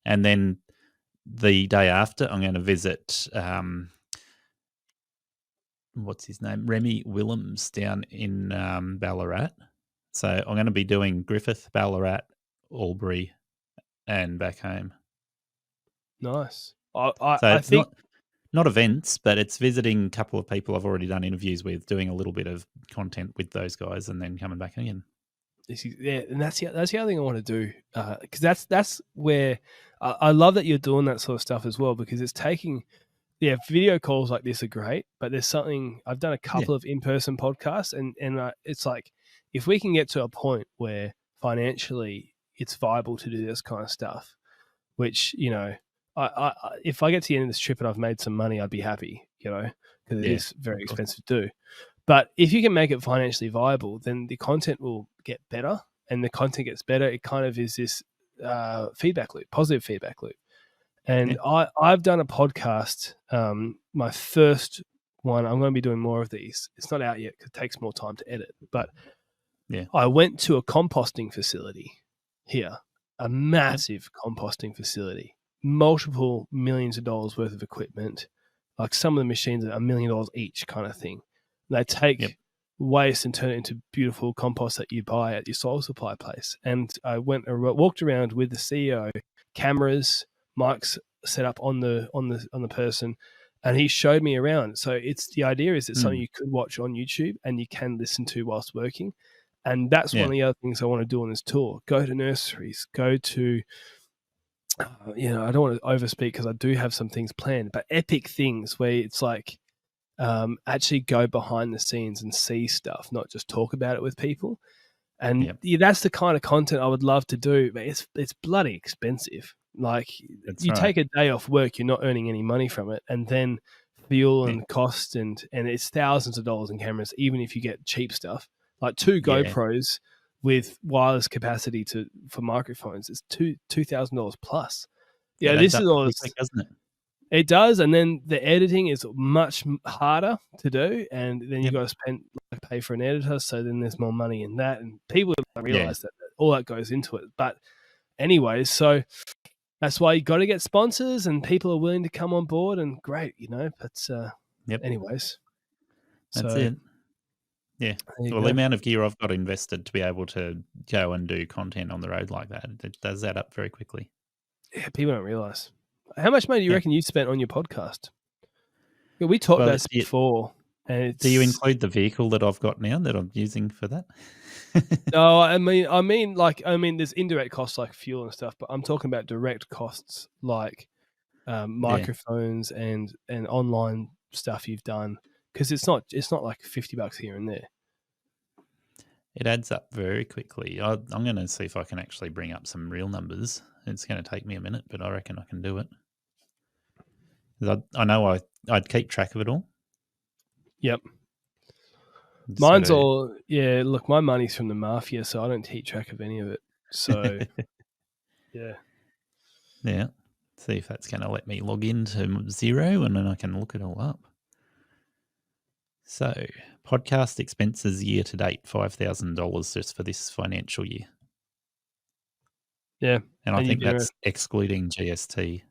And then the day after, I'm going to visit, what's his name? Remy Willems down in Ballarat. So I'm going to be doing Griffith, Ballarat, Albury, and back home. Nice. I think... Not events, but it's visiting a couple of people I've already done interviews with, doing a little bit of content with those guys, and then coming back again. Yeah, and that's the other thing I want to do, because that's where I love that you're doing that sort of stuff as well, because it's taking, video calls like this are great, but there's something, I've done a couple of in-person podcasts, and it's like, if we can get to a point where financially it's viable to do this kind of stuff, which, I if I get to the end of this trip and I've made some money, I'd be happy, because it is very expensive to do. But if you can make it financially viable, then the content will get better, and the content gets better. It kind of is this feedback loop, positive feedback loop. And I've done a podcast, my first one. I'm going to be doing more of these. It's not out yet because it takes more time to edit. But I went to a composting facility here, a massive composting facility. Multiple millions of dollars worth of equipment, like some of the machines are $1 million each, kind of thing. They take waste and turn it into beautiful compost that you buy at your soil supply place. And I went and walked around with the CEO, cameras, mics set up on the person, and he showed me around. So the idea is it's something you could watch on YouTube and you can listen to whilst working. And that's one of the other things I want to do on this tour. Go to nurseries, go to I don't want to overspeak because I do have some things planned, but epic things where it's like actually go behind the scenes and see stuff, not just talk about it with people. And that's the kind of content I would love to do, but it's bloody expensive. Like take a day off work, you're not earning any money from it, and then fuel and cost and it's thousands of dollars in cameras, even if you get cheap stuff like 2 GoPros. With wireless capacity for microphones, it's $2,000 plus. Yeah, this is all, doesn't it? It does, and then the editing is much harder to do, and then you got to pay for an editor. So then there's more money in that, and people don't realize that all that goes into it. But anyway, so that's why you got to get sponsors, and people are willing to come on board. And great, But anyways, that's it. Yeah. Well, the amount of gear I've got invested to be able to go and do content on the road like that, it does add up very quickly. Yeah, people don't realize. How much money do you reckon you spent on your podcast? Yeah, we talked about this before. And do you include the vehicle that I've got now that I'm using for that? No, I mean, there's indirect costs like fuel and stuff, but I'm talking about direct costs like microphones and online stuff you've done, because it's not like $50 here and there. It adds up very quickly. I'm going to see if I can actually bring up some real numbers. It's going to take me a minute, but I reckon I can do it. I know I'd keep track of it all. Yep. Mine's all, look, my money's from the mafia, so I don't keep track of any of it. So, yeah. Yeah. See if that's going to let me log into Xero, and then I can look it all up. So, podcast expenses year to date, $5,000 just for this financial year. Yeah. And I think that's excluding GST.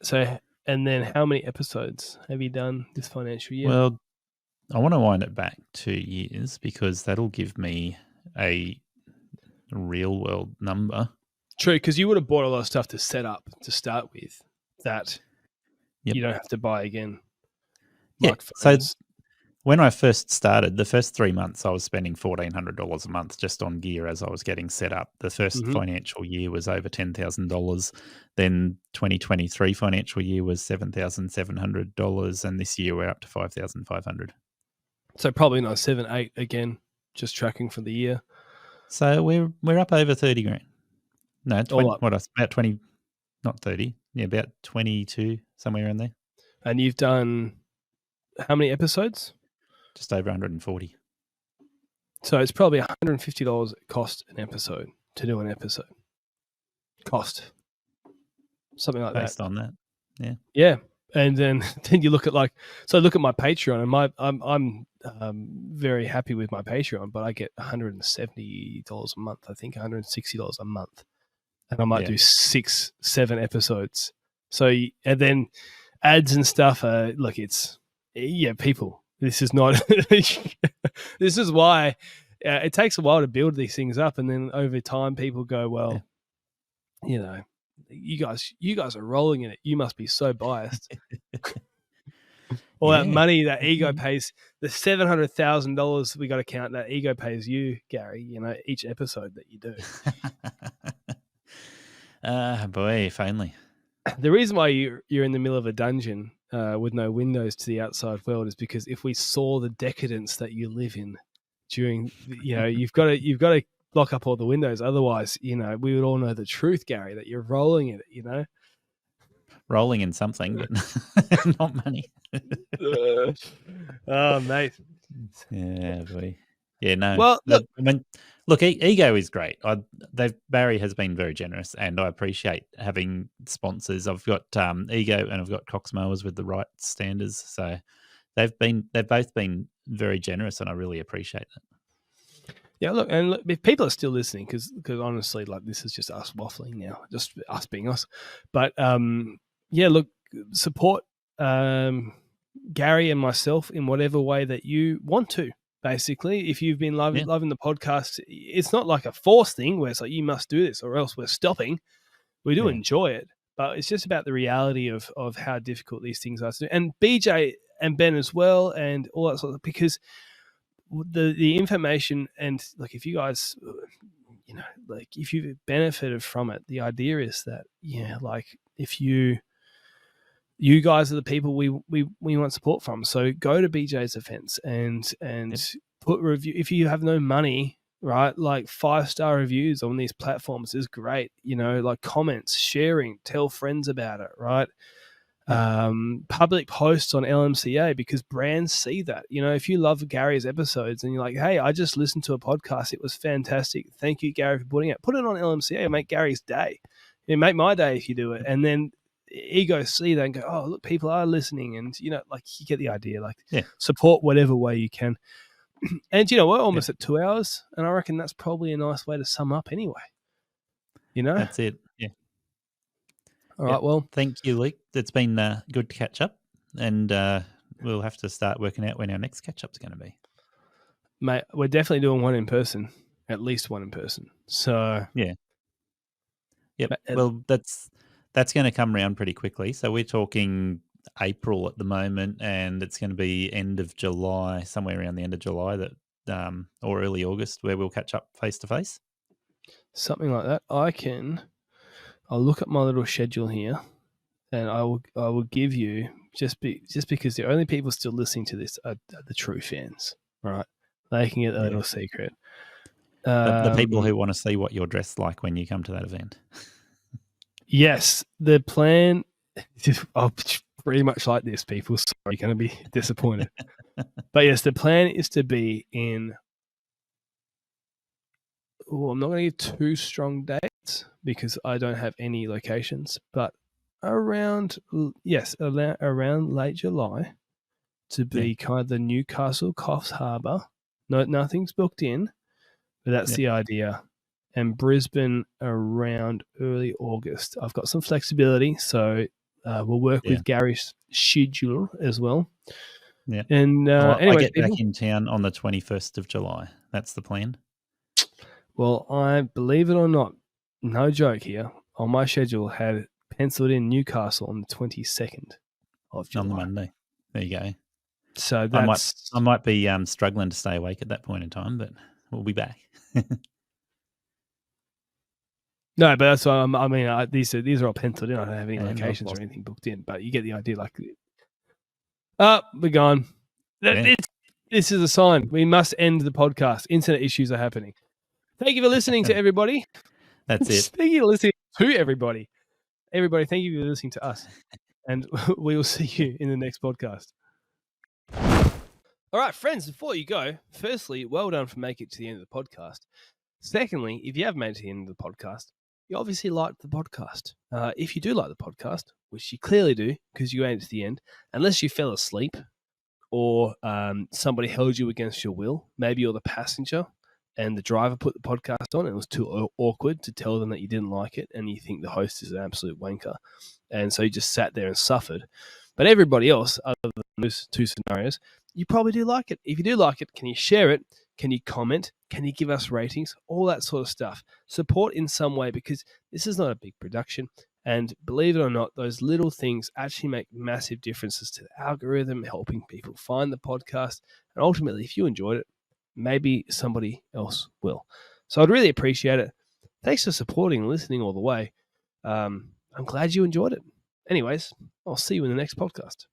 So, and then how many episodes have you done this financial year? Well, I want to wind it back 2 years because that'll give me a real world number. True, because you would have bought a lot of stuff to set up to start with that you don't have to buy again. Yeah. So when I first started, the first 3 months, I was spending $1,400 a month just on gear as I was getting set up. The first financial year was over $10,000. Then 2023 financial year was $7,700, and this year we're up to $5,500. So probably not 7, 8 again, just tracking for the year. So we're up over 30 grand. No, 20, about 20, not 30. Yeah, about 22, somewhere around there. And you've done how many episodes? Just over 140. So it's probably $150 cost an episode to do an episode. Cost. Something like Based on that. Yeah. Yeah. And then you look at look at my Patreon, and I'm very happy with my Patreon, but I get $170 a month, I think $160 a month. And I might do 6, 7 episodes. So, and then ads and stuff, people, this is not, this is why it takes a while to build these things up. And then over time, people go, well, you guys are rolling in it. You must be so biased. All that money that Ego pays, the $700,000 we got to count that Ego pays you, Garry, each episode that you do. Boy, if only. The reason why you're in the middle of a dungeon with no windows to the outside world is because if we saw the decadence that you live in during, you've got to lock up all the windows. Otherwise, we would all know the truth, Garry, that you're rolling in it, Rolling in something, but not money. Oh, mate. Yeah, boy. Yeah, no. Well, look, Ego is great. Barry has been very generous, and I appreciate having sponsors. I've got Ego and I've got Cox Mowers with the right standards, so they've both been very generous, and I really appreciate that. Yeah, look, if people are still listening, because honestly, this is just us waffling now, just us being us. But look, support Garry and myself in whatever way that you want to. Basically, if you've been loving the podcast, it's not like a forced thing where it's like you must do this or else we're stopping. We do enjoy it, but it's just about the reality of how difficult these things are to do. And BJ and Ben as well, and all that sort of, because the information, and if you guys, if you've benefited from it, the idea is that if you guys are the people we want support from. So go to BJ's events and put review. If you have no money, right, 5-star reviews on these platforms is great. Comments, sharing, tell friends about it, right? Public posts on LMCA, because brands see that. If you love Garry's episodes and you're like, hey, I just listened to a podcast, it was fantastic. Thank you, Garry, for putting it. Put it on LMCA, make Garry's day. Make my day if you do it. And then Ego see that and go, oh, look, people are listening, and you get the idea. Support whatever way you can. And we're almost at 2 hours, and I reckon that's probably a nice way to sum up anyway. You know? That's it. Yeah. All right, well. Thank you, Luke. It's been good to catch up, and we'll have to start working out when our next catch-up's going to be. Mate, we're definitely doing one in person, at least one in person. So yeah. Yep. Well, that's going to come around pretty quickly. So we're talking April at the moment, and it's going to be end of July, somewhere around the end of July or early August, where we'll catch up face to face. Something like that. I'll look at my little schedule here, and I will give you just because the only people still listening to this are the true fans, right? They can get a little secret. The people who want to see what you're dressed like when you come to that event. Yes, the plan. I'll pretty much like this, people. Sorry, you're going to be disappointed. But yes, the plan is to be in. I'm not going to give too strong dates because I don't have any locations, but around late July to be kind of the Newcastle Coffs Harbour. No, nothing's booked in, but that's the idea. And Brisbane around early August. I've got some flexibility, so we'll work with Garry's schedule as well. Yeah. And anyway, I get back in town on the 21st of July. That's the plan. Well, I believe it or not, no joke here, on my schedule had penciled in Newcastle on the 22nd of July. On the Monday. There you go. So that's... I might be struggling to stay awake at that point in time, but we'll be back. No, but that's what I mean. These are all penciled in. I don't have any locations or anything booked in, but you get the idea. Like, we're gone. This is a sign. We must end the podcast. Internet issues are happening. Thank you for listening to everybody. That's it. Thank you for listening to everybody. Everybody, thank you for listening to us. And we will see you in the next podcast. All right, friends, before you go, firstly, well done for making it to the end of the podcast. Secondly, if you have made it to the end of the podcast, you obviously liked the podcast. If you do like the podcast, which you clearly do because you made it to the end, unless you fell asleep or somebody held you against your will, maybe you're the passenger and the driver put the podcast on and it was too awkward to tell them that you didn't like it and you think the host is an absolute wanker. And so you just sat there and suffered. But everybody else, other than those two scenarios, you probably do like it. If you do like it, can you share it? Can you comment? Can you give us ratings? All that sort of stuff. Support in some way because this is not a big production. And believe it or not, those little things actually make massive differences to the algorithm, helping people find the podcast. And ultimately, if you enjoyed it, maybe somebody else will. So I'd really appreciate it. Thanks for supporting and listening all the way. I'm glad you enjoyed it. Anyways, I'll see you in the next podcast.